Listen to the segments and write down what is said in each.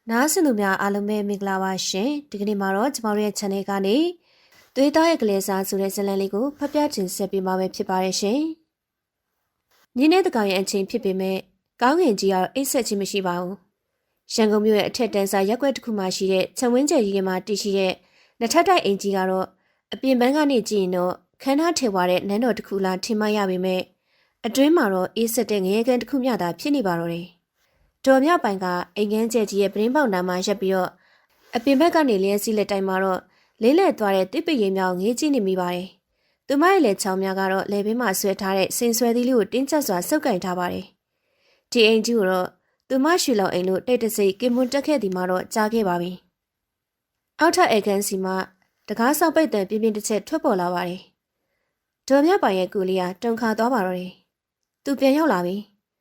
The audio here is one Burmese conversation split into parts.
နားဆင်သူများအားလုံးပဲမင်္ဂလာပါရှင်ဒီကနေ့မှာတော့ကျမတို့ရဲ့ channel ကနေသွေးသားရဲ့ကလေးစားဆိုတဲ့ဇာတ်လမ်းလေးကိုဖတ်ပြတင်ဆက်ပေးမှာပဲဖြစ်ပါတယ်ရှင်ညီနဲ့တကောင်ရဲ့အချိန်ဖြစ်ပေမဲ့ကောင်းငင်ကြီးကတော့အိတ်ဆက်ခြင်းမရှိပါဘူးရန်ကုန်မြို့ရဲ့အထက်တန်းစားရက်ွက်တစ်ခုမှရှိတဲ့ခြံဝင်းကျယ်ကြီးမှာတည်ရှိတဲ့နှစ်ထပ်တိုက်အိမ်ကြီးကတော့အပြင်ပန်းကနေကြည့်ရင်တော့ခန်းထားထည့်သွားတဲ့နန်းတော်တစ်ခုလားထင်မှရပေမဲ့အတွင်းမှာတော့အေးဆက်တဲ့ငရဲကန်တစ်ခုမျှသာဖြစ်နေပါတော့တယ်တော်မြပိုင်ကအိမ်ငန်းကျဲကြီးရဲ့ပရင်းပေါက်နာမှာရက်ပြီးတော့အပြင်ဘက်ကနေလျှက်စီးလက်တိုင်းမှာတော့လေးလက်သွားတဲ့တစ်ပရိမ်မြောင်ငေးကြည့်နေမိပါတယ်။သူမရဲ့လက်ချောင်းများကတော့လက်ဘေးမှာဆွဲထားတဲ့စင်ဆွဲသီးလေးကိုတင်းကျပ်စွာဆုပ်ကင်ထားပါတယ်။ဒီအိမ်ကြီးကိုတော့သူမရွှေလောင်အိမ်လို့တိတ်တဆိတ်ကင်မွန်တက်ခဲ့ဒီမှာတော့ကြားခဲ့ပါပြီ။အောက်ထပ်အေကန်စီမှာတကားဆောက်ပိတ်တန်ပြင်းပြင်းတစ်ချက်ထွက်ပေါ်လာပါတယ်။တော်မြပိုင်ရဲ့ကူလေးကတုန်ခါသွားပါတော့တယ်။သူပြန်ရောက်လာပြီ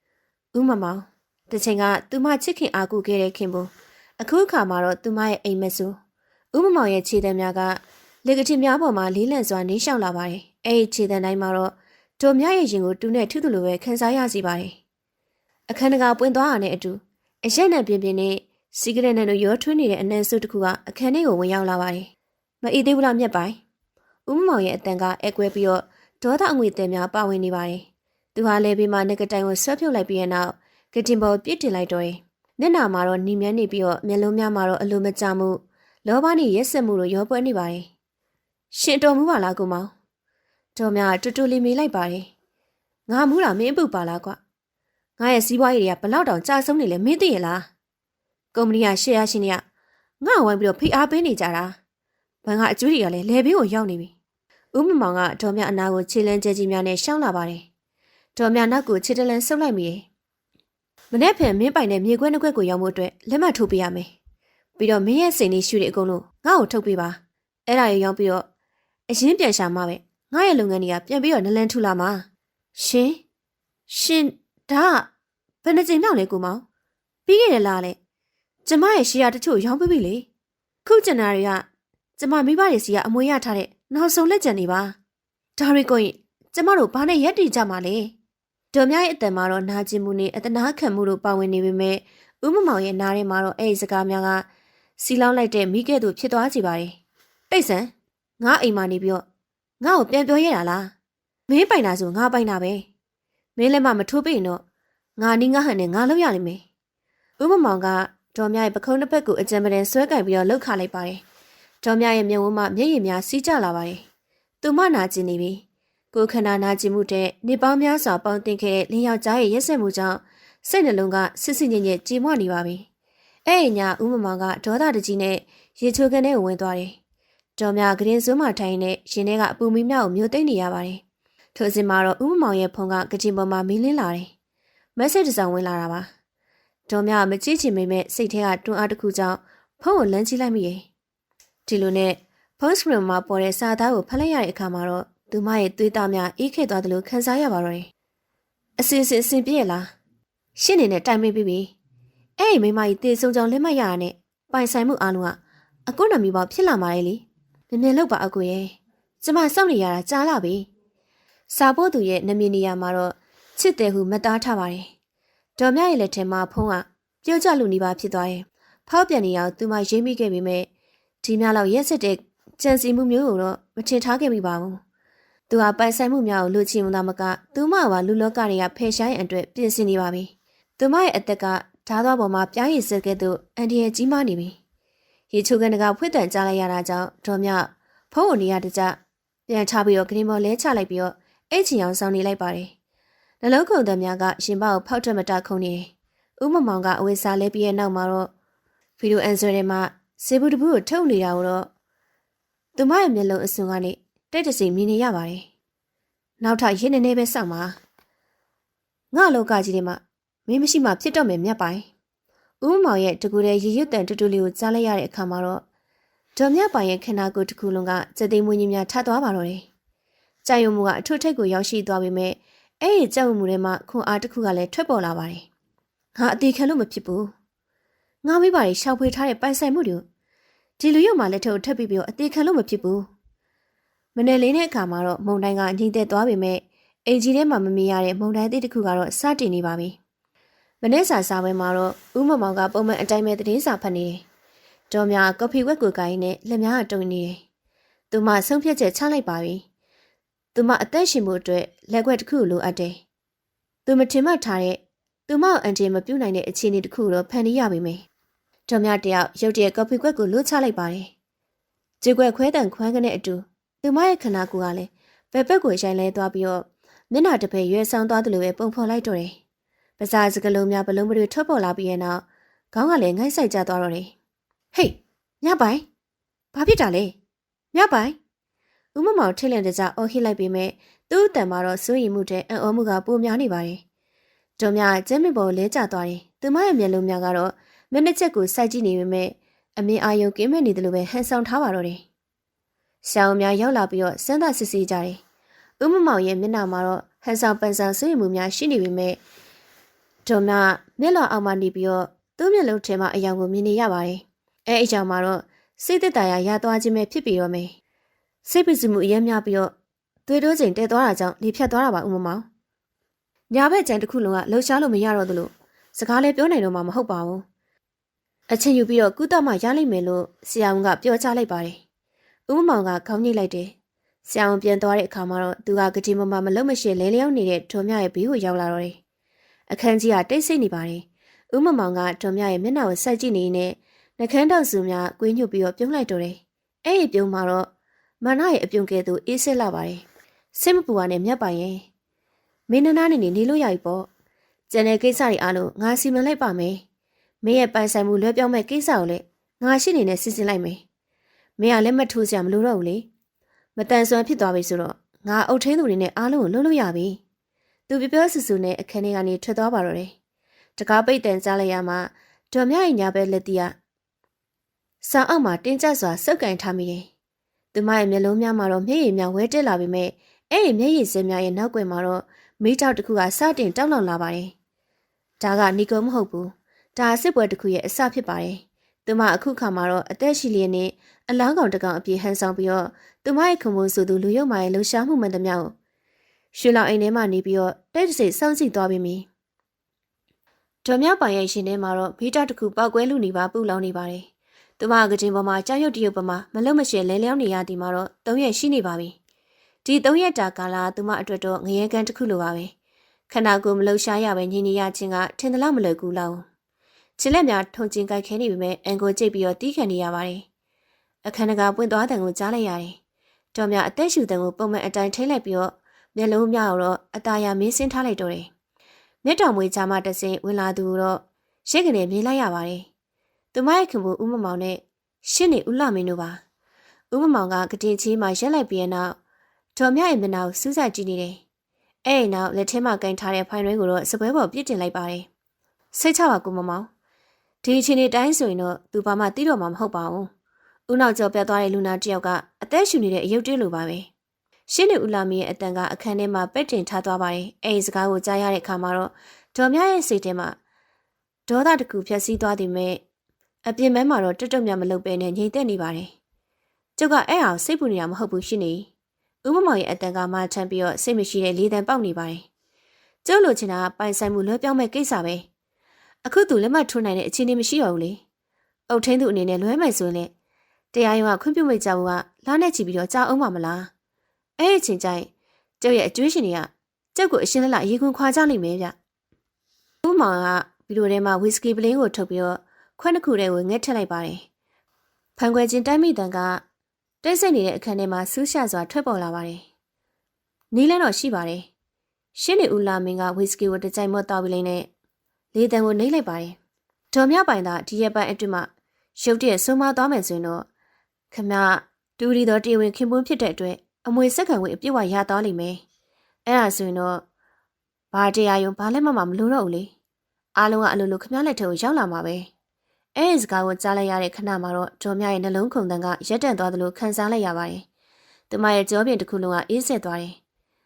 ။ဦးမမောင်တချိန်ကသူမချစ်ခင်အားကိုခဲ့တဲ့ခင်ဘူးအခုအခါမှာတော့သူမရဲ့အိမ်မက်ဆိုဥမမောင်ရဲ့ခြေတံများကလေကတိများပေါ်မှာလေးလံစွာနေလျှောက်လာပါတယ်အဲဒီခြေတံတိုင်းမှာတော့တို့မြရဲ့ရင်ကိုတူးနဲ့ထုသလိုပဲခန်းစားရစီပါတယ်အခန်းတကာပွင့်သွားတာနဲ့အတူအရက်နဲ့ပြင်းပြင်းနဲ့စီဂရက်နဲ့ရောထွေးနေတဲ့အနံ့စုတစ်ခုကအခန်းထဲကိုဝင်ရောက်လာပါတယ်မအီသေးဘူးလားမြက်ပိုင်ဥမမောင်ရဲ့အတန်ကအဲကွဲပြီးတော့ဒေါသအငွေတဲများပါဝင်နေပါတယ်သူဟာလည်းပြီးမှငကတိုင်ကိုဆွဲဖြုတ်လိုက်ပြီးတဲ့နောက်ကတင်ပေါ်ပြစ်တင်လိုက်တော့တယ်။မျက်နှာမှာတော့နီမြန်းနေပြီးတော့မျက်လုံးများမှာတော့အလိုမကျမှုလောဘနဲ့ရက်စက်မှုတို့ရောပွဲနေပါတယ်။ရှင်တော်မူပါလားကိုမောင်။တော်များတူတူလေးမေးလိုက်ပါတယ်။ငါမူးတာမင်းပုတ်ပါလားကွ။ငါရဲ့စီးပွားရေးတွေကဘလောက်တောင်ကြာဆုံးနေလဲမင်းသိရလား။ကုမ္ပဏီကရှယ်ယာရှင်တွေကငါ့ဝိုင်းပြီးတော့ဖိအားပေးနေကြတာ။ဘဏ်ကအကျွေးတွေကလည်းလေဘေးကိုရောက်နေပြီ။ဦးမမောင်ကတော်များအနာကိုခြေလန်းကျဲကြီးများနဲ့ရှောင်းလာပါတယ်။တော်များနောက်ကိုခြေတလန်းဆုပ်လိုက်မိတယ်။မနေ့ဖန်မင်းပိုင်တဲ့မြေခွဲနှစ်ခွက်ကိုရောက်မှုအတွက်လက်မှတ်ထိုးပေးရမယ်။ပြီးတော့မင်းရဲ့စိန်လေးရှူတဲ့အကုန်လုံးငါ့ကိုထုတ်ပေးပါ။အဲ့ဒါရရောက်ပြီးတော့အရင်ပြန်ရှာမှာပဲ။ငါရဲ့လုပ်ငန်းတွေကပြန်ပြီးတော့နလန်ထူလာမှာ။ရှင်ဒါဘယ်နှကြိမ်မြောက်လဲကိုမောင်။ပြီးခဲ့တယ်လားလေ။ကျမရဲ့ရှီယာတချို့ရောင်းပေးပြီလေ။ခုကျန်တာတွေကကျမမိဘရဲ့စီကအမွေရထားတဲ့နောက်ဆုံးလက်ကျန်တွေပါ။ဒါတွေကိုရင်ကျမတို့ဘာနဲ့ရက်တည်ကြမှာလဲ။ဒေါ်မြရဲ့အတန်မှာတော့နာကျင်မှုနဲ့အတနာခံမှုတို့ပါဝင်နေပေမဲ့ဦးမမောင်ရဲ့နားထဲမှာတော့အဲ့ဒီစကားများကစီလောင်းလိုက်တဲ့မိခဲ့သူဖြစ်သွားစီပါတယ်။တိတ်ဆန်ငါအိမ်မှာနေပြီးတော့ငါ့ကိုပြန်ပြောရတာလား။မင်းပိုင်တာဆိုငါပိုင်တာပဲ။မင်းလည်းမထိုးပေးရင်တော့ငါနီးငါဟန်နဲ့ငါလုပ်ရလိမ့်မယ်။ဦးမမောင်ကဒေါ်မြရဲ့ပခုံးတစ်ဖက်ကိုအကြံပဒံဆွဲကင်ပြီးတော့လှုပ်ခလိုက်ပါတယ်။ဒေါ်မြရဲ့မျက်ဝန်းမှာမျက်ရည်များစီးကျလာပါတယ်။သူမနာကျင်နေပြီ။ကိုခန္ဓာနာကျင်မှုတဲ့နေပေါင်းများစွာပေါင်းတင်ခဲ့တဲ့လင်းယောက်ျားရဲ့ရက်စက်မှုကြောင့်စိတ်နှလုံးကစစ်စစ်ညစ်ညစ်ကြေမွနေပါပြီ။အဲ့ဒီညဦးမမောင်ကဒေါသတကြီးနဲ့ရေချိုးကန်ထဲကိုဝင်သွားတယ်။တော်များဂရင်စွန်းမှထိုင်နေရင်ထဲကအပူမီမြောက်ကိုမျိုးသိမ့်နေရပါတယ်။ထိုစဉ်မှာတော့ဦးမမောင်ရဲ့ဖုန်းကကတင်ပေါ်မှာမီးလင်းလာတယ်။မက်ဆေ့တစ်စောင်ဝင်လာတာပါ။တော်များမကြည့်ချင်ပေမဲ့စိတ်ထဲကတွန်းအားတစ်ခုကြောင့်ဖုန်းကိုလမ်းကြည့်လိုက်မိတယ်။ဒီလိုနဲ့ဖုန်းစကရင်မှာပေါ်တဲ့စာသားကိုဖတ်လိုက်ရတဲ့အခါမှာတော့သူမရဲ့သွေးသားများအေးခဲ့သွားတယ်လို့ခံစားရပါတော့တယ်။အစင်ပြည့်လား။ရှင်းနေနဲ့တိုင်မင်းပြီးပြီ။အဲ့ဒီမိမကြီးတေဆုံကြောင်လက်မှတ်ရတာနဲ့ပိုင်ဆိုင်မှုအားလုံးကအကုနာမီပေါဖြစ်လာမှာလေ။မြင်မြင်လောက်ပါအကူရဲ့။ကျမစောင့်နေရတာကြားလာပြီ။စာဖို့သူရဲ့နမည်နေရာမှာတော့ချစ်တယ်ဟုမသားထားပါတယ်။ဒေါ်မြရဲ့လက်ထဲမှာဖုန်းကပြုတ်ကျလူနေပါဖြစ်သွားရဲ့။ဖောက်ပြန်နေအောင်သူမရေးမိခဲ့ပေမဲ့ဒီများလောက်ရက်စစ်တဲ့ကြံစီမှုမျိုးကိုတော့မထင်ထားခဲ့မိပါဘူး။သူဟာပိုင်ဆိုင်မှုများကိုလူချင်မှုသာမကသူမကလူလောကတွေကဖယ်ရှားရန်အတွက်ပြင်ဆင်နေပါပြီ။သူမရဲ့အသက်ကဓာတ်သွားပေါ်မှာပြားရည်စက်ကဲ့သို့အန်ဒီရဲ့ကြီးမားနေပြီ။ရေချိုးကန်ကဖွင့်တန်ကြားလိုက်ရတာကြောင့်ဒေါ်မြဖုန်းကိုနေရတကြပြန်ချပြီးတော့ဂရင်မော်လဲချလိုက်ပြီးတော့အိတ်ချင်အောင်ဆောင်နေလိုက်ပါတယ်။နှလုံးခုန်တံများကရှင်ဘကိုဖောက်ထွက်မတခုန်နေတယ်။ဦးမမောင်ကအဝေးစားလဲပြီးရဲ့နောက်မှာတော့ဗီဒီယိုအန်ဆာထဲမှာစေဘူးတပူကိုထုတ်နေတာကိုတော့သူမရဲ့မျက်လုံးအစွန်ကနေတိတ်တဆိမြင်နေရပါတယ်။နောက်ထပ်ရင်းနေနေပဲစောင့်ပါ။ငါလောကကြီးထဲမှာမင်းမရှိမှဖြစ်တော့မယ်မြတ်ပိုင်။ဦးမောင်ရဲ့တကူတဲ့ရေရွတ်တန်တူတူလေးကိုကြားလိုက်ရတဲ့အခါမှာတော့ဒေါ်မြတ်ပိုင်ရဲ့ခန္ဓာကိုယ်တစ်ခုလုံးကစက်သိမ်းမွေးကြီးများထပ်သွားပါတော့တယ်။ကြာယုံမှုကအထွတ်ထိပ်ကိုရောက်ရှိသွားပေမဲ့အဲ့ဒီကြောက်မှုထဲမှာခွန်အားတစ်ခုကလည်းထွက်ပေါ်လာပါတယ်။ငါအသေးခံလို့မဖြစ်ဘူး။ငါမိဘတွေရှောက်ဖွေထားတဲ့ပိုင်ဆိုင်မှုတွေဒီလူရုပ်မှလက်ထုပ်ထပ်ပြီးအသေးခံလို့မဖြစ်ဘူး။မနယ်လေးတဲ့အခါမှာတော့မုံတိုင်းကညှိတဲ့သွားပေမဲ့အိမ်ကြီးထဲမှာမမြင်ရတဲ့မုံတိုင်းသေးတစ်ခုကတော့စတင်နေပါပြီ မနေ့စာစာပွဲမှာတော့ဦးမမောင်ကပုံမှန်အတိုင်းပဲသတင်းစာဖတ်နေတယ်။တော်များကော်ဖီဝက်ကိုကိုင်းနဲ့လက်များတုံနေတယ်။သူမဆုံးဖြတ်ချက်ချလိုက်ပါပြီ။သူမအသက်ရှင်မှုအတွက်လက်ွက်တစ်ခုလိုအပ်တယ်။သူမထင်မှတ်ထားတဲ့သူမအန်တီမပြုတ်နိုင်တဲ့အခြေအနေတစ်ခုတော့ဖန်တီးရပါမယ်။တော်များတယောက်ရုတ်တရက်ကော်ဖီကွက်ကိုလွတ်ချလိုက်ပါတယ်။ကြေကွက်ခွဲတန်ခွန်းကနေအတူသူမရဲ့ခန္ဓာကိုယ်ကလည်းဘက်ဘက်ကိုရိုင်းလဲသွားပြီးတော့မျက်နှာတစ်ဖက်ရွယ်ဆောင်သွားသလိုပဲပုံဖော်လိုက်တော့တယ်။ပစာစကလုံးများဘလုံးမတွေထွက်ပေါ်လာပြီးရဲ့နောက်ခေါင်းကလည်းငိုက်ဆိုင်ကျသွားတော့တယ်။ဟေးညပိုင်ဘာဖြစ်တာလဲညပိုင်ဦးမမောင်ထိတ်လန့်တကြအော်ဟစ်လိုက်ပြီးမဲ့သူ့အတန်မှာတော့စိုးရိမ်မှုတဲ့အံ့ဩမှုကပိုများနေပါတယ်။တော်များကျမ်းမပေါ်လဲကျသွားတယ်။သူမရဲ့မျက်လုံးများကတော့မျက်နှာချက်ကိုစိုက်ကြည့်နေပေမဲ့အမြင်အာရုံကင်းမဲ့နေတယ်လို့ပဲဟန်ဆောင်ထားပါတော့တယ်။ဆောင်းများရောက်လာပြီးတော့စမ်းသပ်စစ်ဆေးကြတယ်။ဦးမမောင်ရဲ့မျက်နှာမှာတော့ဟန်ဆောင်ပန်ဆန်စိုးရိမ်မှုများရှိနေပေမဲ့တော်များမျက်လွန်အောင်မှနေပြီးတော့သူ့မျက်လုံးထဲမှာအယောင်ကိုမြင်နေရပါတယ်။အဲအကြောင်းမှာတော့စိတ်သက်သာရာရသွားခြင်းပဲဖြစ်ပြီးတော့မယ်။စိတ်ပစ္စည်းမှုအများများပြီးတော့သွေးတိုးချိန်တဲသွားတာကြောင့်လေဖြတ်သွားတာပါဦးမမောင်။ညာဘက်ကျန်တစ်ခုလုံးကလှုပ်ရှားလို့မရတော့သလိုစကားလည်းပြောနိုင်တော့မှမဟုတ်ပါဘူး။အချိန်ယူပြီးတော့ကုသမှရလိမ့်မယ်လို့ဆရာဝန်ကပြောချလိုက်ပါတယ်။ဦးမမောင်ကခေါင်းညှိလိုက်တယ်။ဆရာဝန်ပြန်သွားတဲ့အခါမှာတော့သူကကြည်မမမလုံးမရှိလဲလျောင်းနေတဲ့ထွန်မြရဲ့ဘေးကိုရောက်လာတော့တယ်။အခန်းကြီးကတိတ်ဆိတ်နေပါတယ်။ဦးမမောင်ကထွန်မြရဲ့မျက်နှာကိုစိုက်ကြည့်နေနေနှခမ်းတောက်စုများကွင်းညှုပ်ပြီးတော့ပြုံးလိုက်တော့တယ်။အဲ့ဒီပြုံးမှာတော့မနရဲ့အပြုံးကဲသူအေးစစ်လာပါတယ်။စိတ်မပူပါနဲ့မြတ်ပိုင်ရဲ့မင်းနားနေနေလို့ရပြီပေါ့။ကျန်တဲ့ကိစ္စတွေအားလုံးငါစီမံလိုက်ပါမယ်။မင်းရဲ့ပိုင်ဆိုင်မှုလွှဲပြောင်းမဲ့ကိစ္စကိုလည်းငါရှိနေနဲ့စီစဉ်လိုက်မယ်။မင်းကလည်းမထိုးစရာမလိုတော့ဘူးလေ။မတန်ဆွမ်းဖြစ်သွားပြီဆိုတော့ငါအုပ်ထင်းသူတွေနဲ့အားလုံးကိုလှုပ်လို့ရပြီ။သူပြောဆူဆူနဲ့အခန်းထဲကနေထွက်သွားပါတော့တယ်။တကားပိတ်တန်ကြားလိုက်ရမှဒေါ်မြရဲ့ညာဘက်လက်တီးကဆောင်းအောက်မှာတင်းကျပ်စွာစုပ်ကန်ထားမိတယ်။သူမရဲ့မျက်လုံးများမှာတော့မျက်ရည်များဝဲတက်လာပြီးမဲ့အဲ့ဒီမျက်ရည်စင်းများရဲ့နောက်ကွယ်မှာတော့မိတောက်တစ်ခုကစတင်တောက်လောင်လာပါတယ်။ဒါကနီကိုမဟုတ်ဘူး။ဒါစစ်ပွဲတစ်ခုရဲ့အစဖြစ်ပါတယ်။သူမအခုခါမှာတော့အသက်ရှိလျက်နဲ့အလောင်းကောင်တစ်ကောင်အပြေဟန်ဆောင်ပြီးတော့သူမရဲ့ခုံမိုးဆိုသူလူရုပ်မာရဲ့လှူရှားမှုမှန်သမျှကိုရွှေလောင်အိမ်ထဲမှာနေပြီးတော့တိတ်တဆိတ်စောင့်ကြည့်သွားပြီးပြီ။ဒေါ်မြောက်ပိုင်ရဲ့ရှင်ထဲမှာတော့မိတောက်တစ်ခုပောက်ကွဲလူနေပါပူလောင်နေပါတယ်။သူမကကြင်ပေါ်မှာကြောက်ရွံ့တရုပ်ပမာမလုံမရှဲလဲလျောင်းနေရသည်မှာတော့3ရက်ရှိနေပါပြီ။ဒီ3ရက်တာကာလသူမအတွက်တော့ငရဲကန်းတစ်ခုလိုပါပဲ။ခန္ဓာကိုယ်မလှုပ်ရှားရပဲညင်နေရခြင်းကထင်သလောက်မလွယ်ကူလောက်။ခြေလက်များထုံကျင်ကြိုက်ခဲနေပေမဲ့အန်ကိုကျိတ်ပြီးတော့တီးခံနေရပါတယ်။အခန်းတကာပွင့်သွားတဲ့ကိုကြားလိုက်ရတယ်။တော်များအသက်ရှူတဲ့ကိုပုံမှန်အတိုင်းထိလိုက်ပြီးတော့မျက်လုံးများတော့အตาရမင်းစင်းထားလိုက်တော့တယ်။မျက်တော်မွေးချာမတဆင်ဝင်လာသူတော့ရှေ့ကနေမြင်လိုက်ရပါတယ်။သူမရဲ့ခင်ဗျဦးမမောင်နဲ့ရှင်းနေဦးလာမင်းတို့ပါ။ဦးမမောင်ကကတင်ချီမှာရက်လိုက်ပြီးနောက်ဒေါ်မြရဲ့မျက်နှာကိုစူးစိုက်ကြည့်နေတယ်။အဲ့ဒီနောက်လက်ထဲမှာကင်ထားတဲ့ဖိုင်ရွဲကိုတော့စပွဲပေါ်ပြစ်တင်လိုက်ပါတယ်။စိတ်ချပါကူမမောင်။ဒီအချိန်လေးတိုင်းဆိုရင်တော့သူဘာမှသိတော့မှာမဟုတ်ပါဘူး။ဦးနောက်ကျော်ပြတ်သွားတဲ့လူနာတစ်ယောက်ကအသက်ရှူနေတဲ့အယုတ်တေးလိုပါပဲ။ရှင်းနေဦးလာမင်းရဲ့အတန်ကအခန်းထဲမှာပက်တင်ထားသွားပါတယ်။အဲ့ဒီစကားကိုကြားရတဲ့အခါမှာတော့ဒေါ်မြရဲ့စိတ်ထဲမှာဒေါသတစ်ခုဖြတ်စည်းသွားသည်မဲ့အပြင်မဲမှာတော့တွတ်တွတ်မြမလုပ်ပဲနဲ့ငြိမ်သက်နေပါတယ်။ကျုပ်ကအဲ့အောင်စိတ်ပူနေတာမဟုတ်ဘူးရှင်းနေ။ဦးမမောင်ရဲ့အတန်ကမှထမ်းပြီးတော့စိတ်မရှိတဲ့လေးတန်ပေါက်နေပါတယ်။ကျုပ်လိုချင်တာပိုင်ဆိုင်မှုလွှဲပြောင်းမဲ့ကိစ္စပဲ။အခုသူလက်မှတ်ထိုးနိုင်တဲ့အခြေအနေမရှိတော့ဘူးလေ။အုတ်ထင်းသူအနေနဲ့လွှဲမယ်ဆိုရင်လေတရားရုံးကခွင့်ပြုမိကြဘူးကလားနဲ့ချီပြီးတော့ကြားအောင်ပါမလား။အဲ့ဒီအချိန်ကျရင်ကျုပ်ရဲ့အကျွေးရှင်တွေကကျုပ်ကိုအရှင်းလက်အရေးခွန်းခွာကြလိမ့်မယ်ဗျ။ဦးမောင်ကဗီဒီယိုထဲမှာဝီစကီပလင်းကိုထုတ်ပြီးတော့ခွက်တစ်ခုတည်းကိုငှက်ထက်လိုက်ပါတယ်။ဖန်ခွဲချင်းတိုင်းမိတန်ကတိတ်ဆိတ်နေတဲ့အခန်းထဲမှာဆူးရှစွာထွက်ပေါ်လာပါတယ်။နီးလန်းတော့ရှိပါတယ်။ရှင်းနေဦးလာမင်းကဝီစကီကိုတစ်ကြိုင်မော့တောက်ပြီးလိုက်နဲ့လေးတန်ကိုနှိမ့်လိုက်ပါတယ်။ဒေါ်မြပိုင်သာဒီရက်ပိုင်းအတွင်းမှာရုပ်တရက်ဆုံးမသွားမယ်ဆိုရင်တော့ခမတူရီတော်တေဝင်ခင်ပွန်းဖြစ်တဲ့အတွက်အမွေစက္ကန့်ဝေးအပြည့်ဝရသွားလိမ့်မယ်။အဲ့ဒါဆိုရင်တော့ဘာတရားရုံဘာလည်းမလို့တော့ဘူးလေ။အားလုံးကအလိုလိုခမလက်ထဲကိုရောက်လာမှာပဲ။အဲ့ဒီစကားကိုကြားလိုက်ရတဲ့ခဏမှာတော့ဒေါ်မြရဲ့နှလုံးခုန်တန်းကရက်တန့်သွားသလိုခံစားလိုက်ရပါတယ်။သူမရဲ့ကြောပြင်တစ်ခုလုံးကအေးဆက်သွားတယ်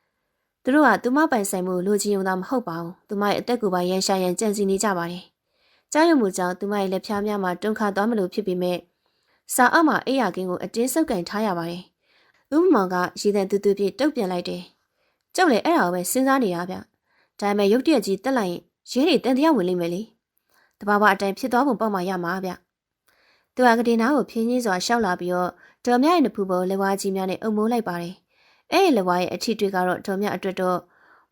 ။သူတို့ကသူမပိုင်ဆိုင်မှုလိုချင်ုံသာမဟုတ်ပါဘူး။သူမရဲ့အသက်ကိုပါရန်ရှာရန်ကြံစည်နေကြပါတယ်။ကြားရုံမှုကြောင့်သူမရဲ့လက်ဖြားများမှာတုန်ခါသွားမလို့ဖြစ်ပေမဲ့စာအောက်မှာအိယာကင်းကိုအတင်းဆုပ်ကန်ထားရပါတယ်။ဦးမောင်ကရေတံတူတူပြတုတ်ပြန်လိုက်တယ်။ကျုပ်လည်းအဲ့ဒါကိုပဲစဉ်းစားနေတာဗျ။ဒါပေမဲ့ရုတ်တရက်ကြီးတက်လိုက်ရင် ရဲတွေတန်တရားဝင်လိမ့်မယ်လေတဘာဝအတိုင်းဖြစ်သွားပုံပေါ့မှရမှာဗျသူကကတိနာကိုဖြင်းချင်းစွာရှောက်လာပြီးတော့ဒေါ်မြရဲ့နဖူးပေါ်လက်ဝါးကြီးများနဲ့အုံမိုးလိုက်ပါတယ်အဲ့ဒီလက်ဝါးရဲ့အထီတွေကတော့ဒေါ်မြအတွက်တော့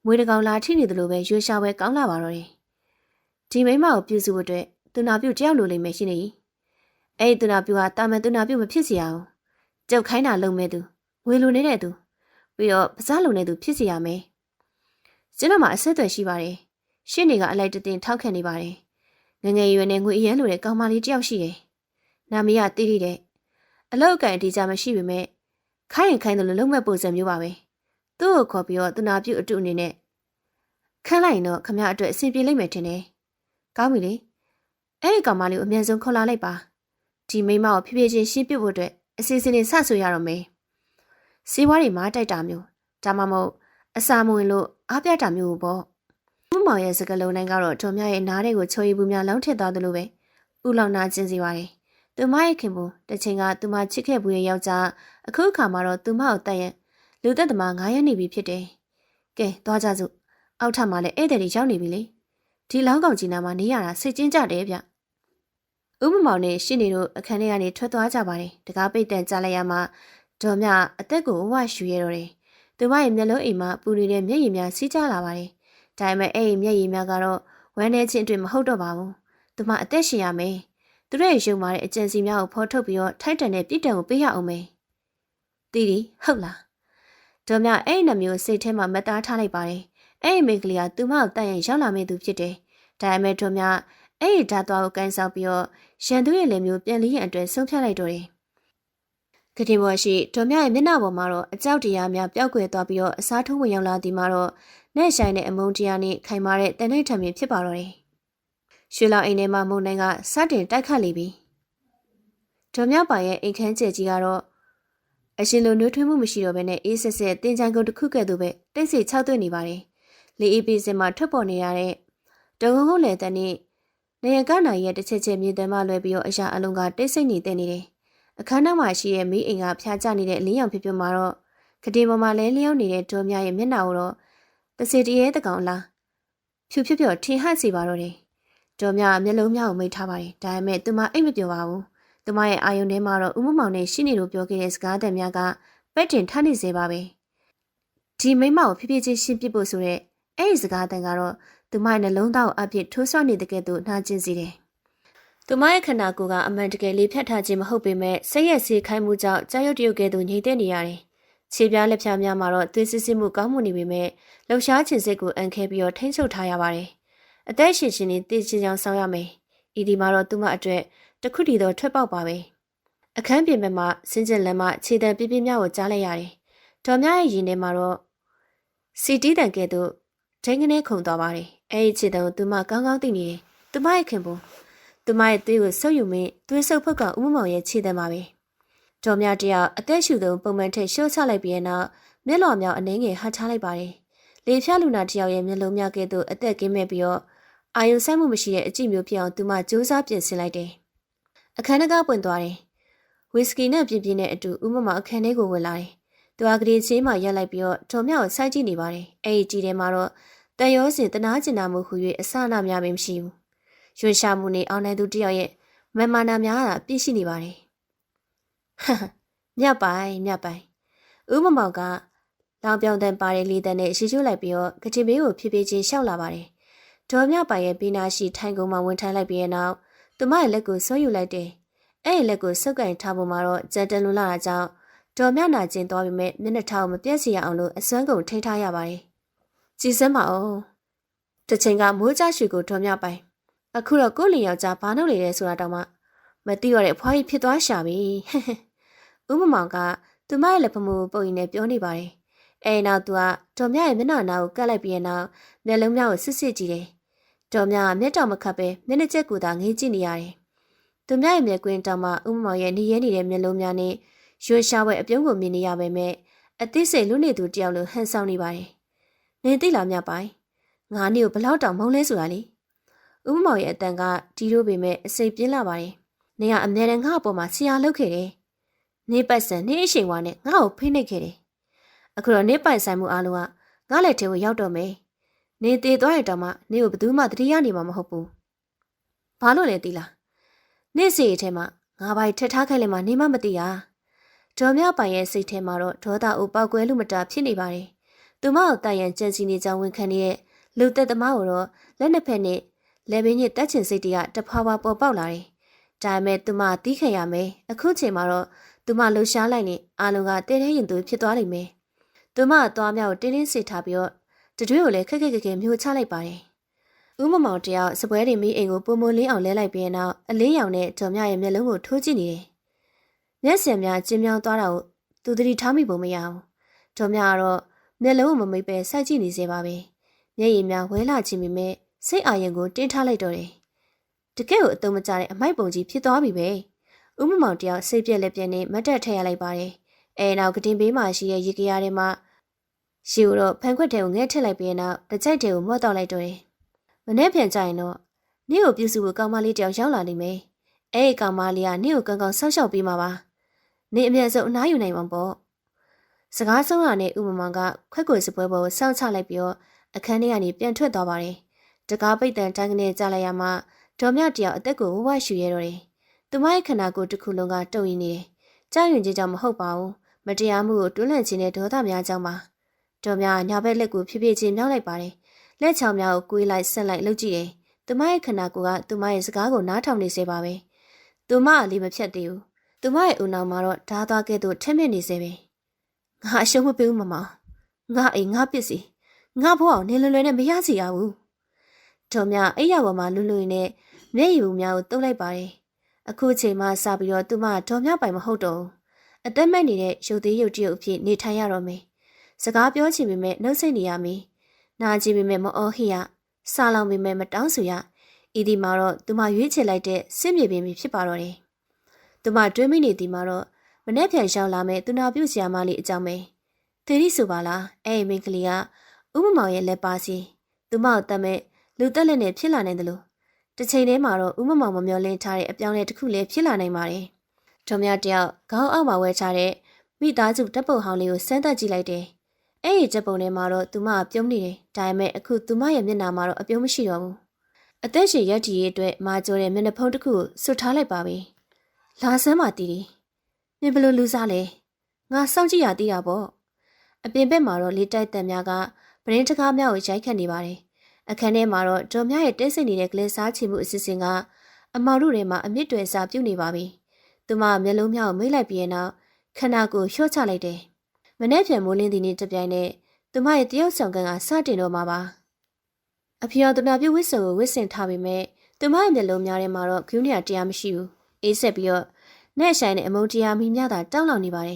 မွေးတကောင်လာထိနေတယ်လို့ပဲရွှေရှာပွဲကောင်းလာပါတော့တယ်ဒီမိမကိုပြုစုဖို့အတွက်သူနာပြုတယောက်လိုလိမ့်မယ်ရှိနေအဲ့ဒီသူနာပြုဟာတာမန်သူနာပြုမဖြစ်စီရအောင်ကြောက်ခိုင်းတာလုံမဲ့သူငွေလိုနေတဲ့သူပြီးတော့ပစားလုံနေသူဖြစ်စီရမယ်ကျင်းတော့မှအဆက်အသွယ်ရှိပါတယ်ရှင်းနေကအလိုက်တင်ထောက်ခံနေပါတယ်ငငယ်ရွယ်နဲ့ငွေအရန်လိုတဲ့ကောင်မလေးတယောက်ရှိတယ်နာမည်ကတီးတီးတဲ့အလောက်ကန်အတီးကြမရှိပေမဲ့ခိုင်းရင်ခိုင်းတယ်လို့လုံးမဲ့ပုံစံမျိုးပါပဲသူ့ကိုခေါ်ပြီးတော့သူနာပြုအတုအနေနဲ့ခန်းလိုက်ရင်တော့ခမရအတွက်အဆင်ပြေလိမ့်မယ်ထင်တယ်ကောင်းပြီလေအဲ့ဒီကောင်မလေးကိုအမြန်ဆုံးခေါ်လာလိုက်ပါဒီမိမကိုဖြည်းဖြည်းချင်းရှင်းပြဖို့အတွက်အစီအစဉ်တွေစဆွေရတော့မယ်စီးပွားတွေမှာတိုက်တာမျိုးဒါမှမဟုတ်အစာမဝင်လို့အားပြတာမျိုးပေါ့ဥမောင်ရဲ့စကလုံးတိုင်းကတော့ဒေါ်မြရဲ့နားတွေကိုချိုးရီဘူးများလောင်းထစ်သွားသလိုပဲဥလောင်နာကျင်စီပါတယ်သူမရဲ့ခင်ဘူးတချိန်ကသူမချစ်ခဲ့ဘူးရဲ့ယောက်ျားအခုအခါမှာတော့သူမကိုတတ်ရင်လူသက်သမား9ရက်နေပြီဖြစ်တယ်ကဲသွားကြစို့အောက်ထပ်မှာလည်းဧည့်သည်တွေရောက်နေပြီလေဒီလောင်းကောင်ကြီးနာမှာနေရတာစိတ်ကျဉ်ကြတယ်ဗျဥမမောင်နဲ့ရှင်းနေတို့အခန်းထဲကနေထွက်သွားကြပါတယ်တကားပိတ်တန်ကြလိုက်ရမှာဒေါ်မြအသက်ကိုဝရှူရတော့တယ်သူမရဲ့မျက်လုံးအိမ်မှာပူနေတဲ့မျက်ရည်များစီးကျလာပါတယ်ဒါပေမဲ့အဲ့ဒီမျက်ရည်များကတော့ဝမ်းနေခြင်းအတွင်မဟုတ်တော့ပါဘူးသူမအသက်ရှင်ရမယ်သူတို့ရဲ့ရုံမာတဲ့အကြံစီများကိုဖော်ထုတ်ပြီးတော့ထိုက်တန်တဲ့ပြည်တံကိုပေးရအောင်မယ်တီတီဟုတ်လားဒေါ်မြအဲ့ဒီနှမျိုးစိတ်ထဲမှာမသားထားလိုက်ပါတယ်အဲ့ဒီမိန်းကလေးကသူမကိုတတ်ရင်ရောက်လာမယ့်သူဖြစ်တယ်ဒါပေမဲ့ဒေါ်မြအဲ့ဒီဓာတ်သွားကိုကန်ဆောက်ပြီးတော့ရန်သူရဲ့လက်မျိုးပြန်လီးရန်အတွက်ဆုံးဖြတ်လိုက်တော့တယ်ကတိဘော်ရှိဒေါ်မြရဲ့မျက်နှာပေါ်မှာတော့အကြောက်တရားများပျောက်ကွယ်သွားပြီးတော့အစားထိုးဝင်ရောက်လာသည်မှာတော့နဲ့ဆိုင်တဲ့အမုန်းတရားနဲ့ခိုင်မာတဲ့တန်ထိတ်ထံမြင်ဖြစ်ပါတော့တယ်ရွှေလောင်အိမ်ထဲမှာမုန်တိုင်းကစတင်တိုက်ခတ်လေပြီဒေါ်မြပါရဲ့အိမ်ခန်းကျဲကြီးကတော့အရှင်လိုနှွေးထွေးမှုမရှိတော့ဘဲနဲ့အေးဆက်ဆက်တင်ချိုင်ကုန်တစ်ခုကဲ့သို့ပဲတိတ်ဆိတ်ခြောက်သွင်းနေပါတယ်လေအေးပေးစင်မှာထွက်ပေါ်နေရတဲ့ဒုံဟုံဟုံလေတန်နဲ့နေရကနိုင်ရဲ့တစ်ချက်ချက်မြေတမ်းမှလွယ်ပြီးတော့အရာအလုံးကတိတ်ဆိတ်နေတဲ့နေတယ်အခန်းထဲမှာရှိတဲ့မိအိမ်ကဖျားကျနေတဲ့အလင်းရောင်ဖြစ်ဖြစ်မှာတော့ကတိပေါ်မှာလဲလျောင်းနေတဲ့ဒေါ်မြရဲ့မျက်နှာကိုတော့တစီတရေတကောင်လားဖြူဖြူဖြူထင်ဟပ်စီပါတော့တယ်ဒေါ်မြမျက်လုံးများကိုမိတ်ထားပါတယ်ဒါပေမဲ့သူမအိတ်မပြောပါဘူးသူမရဲ့အာယုန်ထဲမှာတော့ဦးမမောင်နဲ့ရှိနေလို့ပြောခဲ့တဲ့စကားသံများကပက်တင်ထနေစေပါပဲဒီမိမကိုဖြည်းဖြည်းချင်းရှင်းပြဖို့ဆိုတဲ့အဲ့ဒီစကားသံကတော့သူမရဲ့နှလုံးသားကိုအပြစ်ထိုးဆွနေတဲ့ကဲ့သို့နှာကျင်စေတယ်သူမရဲ့ခန္ဓာကိုယ်ကအမှန်တကယ်လေးဖြတ်ထားခြင်းမဟုတ်ပေမဲ့စိတ်ရဲ့စေခိုင်းမှုကြောင့်ကြာရုပ်တရုပ်ကဲ့သို့ညှိတဲ့နေရတယ်ခြေပြားလက်ဖြားများမှာတော့သွေးစစ်စစ်မှုကောင်းမှုနေပေမဲ့လှုပ်ရှားခြင်းစိတ်ကိုအန်ခဲပြီးတော့ထိန်းချုပ်ထားရပါတယ်အသက်ရှင်ရှင်နဲ့တည်ခြင်းကြောင့်ဆောင်ရမယ်ဤဒီမှာတော့သူမအတွက်တခုတည်းသောထွက်ပေါက်ပါပဲအခန်းပြင်ဘက်မှာစင်းကျင်လမ်းမှာခြေတံပြပြများကိုကြားလိုက်ရတယ်ဒေါ်မြရဲ့ရင်ထဲမှာတော့စီတီးတန်ကဲ့သို့ဒိန်းကနေခုန်သွားပါတယ်အဲ့ဒီခြေတံကိုသူမကောင်းကောင်းသိနေတယ်သူမရဲ့ခင်ဘူးသူမရဲ့သွေးကိုဆုပ်ယူမင်းသွေးဆုပ်ဖုတ်ကဦးမမောင်ရဲ့ခြေတံပါပဲဒေါ်မြတယောက်အသက်ရှူသူပုံမှန်ထက်ရှော့ချလိုက်ပြီးနောက်မျက်လွှာများအနှင်းငယ်ဟတ်ချလိုက်ပါတယ်လေဖြားလူနာတယောက်ရဲ့မျက်လုံးများကဲ့သို့အသက်ကင်းမဲ့ပြီးတော့အာယုံဆိုင်မှုမရှိတဲ့အကြည့်မျိုးဖြစ်အောင်သူမစူးစမ်းပြင်ဆင်လိုက်တယ်အခန်းထဲကပွင့်သွားတယ်ဝီစကီနဲ့ပြင်းပြင်းနဲ့အတူဦးမမောင်အခန်းထဲကိုဝင်လာတယ်သူကကလေးချင်းမှရက်လိုက်ပြီးတော့ဒေါ်မြကိုစိုက်ကြည့်နေပါတယ်အဲ့ဒီကြည့်ထဲမှာတော့တန်ရောစင်တနာကျင်နာမှုဟူ၍အဆအနာများပင်မရှိဘူးရွှေရှာမှုနဲ့အောင်နိုင်သူတယောက်ရဲ့မမာနာများတာပြည့်ရှိနေပါတယ်မြတ်ပိုင်ဦးမမောင်ကလောင်ပြောင်တန်ပါတဲ့လေတန်နဲ့ရှိချိုးလိုက်ပြီးတော့ကတိဘေးကိုဖြည်းဖြည်းချင်းရှောက်လာပါတယ်ဒေါ်မြပိုင်ရဲ့ပီနာရှိထိုင်ကုန်မှဝင်ထိုင်လိုက်ပြီးနောက်သူမရဲ့လက်ကိုဆွဲယူလိုက်တယ်အဲ့ဒီလက်ကိုဆုပ်ကင်ထားပုံမှာတော့ကြံတန်လွန်လာတာကြောင့်ဒေါ်မြနာကျင်သွားပြီးမျက်နှာထောင်မပြတ်စီရအောင်လို့အစွမ်းကုန်ထိန်းထားရပါတယ်ကြည်စမ်းပါဦးတစ်ချိန်ကမိုးကြရွှေကိုဒေါ်မြပိုင်အခုတော့ကိုလင်ယောက်ျားဘာလုပ်နေလဲဆိုတာတော့မှမသိရတဲ့အဖွားကြီးဖြစ်သွားရှာပြီဦးမမောင်ကသူမရဲ့လက်ဖမှုပုံရင်နဲ့ပြောနေပါတယ်အဲ့နောက်သူကဒေါ်မြရဲ့မျက်နှာနာကိုကတ်လိုက်ပြီးနောက်မျက်လုံးများကိုစစ်စစ်ကြည့်တယ်ဒေါ်မြကမျက်တောင်မခတ်ပဲမျက်နှာကျက်ကိုသာငေးကြည့်နေရတယ်သူမြရဲ့မျက်ကွင်းတောင်မှဦးမမောင်ရဲ့နေရဲနေတဲ့မျက်လုံးများနဲ့ရွှေရှားဝဲအပြုံးကိုမြင်နေရပေမဲ့အသိစိတ်လူနေသူတယောက်လိုဟန်ဆောင်နေပါတယ်နေသိလားမြပိုင်ငါနေကိုဘလောက်တောင်မုန်းလဲဆိုတာလေဦးမမောင်ရဲ့အတန်ကဒီလိုပေမဲ့အစိပ်ပြင်းလာပါတယ်နေကအမြဲတမ်းငါ့အပေါ်မှာဆရာလုပ်ခဲ့တယ်နေပတ်စံနေအရှိန်ဝါနဲ့ငါ့ကိုဖိနှိပ်ခဲ့တယ်အခုတော့နေပိုင်ဆိုင်မှုအားလုံးကငါ့လက်ထဲကိုရောက်တော့မယ် နေသေးသွားတဲ့တောင်မှနေကိုဘယ်သူမှတတိယနေမှာမဟုတ်ဘူးဘာလို့လဲတီလားနေစီထဲမှာငါပိုင်ထက်ထားခိုင်းလိုက်မှနေမမသိရဒေါ်မြပိုင်ရဲ့စိတ်ထဲမှာတော့ဒေါသအိုပေါက်ကွဲလို့မတာဖြစ်နေပါတယ်သူမကိုတိုင်ရန်ကြံစီနေကြောင်းဝန်ခံနေတဲ့လူသက်သမားကိုတော့လက်နှစ်ဖက်နဲ့လက်ဘင်းညစ်တက်ချင်စိတ်တွေကတဖွာဖွာပေါ်ပေါက်လာတယ်ဒါပေမဲ့သူမတီးခံရမယ်အခုချိန်မှာတော့သူမလှူရှားလိုက်နေအားလုံးကတဲတဲရင်သူဖြစ်သွားလိမ့်မယ်သူမသွားမြောက်တင်းတင်းစစ်ထားပြီးတော့တတွေးကိုလည်းခက်ခက်ခက်ခက်မျိုးချလိုက်ပါတယ်ဦးမမောင်တယောက်စပွဲတွေမိအိမ်ကိုပုံမလင်းအောင်လဲလိုက်ပြီးနောက်အလင်းရောင်နဲ့ဒေါ်မြရဲ့မျက်လုံးကိုထိုးကြည့်နေတယ်မျက်စင်များကျဉ်းမြောင်းသွားတာကိုသူသတိထားမိပုံမရဘူးဒေါ်မြကတော့မျက်လုံးကိုမမိတ်ပဲစိုက်ကြည့်နေစေပါပဲမျက်ရည်များဝဲလာခြင်းပေမဲ့စိတ်အာရုံကိုတင်းထားလိုက်တော့တယ်တကယ့်ကိုအတုံးမကျတဲ့အမိုက်ပုံကြီးဖြစ်သွားပြီပဲဦးမမောင်တယောက်စိတ်ပြက်လက်ပြက်နဲ့မတ်တက်ထည့်ရလိုက်ပါတယ်နောက်ကတင်ဘေးမှာရှိတဲ့ရေကရားထဲမှာရှီကိုတော့ဖန်ခွက်ထဲကိုငဲထည့်လိုက်ပြီးနောက်တကြိုက်ထဲကိုမော့တော့လိုက်တော့တယ်မနေ့ပြန်ကြရင်တော့နင့်ကိုပြုစုဖို့ကောင်မလေးတယောက်ရောက်လာလိမ့်မယ်ကောင်မလေးကနင့်ကိုကောင်းကောင်းဆောက်ရှောက်ပေးမှာပါနင့်အမြဲဆုံးအနားယူနိုင်မှာပေါ့စကားဆုံးရတဲ့ဦးမမောင်ကခွက်ကိုစပွဲပေါ်ကိုစောင့်ချလိုက်ပြီးတော့အခန်းထဲကနေပြန်ထွက်သွားပါတယ်တကားပိတ်တန်တိုင်းကနေကြားလိုက်ရမှဒေါ်မြတယောက်အသက်ကိုဝဝရှူရတော့တယ်သူမရဲ့ခန္ဓာကိုယ်တစ်ခုလုံးကတုံ့ရင်းနေတယ်ကြောက်ရွံ့ခြင်းကြောင့်မဟုတ်ပါဘူးမတရားမှုကိုတွန်းလှန်ခြင်းနဲ့ဒေါသများကြောင့်ပါဒေါ်မြညာဘက်လက်ကိုဖြည်းဖြည်းချင်းမြောက်လိုက်ပါတယ်လက်ချောင်းများကိုကွေးလိုက်ဆက်လိုက်လှုပ်ကြည့်တယ်သူမရဲ့ခန္ဓာကိုယ်ကသူမရဲ့စကားကိုနားထောင်နေစေပါပဲသူမအလေးမဖြတ်သေးဘူးသူမရဲ့ဦးနှောင်မှာတော့ဓာသွားကဲ့သို့ထက်မြက်နေစေပဲငါအရှုံးမပေးဘူးမမငါအိမ်ငါပစ္စည်းငါဘဝကိုနေလွယ်လွယ်နဲ့မရစီရဘူးဒေါ်မြအိယာပေါ်မှာလူလူနဲ့မျက်ရည်ဘူးများကိုတုပ်လိုက်ပါတယ်အခုချိန်မှစပြီးတော့သူမဒေါ်မြပိုင်မဟုတ်တော့ဘူးအသက်မဲ့နေတဲ့ရုပ်သေးရုပ်တရုပ်အဖြစ်နေထိုင်ရတော့မယ်စကားပြောချင်ပေမဲ့နှုတ်ဆက်နေရမည်နာကျင်ပေမဲ့မအော်ဟိရစားလောင်ပေမဲ့မတောင်းဆိုရဤဒီမှာတော့သူမရွေးချယ်လိုက်တဲ့စစ်မြေပြင်ဖြစ်ပါတော့တယ်သူမတွေးမိနေဒီမှာတော့မနေ့ပြန်ရောက်လာမဲ့သူနာပြုဆရာမလေးအကြောင်းပဲသေရီဆိုပါလားမိန်းကလေးကဥမမောင်ရဲ့လက်ပါစီသူမကိုတတ်မဲ့လူတက်လက်နဲ့ဖြစ်လာနိုင်တယ်လို့တစ်ချိန်တည်းမှာတော့ဥမမောင်မမျောလင်းထားတဲ့အပြောင်းလဲတစ်ခုလည်းဖြစ်လာနိုင်ပါတယ်ဒေါ်မြတယောက်ခေါင်းအောက်မှာဝဲချတဲ့မိသားစုတပ်ပုံဟောင်းလေးကိုစမ်းသပ်ကြည့်လိုက်တယ်ချက်ပုံထဲမှာတော့သူမကပြုံးနေတယ်ဒါပေမဲ့အခုသူမရဲ့မျက်နှာမှာတော့အပြုံးမရှိတော့ဘူးအသက်ရှင်ရက်တီရဲ့အတွက်မာကျိုးတဲ့မျက်နှာဖုံးတစ်ခုကိုဆွတ်ထားလိုက်ပါပြီလာစမ်းပါတီတီမြင်ဘလို့လူစားလဲငါစောင့်ကြည့်ရသေးတာပေါ့အပြင်ဘက်မှာတော့လေးတိုက်တန်များကပရင်းတကားများကိုရိုက်ခတ်နေပါတယ်အခန်းထဲမှာတော့ဒေါ်မြရဲ့တဲစိတ်နေတဲ့ကလေးစားချင်မှုအစီအစဉ်ကအမောင်တို့ထဲမှာအမြင့်တွယ်စားပြုတ်နေပါပြီသူမမျက်လုံးများကိုမိတ်လိုက်ပြီးနောက်ခန္ဓာကိုယ်လျှော့ချလိုက်တယ်မနေ့ပြန်မိုးလင်းသည်နေ့တပြိုင်နက်သူမရဲ့တယောက်ဆောင်ကန်ကစတင်တော့မှာပါအဖေတော်တနာပြုတ်ဝစ်စုံကိုဝစ်ဆင်ထားပေမဲ့သူမရဲ့မျက်လုံးများထဲမှာတော့ဂူးနေရတရားမရှိဘူးအေးဆက်ပြီးတော့နဲ့ဆိုင်တဲ့အမုန်းတရားမိများသာတောင်းလောင်နေပါတယ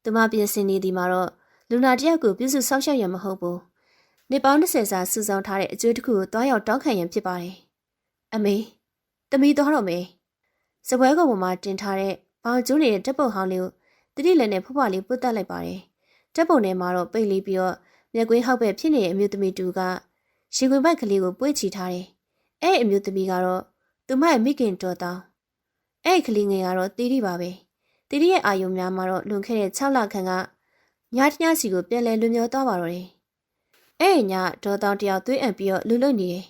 ်သူမပြင်ဆင်နေသည်မှာတော့လူနာတယောက်ကိုပြုစုဆောက်ရှောက်ရမှာမဟုတ်ဘူးနေပေါင်း30စာစုဆောင်းထားတဲ့အကျွေးတစ်ခုကိုတွားရောက်တောင်းခံရန်ဖြစ်ပါတယ်အမေတမီသွားတော့မေစပွဲကုန်းပေါ်မှာတင်ထားတဲ့ဘောင်ကျိုးနေတဲ့တပ်ပုတ်ဟောင်းလေးကိုတတိလက်နဲ့ဖွားဖွားလေးပုတ်တက်လိုက်ပါတယ်တပ်ပုံထဲမှာတော့ပိတ်လေးပြီးတော့မျက်ကွင်းဟောက်ပဲဖြစ်နေတဲ့အမျိုးသမီးတူကရှီခွေပိုက်ကလေးကိုပွေ့ချီထားတယ်အမျိုးသမီးကတော့သူမရဲ့မိခင်တော်တောင်းကလေးငယ်ကတော့တီတီပါပဲတီတီရဲ့အာယုံများမှာတော့လွန်ခဲ့တဲ့6လခန့်ကညာတညာစီကိုပြန်လဲလွန်မြောသွားပါတော့တယ်ညဒေါ်တောင်းတယောက်သွေးအံပြီးတော့လူလုံနေတယ်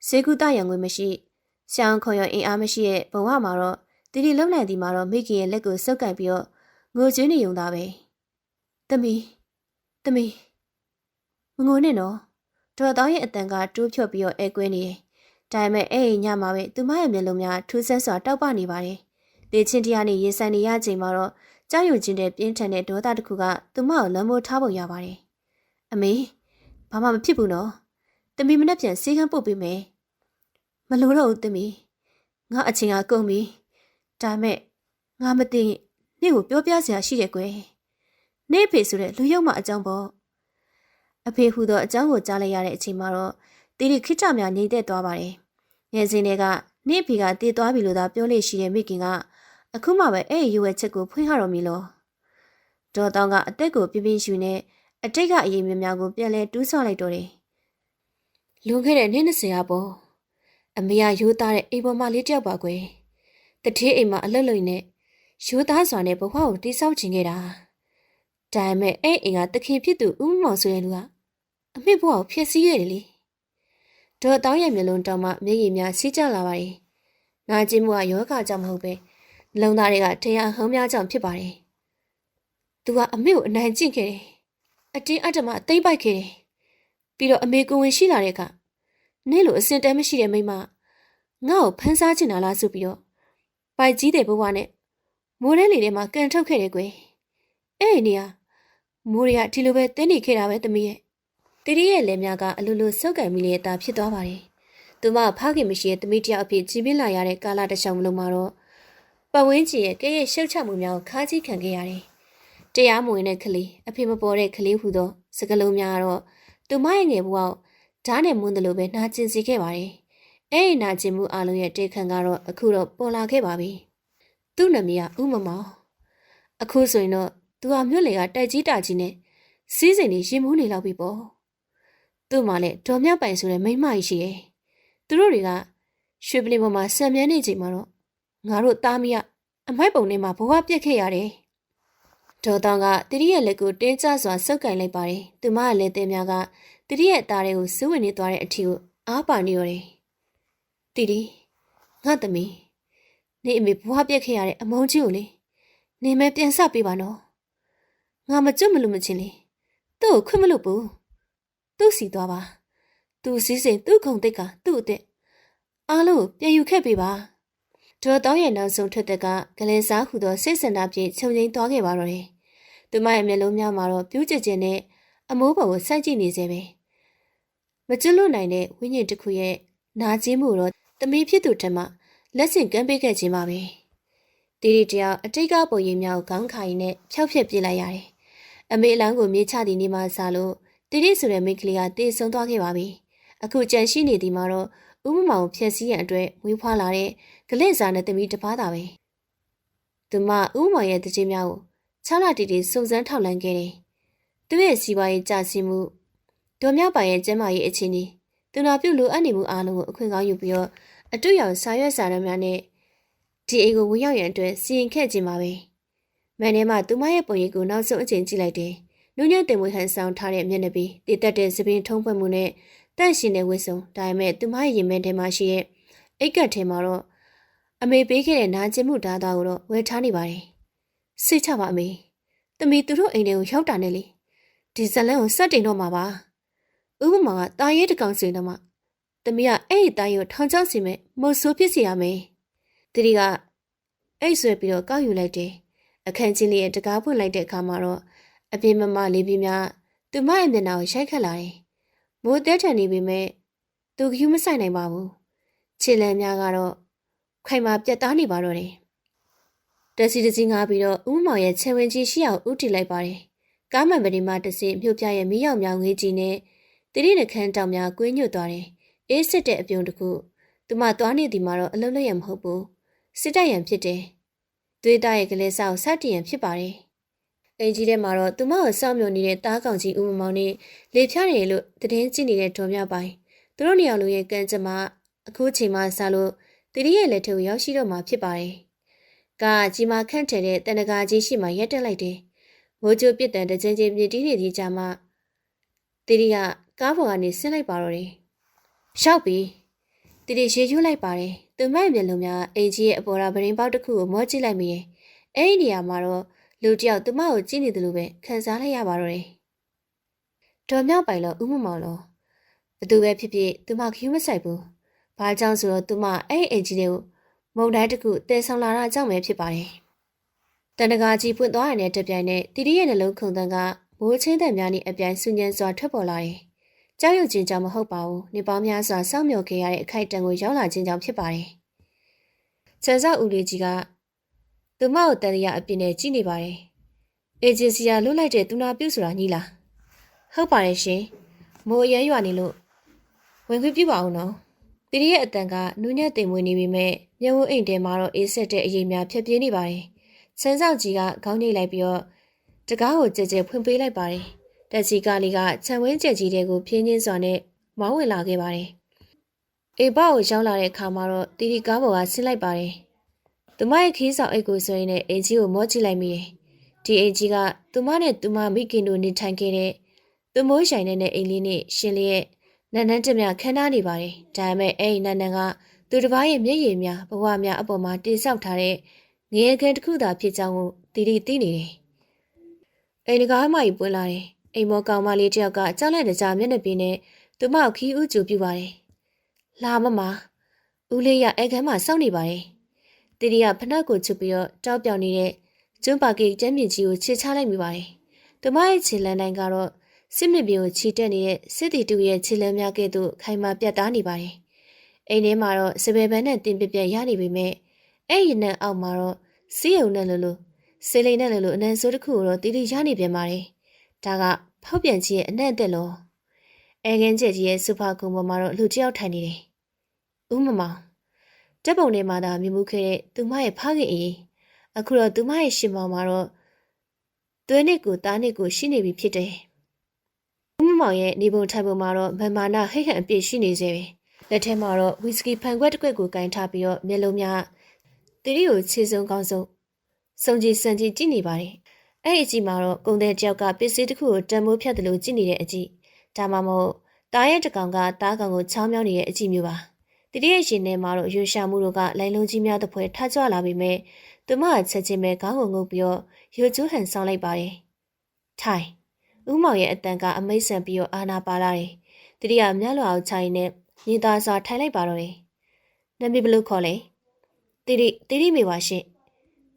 စေကူတရံငွေမရှိရှောင်းခေါ်ရအင်အားမရှိရဲ့ဘဝမှာတော့တီတီလုံနိုင်ဒီမှာတော့မိခင်ရဲ့လက်ကိုစုပ်ကန်ပြီးတော့ငိုကျွေးနေုံသားပဲတမီမငိုနဲ့နော်ဒေါ်တောင်းရဲ့အတန်ကတိုးဖြော့ပြီးတော့ကွဲနေတယ်ဒါပေမဲ့ညမှာပဲသူမရဲ့မျက်လုံးများထူးဆန်းစွာတောက်ပနေပါတယ်လေချင်းတရားနဲ့ရင်ဆိုင်နေရချိန်မှာတော့ကြောက်ရွံ့ခြင်းတဲ့ပြင်းထန်တဲ့ဒေါသတစ်ခုကသူမကိုလမ်းမိုးထားပုံရပါတယ်အမေဘာမှမဖြစ်ဘူးနော်တမီမနဲ့ပြန်စေးကန်းပို့ပေးမယ်မလို့တော့ဘူးတမီငါအချင်းကကုန်ပြီဒါပေမဲ့ငါမသိနေ့ကိုပြောပြစရာရှိတယ်ကွယ်နေ့ဖေဆိုတဲ့လူရုံမှအကြောင်းပေါ့အဖေဟူသောအကြောင်းကိုကြားလိုက်ရတဲ့အချိန်မှာတော့တီတီခိတ္တများနေသက်သွားပါတယ်ငယ်စဉ်တွေကနေ့ဖေကတည်သွားပြီလို့သာပြောလို့ရှိတဲ့မိခင်ကအခုမှပဲရွယ်ချက်ကိုဖွင့်ရတော့မီလို့ဒေါ်တောင်းကအသက်ကိုပြင်းပြင်းရှူနေအတိတ်ကအရေးများကိုပြန်လဲတူးဆော့လိုက်တော့တယ်လွန်ခဲ့တဲ့နှစ်20ရာပေါ့အမေကရိုးသားတဲ့အိမ်ပေါ်မှာလေးတယောက်ပါကွယ်တထေးအိမ်မှာအလှလှနဲ့ရိုးသားစွာနဲ့ဘဝကိုတိဆောက်ခြင်းခဲ့တာဒါပေမဲ့အိမ်ကတခင်ဖြစ်သူဦးမောင်ဆိုတဲ့လူကအမေဘဝကိုဖျက်ဆီးရတယ်လေ ဒေါ်တောင်းရဲ့မျက်လုံးတောင်မှမျက်ရည်များစီးကျလာပါတယ်။နာကျင်မှုကယောဂကြောင့်မဟုတ်ပဲနှလုံးသားတွေကတရားဟောင်းများကြောင့်ဖြစ်ပါတယ်။ "तू ကအမေကိုအနိုင်ကျင့်ခဲ့တယ်။အတင်းအဓမ္မအသိမ့်ပိုက်ခဲ့တယ်။ပြီးတော့အမေကိုဝင်ရှိလာတဲ့အခါနင့်လိုအစင်တမ်းမရှိတဲ့မိန်းမငါ့ကိုဖမ်းစားချင်တာလားဆိုပြီးတော့ပိုက်ကြီးတဲ့ဘဝနဲ့မိုးထဲလေထဲမှာကန်ထုတ်ခဲ့တယ်ကွယ်။အဲ့ဒီနေရာမိုးတွေကဒီလိုပဲတင်းနေခဲ့တာပဲသမီးရဲ့။တီတီရဲ့လက်များကအလိုလိုဆုပ်ကန်မိလေတာဖြစ်သွားပါတယ်။သူမဖခင်မရှိတဲ့သမီးတယောက်အဖြစ်ကြီးပြင်းလာရတဲ့ကာလတစ်လျှောက်မလုံးမှာတော့ပတ်ဝန်းကျင်ရဲ့ကဲ့ရဲ့ရှုပ်ချမှုများကိုခါးကြီးခံခဲ့ရတယ်။တရားမဝင်တဲ့ကလေးအဖေမပေါ်တဲ့ကလေးဟူသောစကလုံးများတော့သူမရဲ့ငယ်ဘဝကိုဓာတ်နဲ့မွန်းတယ်လို့ပဲနာကျင်စေခဲ့ပါတယ်။အဲ့ဒီနာကျင်မှုအလုံးရဲ့တေခံကတော့အခုတော့ပေါ်လာခဲ့ပါပြီ။သူ့နာမည်ကဦးမမောင်။အခုဆိုရင်တော့သူဟာမြို့လေကတိုက်ကြီးတာကြီးနဲ့စီးစိမ်နေရင်မှုနေလောက်ပြီပေါ့။သူ့မှာလည်းဒေါ်မြပိုင်ဆိုတဲ့မိန်းမကြီးရှိတယ်။သူတို့တွေကရွှေပလင်ပေါ်မှာဆံမြန်းနေချိန်မှာတော့ငါတို့သားမီးကအမိုက်ပုံထဲမှာဘဝပြက်ခဲ့ရတယ်။ဒေါ်တောင်ကတတိရဲ့လက်ကိုတင်းကျစွာဆုပ်ကင်လိုက်ပါတယ်။သူမရဲ့လက်သေးများကတတိရဲ့သားတွေကိုစူးဝင်နေသွားတဲ့အထီကိုအားပါနေရတယ်။တီတီငါသမီးနေအမေဘဝပြက်ခဲ့ရတဲ့အမုန်းကြီးကိုလေနေမဲပြန်ဆပေးပါနော်။ငါမကြွမလို့မချင်းလေသူ့ကိုခွင့်မလို့ဘူး။သူ့စီသွားပါ။သူ့စည်းစိမ်သူ့ခုံတိတ်ကသူ့အသက်အားလုံးပြန်ယူခဲ့ပေးပါ။ဒေါ်တောင်းရဲ့နောက်ဆုံးထွက်သက်ကဂလဲစားဟူသောစိတ်ဆန္ဒဖြင့်ခြုံငိမ့်သွားခဲ့ပါတော့တယ်။သူမရဲ့မျက်လုံးများမှာတော့ပြူးကျကျနဲ့အမိုးပေါ်ကိုစိုက်ကြည့်နေစေပဲ။မကျွလွတ်နိုင်တဲ့ဝိညာဉ်တစ်ခုရဲ့နာကျင်မှုတော့တမီးဖြစ်သူထက်မှလက်ဆင့်ကမ်းပေးခဲ့ခြင်းပါပဲ။တီတီတယောက်အတိတ်ကပုံရိပ်များကိုခေါင်းခါရင်နဲ့ဖျောက်ဖျက်ပြစ်လိုက်ရတယ်။အမေအလောင်းကိုမြေချသည့်နေ့မှစလို့တီတီဆိုတဲ့မိန်းကလေးကတည်ဆုံသွားခဲ့ပါပြီ။အခုကြံရှိနေသည်မှာတော့ဦးမမောင်ဖြည့်စည်းရန်အတွက်ဝေးဖွားလာတဲ့ဂလက်စာနဲ့တမီးတစ်ပါးသာပဲ။သူမဦးမောင်ရဲ့တခြင်းများကို6လတီတီစုံစမ်းထောက်လှမ်းခဲ့တယ်။သူရဲ့စီးပွားရေးကျဆင်းမှုဒေါ်မြပိုင်ရဲ့ကျန်းမာရေးအခြေအနေသူနာပြုလိုအပ်နေမှုအားလုံးကိုအခွင့်ကောင်းယူပြီးတော့အတူရောက်စာရွက်စာတမ်းများနဲ့ဒီအိမ်ကိုဝင်ရောက်ရန်အတွက်စီရင်ခဲ့ခြင်းပါပဲ။မန်ထဲမှာသူမရဲ့ပုံရိပ်ကိုနောက်ဆုံးအချိန်ကြည့်လိုက်တယ်။နုညံ့တင်မွေးဟန်ဆောင်ထားတဲ့မျက်နှာပြီးတည်တက်တဲ့သပင်ထုံးဖွဲ့မှုနဲ့တန့်ရှင်တဲ့ဝတ်စုံဒါပေမဲ့သူမရဲ့ရင်မဲထဲမှာရှိတဲ့အိတ်ကတ်ထဲမှာတော့အမေပေးခဲ့တဲ့နာကျင်မှုဓာတ်သားကိုတော့ဝယ်ထားနေပါတယ်။စိတ်ချပါအမေ။တမီသူတို့အိမ်တွေကိုရောက်တာနဲ့လေဒီဇလန်ကိုစက်တင်တော့မှာပါ။ဥပမာကတာရဲတကောင်စီတော့မှတမီကအဲ့ဒီတာရဲကိုထောင်ချောက်စီမဲ့မုတ်ဆိုးဖြစ်စီရမယ်။တီတီကအိတ်ဆွဲပြီးတော့ကောက်ယူလိုက်တယ်။အခန်းချင်းလေးရဲ့တကားဖွင့်လိုက်တဲ့အခါမှာတော့အပြင်မမလေးပြင်းများသူမရဲ့မျက်နှာကိုရိုက်ခတ်လာတယ်။မိုးတဲထန်နေပေမဲ့သူကယူမဆိုင်နိုင်ပါဘူး။ခြေလမ်းများကတော့ခိုင်မာပြတ်သားနေပါတော့တယ်။တက်စီတစီငါပြီးတော့ဦးမောင်ရဲ့ခြေဝင်ကြီးရှိအောင်ဥတီလိုက်ပါတယ်။ကားမှန်ပတိမှတစီမြို့ပြရဲ့မီးရောင်မြောင်ငေးကြီးနဲ့တိတိနခန်းတောင်များကွင်းညွတ်သွားတယ်။အေးစစ်တဲ့အပြုံတစ်ခုသူမသွားနေသည်မှာတော့အလုံးလျက်မဟုတ်ဘူး။စစ်တပ်ရန်ဖြစ်တယ်။သွေးသားရဲ့ကလေးစားကိုစတင်ရန်ဖြစ်ပါတယ်။အိမ်ကြီးထဲမှာတော့သူမကိုစောင့်မျှော်နေတဲ့တားကောင်ကြီးဦးမောင်နဲ့လေဖြားနေလို့တည်င်းကြည့်နေတဲ့ဒေါ်မြပိုင်သူတို့နေရာလုံးရဲ့ကံကြမ္မာအခုချိန်မှစလို့တီတီရဲ့လက်ထဲကိုရောက်ရှိတော့မှာဖြစ်ပါတယ်။ကားကြီးမာခန့်ထည်တဲ့တန်တကာကြီးရှိမှရက်တက်လိုက်တယ်။မိုးကြိုးပစ်တန်တကြင်ချင်းမြည်တီးနေသည်ကြမှာတီတီကကားပေါ်ကနေဆင်းလိုက်ပါတော့တယ်။ရောက်ပြီ။တီတီရေယူလိုက်ပါတယ်။သူမရဲ့မျက်လုံးများအိမ်ကြီးရဲ့အပေါ်ကဗရင်ပေါက်တစ်ခုကိုမော့ကြည့်လိုက်မိတယ်။အဲ့ဒီနေရာမှာတော့လူတယောက်သူမကိုကြည့်နေတယ်လို့ပဲခံစားလိုက်ရပါတော့တယ်။ဒေါ်မြောက်ပိုင်လို့ဦးမမောင်လို့ဘသူပဲဖြစ်ဖြစ်သူမခ ्यू မဆိုင်ဘူး။ဘာကြောင့်ဆိုတော့သူမအဲ့အိမ်ကြီးတွေကိုမုံတိုင်းတစ်ခုတည်ဆောင်လာတာကြောင့်ပဲဖြစ်ပါတယ်။တန်တကာကြီးပွင့်သွားရတဲ့တပြိုင်နက်တီတီရဲ့နှလုံးခုန်တန်းကမိုးချင်းတဲ့များနဲ့အပြိုင်ဆူညံစွာထွက်ပေါ်လာတယ်။ကြောက်ရွံ့ခြင်းကြောင့်မဟုတ်ပါဘူး။နေပေါင်းများစွာစောင့်မျှော်ခဲ့ရတဲ့အခိုက်အတန့်ကိုရောက်လာခြင်းကြောင့်ဖြစ်ပါတယ်။ချန်ဆောက်ဦးလေးကြီးကသူမကိုတန်တရားအပြင်းနဲ့ကြည့်နေပါတယ်။အေဂျင်စီကလွတ်လိုက်တဲ့သူနာပြုဆိုတာညီလား။ဟုတ်ပါတယ်ရှင်။မိုးအရမ်းရွာနေလို့ဝင်ခွင့်ပြုပါအောင်နော်။တီတီရဲ့အတန်ကနူးညံ့တိမ်မွေးနေပေမဲ့မျက်ဝန်းအိမ်ထဲမှာတော့အေးဆက်တဲ့အရေးများဖြတ်ပြေးနေပါတယ်။ချန်ဆောက်ကြီးကခေါင်းညိတ်လိုက်ပြီးတော့တကားကိုကြဲကြဲဖွင့်ပေးလိုက်ပါတယ်။တက်စီကားလေးကခြံဝင်းကျက်ကြီးတွေကိုဖြင်းချင်းစွာနဲ့မောင်းဝင်လာခဲ့ပါတယ်။အေဘကိုရောက်လာတဲ့အခါမှာတော့တီတီကားပေါ်ကဆင်းလိုက်ပါတယ်။သူမရဲ့ခီးဆောင်အိတ်ကိုဆိုရင်လည်းအိမ်ကြီးကိုမော့ကြည့်လိုက်မိတယ်။ဒီအိမ်ကြီးကသူမနဲ့သူမမိခင်တို့နေထိုင်ခဲ့တဲ့သူမိုးဆိုင်တဲ့အိမ်လေးနဲ့ရှင်လေးရဲ့ နန်းနန်းတမြခန်းနားနေပါတယ်ဒါပေမဲ့အဲ့ဒီနန်းနန်းကသူတစ်ပါးရဲ့မျက်ရည်များဘဝများအပေါ်မှာတင်ဆောက်ထားတဲ့ငရေခန်းတစ်ခုသာဖြစ်ကြောင်းကိုတီတီသိနေတယ်အိမ်တကားမကြီးပွင့်လာတယ်အိမ်မောကောင်မလေးတယောက်ကကြောက်လန့်တကြားမျက်နှာပြင်နဲ့သူမကိုခီးဥကျူပြပါတယ်လာမမဦးလေးရအိမ်ခန်းမှာစောင့်နေပါတယ်တီတီကဖနက်ကိုချွတ်ပြီးတော့တောက်ပြောင်နေတဲ့ကျွန်းပါကီကျမ်းမြင့်ကြီးကိုခြေချလိုက်မိပါတယ်သူမရဲ့ခြေလမ်းတိုင်းကတော့စစ်မြစ်ပြင်ကိုခြေတက်နေတဲ့စစ်တီတူရဲ့ခြေလမ်းများကဲ့သို့ခိုင်မာပြတ်သားနေပါတယ်အိမ်ထဲမှာတော့စပယ်ပန်းနဲ့တင်ပြပြရနေပေမဲ့အဲ့ဒီနံအောက်မှာတော့စီးရုံနဲ့လို့ဆေးလိန်နဲ့လို့အနံဆိုးတစ်ခုကိုတော့တီတီရနေပြန်ပါတယ်ဒါကဖောက်ပြန်ကြီးရဲ့အနံ့အသက်လို့အဲငန်းကျက်ကြီးရဲ့စူပါကုံပေါ်မှာတော့လူတစ်ယောက်ထိုင်နေတယ်ဦးမမောင်တက်ပုံထဲမှာသာမြင်မှုခဲ့တဲ့သူမရဲ့ဖခင်အေးအခုတော့သူမရဲ့ရှင်မောင်မှာတော့သွေးနစ်ကိုသားနစ်ကိုရှိနေပြီဖြစ်တယ်ဦးမမောင်ရဲ့နေပုံထိုင်ပုံမှာတော့မမာနာဟိတ်ဟန်အပြည့်ရှိနေစေပဲလက်ထဲမှာတော့ဝီစကီဖန်ခွက်တစ်ခွက်ကိုကင်ထားပြီးတော့မျက်လုံးများတီတီကိုခြေစုံကောင်းဆုံးစုံကြည်စံကြည်ကြည့်နေပါတယ်အဲ့ဒီအကြည့်မှာတော့ကုံတဲ့တယောက်ကပစ္စည်းတစ်ခုကိုတံမိုးဖြတ်တယ်လို့ကြည့်နေတဲ့အကြည့်ဒါမှမဟုတ်တားရဲ့တကောင်ကတားကောင်ကိုချောင်းမြောင်းနေတဲ့အကြည့်မျိုးပါတီတီရဲ့ရှင်ထဲမှာတော့ရွှေရှာမှုတို့ကလိုင်လုံးကြီးများတစ်ဖွဲထကြွလာပြီးမြဲသူမကချက်ချင်းပဲခေါင်းကိုငုပ်ပြီးတော့ရွှေကျူးဟန်ဆောင်လိုက်ပါတယ်ထိုင်ဦးမောင်ရဲ့အတန်ကအမိတ်ဆန်ပြီးတော့အာနာပါလာတယ်တီတီကမျက်လွှာအောင်ချိုင်းနဲ့ညီသားစွာထိုင်လိုက်ပါတော့တယ်နမီဘလို့ခေါ်လဲတီတီမေပါရှင်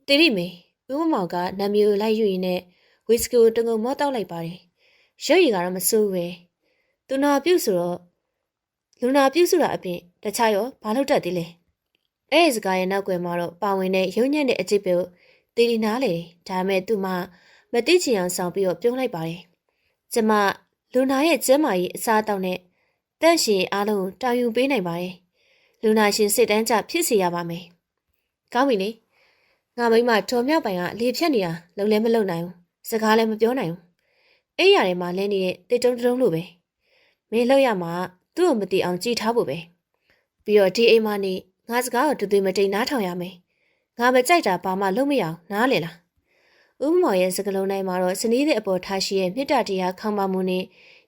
တီတီမေဦးမောင်ကနမီကိုလိုက်ယူရင်းနဲ့ဝီစကီကိုတငုံမော့တောက်လိုက်ပါတယ်ရုပ်ရည်ကတော့မစိုးပဲသူနာပြုတ်ဆိုတော့လူနာပြုတ်ဆိုတာအပြင်တခြားရောဘာလို့တက်သေးလဲအဲ့ဒီစကားရဲ့နောက်ွယ်မှာတော့ပါဝင်တဲ့ရုံညံ့တဲ့အကြည့်ပဲတီတီနားလေဒါပေမဲ့သူမမသိချင်အောင်ဆောင်ပြီးတော့ပြုံးလိုက်ပါတယ်ကျမလူနာရဲ့ကျန်းမာရေးအစားအသောက်နဲ့တန့်ရှင်အားလုံးတောင်းယူပေးနိုင်ပါတယ်လူနာရှင်စိတ်တန်းကြဖြစ်စေရပါမယ်ကောင်းပြီလေငါမိမတော်မြောက်ပိုင်ကလေဖြတ်နေတာလုံလည်းမလုံနိုင်ဘူးစကားလည်းမပြောနိုင်ဘူးအဲ့ရထဲမှာလဲနေတဲ့တုံတုံလို့ပဲမင်းလောက်ရမှာသူ့ကိုမတိအောင်ကြည်ထားဖို့ပဲပြီးတော့ဒီအိမ်မနေငါစကားကိုတူတူမတိန်နားထောင်ရမယ်ငါမကြိုက်တာဘာမှလုပ်မရအောင်နားလေလားဦးမောင်ရဲ့စကလုံးတိုင်းမှာတော့စနီးတဲ့အပေါ်ထားရှိရဲ့မြစ်တာတရားခေါင်းပါမှုနဲ့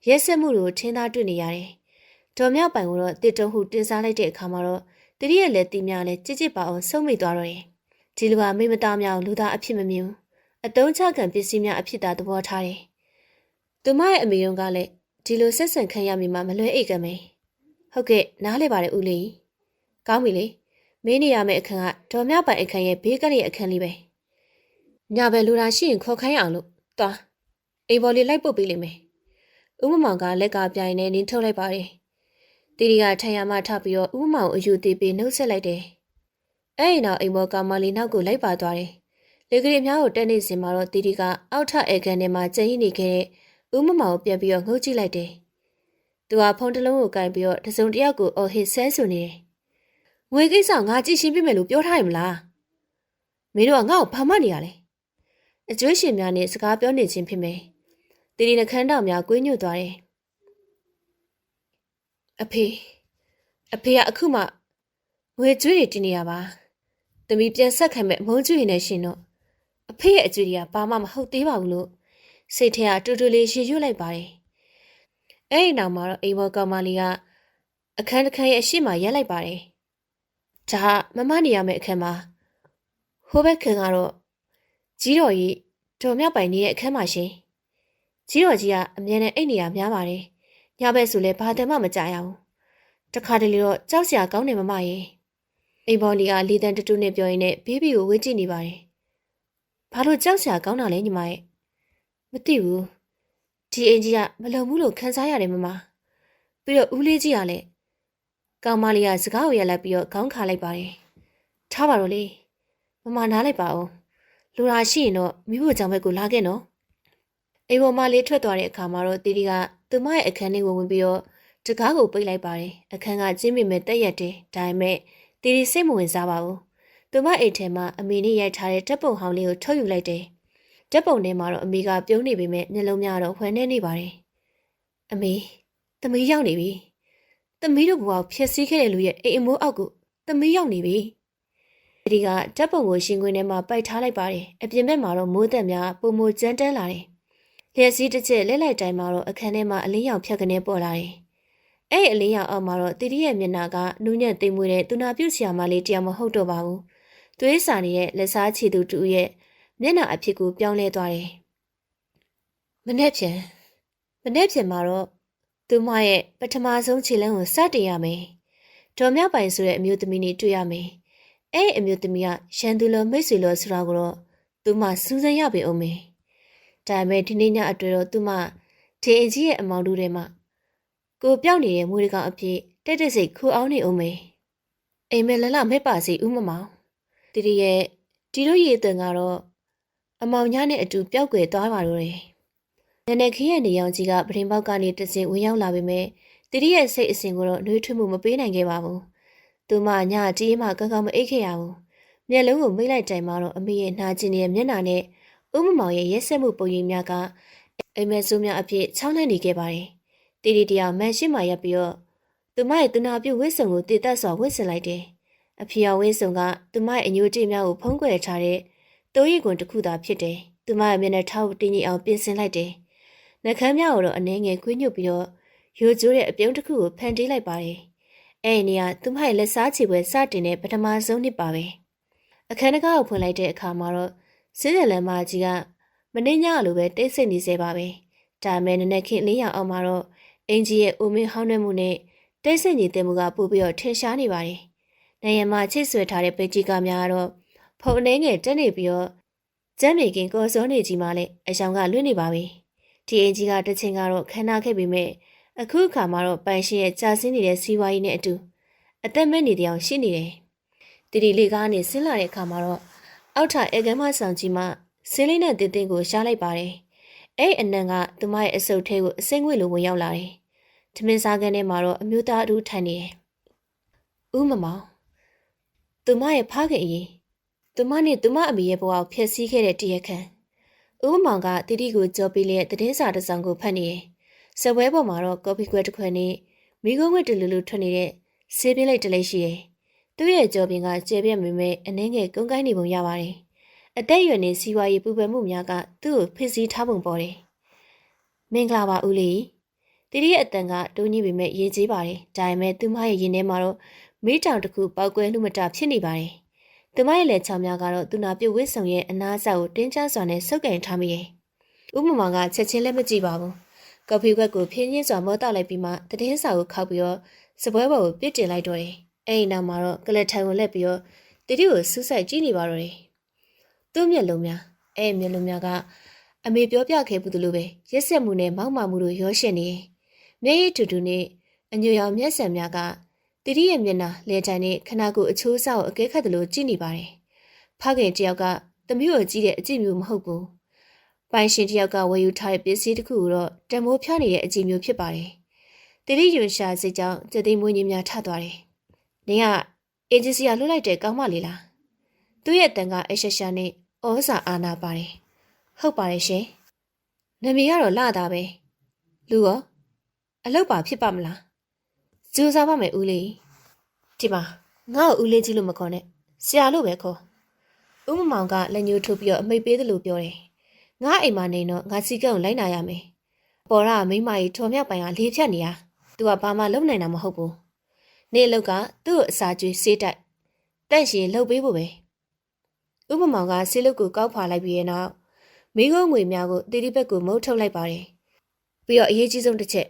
ရက်ဆက်မှုတို့ထင်းသားတွေ့နေရတယ်တော်မြောက်ပိုင်ကိုတော့တစ်တုံဟုတင်စားလိုက်တဲ့အခါမှာတော့တတိယလက်တီများလည်းကြစ်ကြစ်ပါအောင်ဆုံးမိသွားတော့တယ်ဒီလူကမိမသားများလူသားအဖြစ်မမြင်ဘူးအတုံးချခံပစ္စည်းများအဖြစ်သာသဘောထားတယ်သူမရဲ့အမေရုံကလည်းဒီလိုဆက်ဆံခံရမိမှမလွဲအိတ်ကမယ်ဟုတ်ကဲ့နားလဲပါတယ်ဦးလေးကောင်းပြီလေမင်းနေရမယ့်အခန်းကတော်မြောက်ပိုင်အခန်းရဲ့ဘေးကလေးအခန်းလေးပဲညပဲလူသားရှိရင်ခေါ်ခိုင်းအောင်လို့သွားအိမ်ပေါ်လေးလိုက်ပုတ်ပေးလိမ့်မယ်ဦးမမောင်ကလက်ကပြိုင်နေနင်းထုတ်လိုက်ပါတယ်တီတီကထိုင်ရမှထပြီးတော့ဦးမောင်အယူသေးပေးနှုတ်ဆက်လိုက်တယ်အဲ့ဒီနောက်အိမ်ပေါ်ကောင်မလေးနောက်ကိုလိုက်ပါသွားတယ်လေကလေးများကိုတက်နေစင်မှာတော့တီတီကအောက်ထအေကန်ထဲမှာကျင်းရင်းနေခဲ့တဲ့ဦးမမောင်ကိုပြန်ပြီးတော့ငုတ်ကြည့်လိုက်တယ်သူကဖုန်းတစ်လုံးကိုကင်ပြီးတော့တစုံတစ်ယောက်ကိုအော်ဟစ်ဆဲဆိုနေတယ်ငွေကိစ္စငါကြည့်ရှင်းပြမယ်လို့ပြောထားရမလားမင်းတို့ကငါ့ကိုဘာမှနေရလဲအကျွေးရှင်များနဲ့စကားပြောနေခြင်းဖြစ်မယ်တီတီနှခမ်းတောင်များကွေးညွတ်သွားတယ်အဖေကအခုမှငွေကျွေးတွေတင်နေရပါသမီးပြန်ဆက်ခိုင်းမဲ့မုန်းကျွေးနေရှင်တော့အဖေရဲ့အကျွေးတွေကဘာမှမဟုတ်သေးပါဘူးလို့စိတ်ထဲကတူတူလေးရေရွတ်လိုက်ပါတယ်အဲ့ဒီနောက်မှာတော့အိမ်ဘောကောင်မလေးကအခန်းတစ်ခန်းရဲ့အရှိမရက်လိုက်ပါတယ်ဒါမမနေရမယ့်အခန်းမှာဟိုဘက်ခန်းကတော့ကြီးတော်ကြီးတော်မြောက်ပိုင်နေတဲ့အခန်းမှာရှင်ကြီးတော်ကြီးကအမြဲတမ်းအိတ်နေရများပါတယ်ညဘက်ဆိုလဲဘာတမ်းမှမကြရဘူးတခါတလေတော့ကြောက်စရာကောင်းတယ်မမရေအိမ်ဘော်လီကလီတန်တူတူနဲ့ပြောရင်းနဲ့ဘေးဘီကိုဝေ့ကြည့်နေပါတယ်ဘာလို့ကြောက်စရာကောင်းတာလဲညီမရဲ့မသိဘူးဒီအင်ကြီးကမလုံဘူးလို့ခံစားရတယ်မမပြီးတော့ဦးလေးကြီးကလည်းကောင်မလေးကစကားကိုရက်လိုက်ပြီးတော့ခေါင်းခါလိုက်ပါတယ်ထားပါတော့လေမမနားလိုက်ပါဦးလူရာရှိရင်တော့မိဖို့ကြောင့်ဘက်ကိုလာခဲ့နော်အိမ်ပေါ်မှာလေးထွက်သွားတဲ့အခါမှာတော့တီတီကသူမရဲ့အခန်းလေးကိုဝင်ပြီးတော့တကားကိုပိတ်လိုက်ပါတယ်အခန်းကကျင်းမိမဲ့တက်ရက်တယ်ဒါပေမဲ့တီတီစိတ်မဝင်စားပါဘူးသူမအိမ်ထဲမှာအမေနဲ့ရိုက်ထားတဲ့ဓာတ်ပုံဟောင်းလေးကိုထုတ်ယူလိုက်တယ်ဓာတ်ပုံထဲမှာတော့အမေကပြုံးနေပေမဲ့မျက်လုံးများတော့ဝမ်းနေနေပါတယ်အမေသမီးရောက်နေပြီသမီးတို့ဘဝကိုဖျက်ဆီးခဲ့တဲ့လူရဲ့အိမ်အမိုးအောက်ကိုသမီးရောက်နေပြီတီတီကဓာတ်ပုံကိုရှင်ခွင်ထဲမှာပိုက်ထားလိုက်ပါတယ်အပြင်ဘက်မှာတော့မိုးသက်များပုံမကျန်းတန်းလာတယ်လျှက်စီးတစ်ချက်လက်လိုက်တိုင်းမှာတော့အခန်းထဲမှာအလင်းရောင်ဖြတ်ကနေပေါ်လာတယ် အဲ့အလင်းရောင်အောက်မှာတော့တီတီရဲ့မျက်နှာကနူးညံ့သိမ်မွေ့တဲ့သူနာပြုတ်ဆရာမလေးတယောက်မဟုတ်တော့ပါဘူး။သွေးစာနေတဲ့လက်စားချီသူတူရဲ့မျက်နှာအဖြစ်ကိုပြောင်းလဲသွားတယ်။မနေ့ဖြန်မှာတော့သူမရဲ့ပထမဆုံးခြေလမ်းကိုစတင်ရမယ်။ဒေါ်မြောက်ပိုင်ဆိုတဲ့အမျိုးသမီးနဲ့တွေ့ရမယ်။အဲ့အမျိုးသမီးကရန်သူလိုမိတ်ဆွေလိုဆိုတာကိုတော့သူမစူးစမ်းရပေအောင်မယ်။ဒါပေမဲ့ဒီနေ့ညအတွေ့တော့သူမဒေအင်ကြီးရဲ့အမောင်တို့ထဲမှာကိုပြောက်နေတဲ့မွေးကောင်အဖြစ်တက်တက်စိတ်ခူအောင်နေအောင်မယ်။အိမ်မဲလလမဲ့ပါစီဦးမမောင်တီတီရဲ့တီတို့ရေတန်ကတော့အမောင်ညနဲ့အတူပျောက်ကွယ်သွားပါတော့တယ်။နနခင်းရဲ့နေရောင်ကြီးကပရင်ပေါက်ကနေတစင်ဝင်ရောက်လာပေမဲ့တီတီရဲ့စိတ်အစဉ်ကိုတော့နှွေးထွေးမှုမပေးနိုင်ခဲ့ပါဘူး။သူမညတီးမှကောင်းကောင်းမအိပ်ခဲ့ရဘူး။မျက်လုံးကိုမိတ်လိုက်တိုင်မှတော့အမေရဲ့နှာကျင်တဲ့မျက်နှာနဲ့ဦးမမောင်ရဲ့ရက်စက်မှုပုံရိပ်များကအိမ်မဲဆိုးများအဖြစ်ချောင်းနှံ့နေခဲ့ပါတယ်။တီတီတယောက်မန်ရှင်းမှရပ်ပြီးတော့သူမရဲ့တနာပြုတ်ဝစ်စုံကိုတည်တတ်စွာဝစ်ဆင်လိုက်တယ်။အဖေရောင်ဝစ်စုံကသူမရဲ့အညိုတိများကိုဖုံးကွယ်ထားတဲ့တိုးရီကွန်တစ်ခုသာဖြစ်တယ်။သူမရဲ့မျက်နှာထောက်တင်းကြီးအောင်ပြင်ဆင်လိုက်တယ်။နှကမ်းများကိုတော့အနှဲငယ်ကွေးညွတ်ပြီးတော့ရိုးကျိုးတဲ့အပြုံးတစ်ခုကိုဖန်တီးလိုက်ပါတယ်။အဲ့ဒီနေရာသူမရဲ့လက်စားချေပွဲစတင်တဲ့ပထမဆုံးနှစ်ပါပဲ။အခန်းတကားကိုဖွင့်လိုက်တဲ့အခါမှာတော့စစ်စလန်မကြီးကမင်းညလိုပဲတိတ်ဆိတ်နေစေပါပဲ။ဒါမဲ့နနက်ခင်းလေးရောင်အောင်မှာတော့အင်ကြီးရဲ့အိုမင်းဟောင်းနှဲမှုနဲ့တိတ်ဆိတ်နေတဲ့မှုကပို့ပြီးတော့ထင်ရှားနေပါတယ်။နိုင်ရမချစ်ဆွဲထားတဲ့ပေကြီးကများတော့ဖုန်အနေငယ်တက်နေပြီးတော့ကျမ်းမြေကင်ကော်စောနေကြီးမှလည်းအယောင်ကလွင့်နေပါပြီ။ဒီအင်ကြီးကတစ်ချိန်ကတော့ခန္ဓာခဲ့ပေမဲ့အခုအခါမှာတော့ပိုင်ရှင်ရဲ့ကြာဆင်းနေတဲ့စီးပွားရေးနဲ့အတူအသက်မဲ့နေတဲ့အကြောင်းရှိနေတယ်။တီတီလေးကားနဲ့ဆင်းလာတဲ့အခါမှာတော့အောက်ထအေကမ်းမဆောင်ကြီးမှဆင်းလေးနဲ့တင်းတင်းကိုရှားလိုက်ပါတယ်။အဲ့အနံကသူမရဲ့အဆုတ်ထဲကိုအစိမ့်ငွေလိုဝင်ရောက်လာတယ်။ထမင်းစားခန်းထဲမှာတော့အမျိုးသားအထူးထိုင်နေတယ်။ဦးမမောင်သူမရဲ့ဖခင်အရင်သူမနဲ့သူမအမေရဲ့ဘဝကိုဖျက်ဆီးခဲ့တဲ့တရခန့်ဦးမမောင်ကတီတီကိုကြော်ပြီးလျက်သတင်းစာတစ်စောင်ကိုဖတ်နေတယ်။စပွဲပေါ်မှာတော့ကော်ဖီခွက်တစ်ခွက်နဲ့မိကုန်းခွက်တလူလူထွက်နေတဲ့ဆေးပြင်းလိုက်တလေးရှိတယ်။သူ့ရဲ့ကြော်ပင်ကကျဲပြတ်မိမဲ့အနှင်းငယ်ကုန်းကိုင်းနေပုံရပါတယ်။အသက်အရွယ်နဲ့စီးပွားရေးပူပန်မှုများကသူ့ကိုဖိစီးထားပုံပေါ်တယ်။မင်္ဂလာပါဦးလေး။တီတီရဲ့အတန်ကတိုးညိပေမဲ့ရေးကြီးပါတယ်။ဒါပေမဲ့သူမရဲ့ရင်ထဲမှာတော့မိတောင်တစ်ခုပေါက်ကွဲလူမတာဖြစ်နေပါတယ်။သူမရဲ့လက်ချောင်းများကတော့သူနာပြုတ်ဝစ်ဆောင်ရဲ့အနားဆောက်ကိုတင်းကျပ်စွာနဲ့ဆုပ်ကင်ထားမိတယ်။ဦးမမောင်ကချက်ချင်းလည်းမကြည့်ပါဘူး။ကော်ဖီခွက်ကိုဖြင်းချင်းစွာမောတောက်လိုက်ပြီးမှသတင်းစာကိုခောက်ပြီးတော့စပွဲပေါ်ကိုပြစ်တင်လိုက်တော့တယ်။အဲ့ဒီနောက်မှာတော့ကလတ်ထိုင်ကိုလက်ပြီးတော့တီတီကိုစူးစိုက်ကြည့်နေပါတော့တယ်။သူ့မျက်လုံးများမျက်လုံးများကအမေပြောပြခဲ့ဘူးလို့ပဲရက်ဆက်မှုနဲ့မောက်မာမှုတို့ရောရှင်းနေ။မျက်ရည်ထူထူနဲ့အညိုရောင်မျက်စံများကတီတီရဲ့မျက်နှာလဲတိုင်နဲ့ခနာကိုအချိုးစားကိုအကဲခတ်တယ်လို့ကြည့်နေပါတယ်။ဖခင်တယောက်ကသမီးကိုကြည့်တဲ့အကြည့်မျိုးမဟုတ်ဘူး။ပိုင်ရှင်တယောက်ကဝယ်ယူထားတဲ့ပစ္စည်းတစ်ခုကိုတော့တံမိုးဖျားနေတဲ့အကြည့်မျိုးဖြစ်ပါတယ်။တီတီရွှေရှာစိတ်ကြောင့်ကြက်သိမ်းမွေးညင်းများထသွားတယ်။နင်ကအေဂျင်စီကလွှတ်လိုက်တဲ့ကောင်းမလေးလား။သူ့ရဲ့တန်ကအရှက်ရှာနဲ့ဩဇာအာဏာပါတယ်။ဟုတ်ပါတယ်ရှင်။နာမည်ကတော့လာတာပဲ။လူရောအလုပ်ပါဖြစ်ပါမလား။ကြိုးစားပါမယ်ဦးလေး။ဒီမှာငါ့ကိုဦးလေးကြီးလို့မခေါ်နဲ့။ဆရာလို့ပဲခေါ်။ဦးမမောင်ကလက်ညှိုးထိုးပြီးတော့အမိတ်ပေးတယ်လို့ပြောတယ်။ငါအိမ်မှာနေတော့ငါစီကံကိုလိုက်နာရမယ်။ပေါ်ရမိမကြီးထော်မြောက်ပိုင်ကလေးဖြတ်နေရ။ तू ကဘာမှလုပ်နိုင်တာမဟုတ်ဘူး။နေအလောက်ကသူ့ကိုအစာကျွေးဆေးတိုက်တန့်ရှင်လှုပ်ပေးဖို့ပဲ။ဦးမမောင်ကဆေးလုတ်ကိုကောက်ဖွာလိုက်ပြီးရဲ့နောက်မိကုန်းငွေများကိုတီတီဘက်ကိုမုတ်ထုတ်လိုက်ပါတယ်။ပြီးတော့အရေးကြီးဆုံးတစ်ချက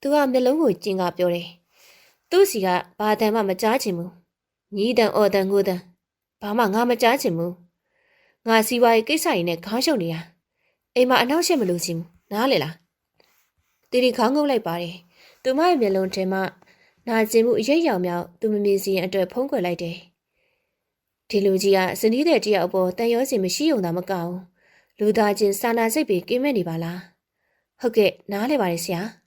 ်သူကမျက်လုံးကိုကျင်ကပြောတယ်။သူ့စီကဘာတန်မှမကြားချင်ဘူး။ညီးတန်အော်တန်ငိုတန်ဘာမှငါမကြားချင်ဘူး။ငါစီဝါရေးကိစ္စရင်းနဲ့ခေါင်းရှုပ်နေတာ။အိမ်မှာအနောက်ရှက်မလို့ချင်ဘူး။နားလေလား။တီတီခေါင်းငုပ်လိုက်ပါတယ်။သူမရဲ့မျက်လုံးထဲမှာနာကျင်မှုအရိပ်ရောင်မြောက်သူမမြင်စီရင်အတွက်ဖုံးကွယ်လိုက်တယ်။ဒီလူကြီးကစနီးတဲ့တယောက်အပေါ်တန်ရောစင်မရှိုံသာမကောင်းလူသားချင်းစာနာစိတ်ပဲကင်းမဲ့နေပါလား။ဟုတ်ကဲ့နားလေပါတယ်ဆရာ။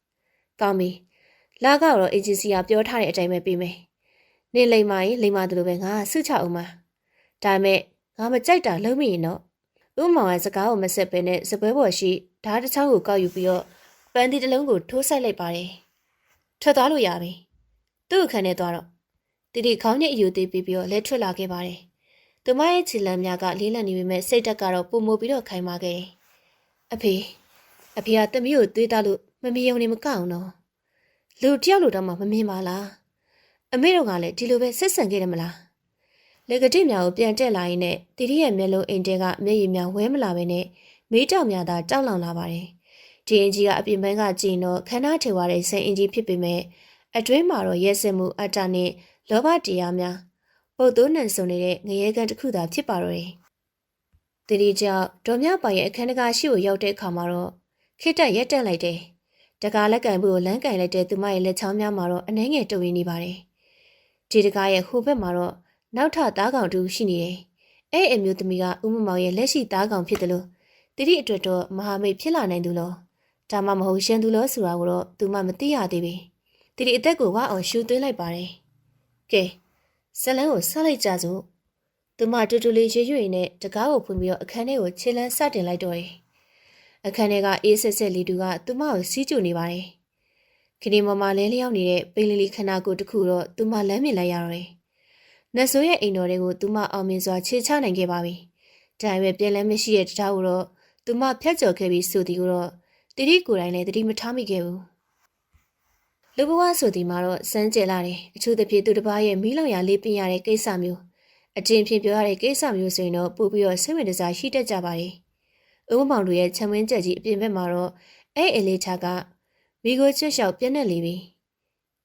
ကောင်းပြီ။လာကတော့အေဂျင်စီကပြောထားတဲ့အတိုင်းပဲပြီးမယ်။နေလိမ္မာရင်လိမ္မာတယ်လို့ပဲငါဆုချအောင်ပါ။ဒါပေမဲ့ငါမကြိုက်တာလုံးမိရင်တော့ဥမောင်ရဲ့စကားကိုမဆက်ဘဲနဲ့စပွဲပေါ်ရှိဓာတ်တစ်ချောင်းကိုကောက်ယူပြီးတော့ပန်းတီတစ်လုံးကိုထိုးဆိုင်လိုက်ပါတယ်။ထွက်သွားလို့ရပြီ။သူ့အခန်းထဲသွားတော့တီတီခေါင်းညစ်အယူသေးပြီးတော့လက်ထွက်လာခဲ့ပါတယ်။သူမရဲ့ခြေလမ်းများကလေးလံနေပေမဲ့စိတ်တက်ကတော့ပုံမိုးပြီးတော့ခိုင်မာခဲ့တယ်။အဖေကသမီးကိုတွေးတာလို့မမြုံနေမကောက်အောင်တော့ လူတယောက်လိုတော့မှမမြင်ပါလားအမေတို့ကလည်းဒီလိုပဲဆက်ဆံခဲ့တယ်မလားလေကတိများကိုပြန်တက်လာရင်နဲ့တီတီရဲ့မျက်လုံးအိမ်တဲကမျက်ရည်များဝဲမလာပဲနဲ့မေးတောင်များသာတောက်လောင်လာပါတယ်ဒီအင်ကြီးကအပြင်ပန်းကကြည့်တော့ခန္ဓာထေဝါတဲ့စိန်အင်ကြီးဖြစ်ပေမဲ့အတွင်းမှာတော့ရဲစင်မှုအတ္တနဲ့လောဘတရားများပုတ်သွန်းနှံစုံနေတဲ့ငရဲကန်တစ်ခုသာဖြစ်ပါတော့တယ်တီတီကြောင့်ဒေါ်မြပိုင်ရဲ့အခန်းတကာရှိကိုရောက်တဲ့အခါမှာတော့ခိတက်ရက်တက်လိုက်တယ်တကားလက်ကင်ဖို့လမ်းကင်လိုက်တဲ့သူမရဲ့လက်ချောင်းများမှာတော့အနှဲငယ်တုံရင်းနေပါတယ်ဒီတကားရဲ့ဟိုဘက်မှာတော့နောက်ထသားကောင်တူရှိနေတယ်အဲ့အမျိုးသမီးကဦးမမောင်ရဲ့လက်ရှိသားကောင်ဖြစ်တယ်လို့တီတီအတွက်တော့မဟာမိတ်ဖြစ်လာနိုင်သူလို့ဒါမှမဟုတ်ရှန်သူလို့ဆိုတာကိုတော့သူမမသိရသေးဘူးတီတီအသက်ကိုဝအောင်ရှူသွင်းလိုက်ပါတယ်ကဲဇလန်းကိုဆက်လိုက်ကြစို့သူမတူတူလေးရွရွနဲ့တကားကိုဖွင့်ပြီးတော့အခန်းထဲကိုခြေလန်းစတင်လိုက်တော့တယ်အခန်းထဲကအေးဆက်ဆက်လေးတူကသူမကိုစီးကျူနေပါတယ်ခရီးမမလဲလျောင်းနေတဲ့ပိန်လီလီခနာကိုတခုတော့သူမလမ်းမြင်လိုက်ရတော့တယ်နတ်ဆိုးရဲ့အိမ်တော်တွေကိုသူမအောင်မြင်စွာခြေချနိုင်ခဲ့ပါပြီဒါပေမဲ့ပြန်လည်မရှိတဲ့တရားကိုတော့သူမဖျက်ကျော်ခဲ့ပြီးဆိုသည်ကိုတော့တီတီကိုယ်တိုင်လည်းတတိမထားမိခဲ့ဘူးလူဘဝဆိုသည်မှာတော့စမ်းကြဲလာတယ်အထူးသဖြင့်သူတစ်ပါးရဲ့မီးလောင်ရာလေးပင်ရတဲ့ကိစ္စမျိုးအကျဉ်းဖြင့်ပြောရတဲ့ကိစ္စမျိုးဆိုရင်တော့ပို့ပြီးတော့စိတ်ဝင်စားရှိတတ်ကြပါတယ်ဥမမောင်တို့ရဲ့ချမ်းဝင်းချက်ကြီးအပြင်ဘက်မှာတော့အဲ့အလေးချာကမိကိုချွတ်လျှောက်ပြက်နေလေပြီ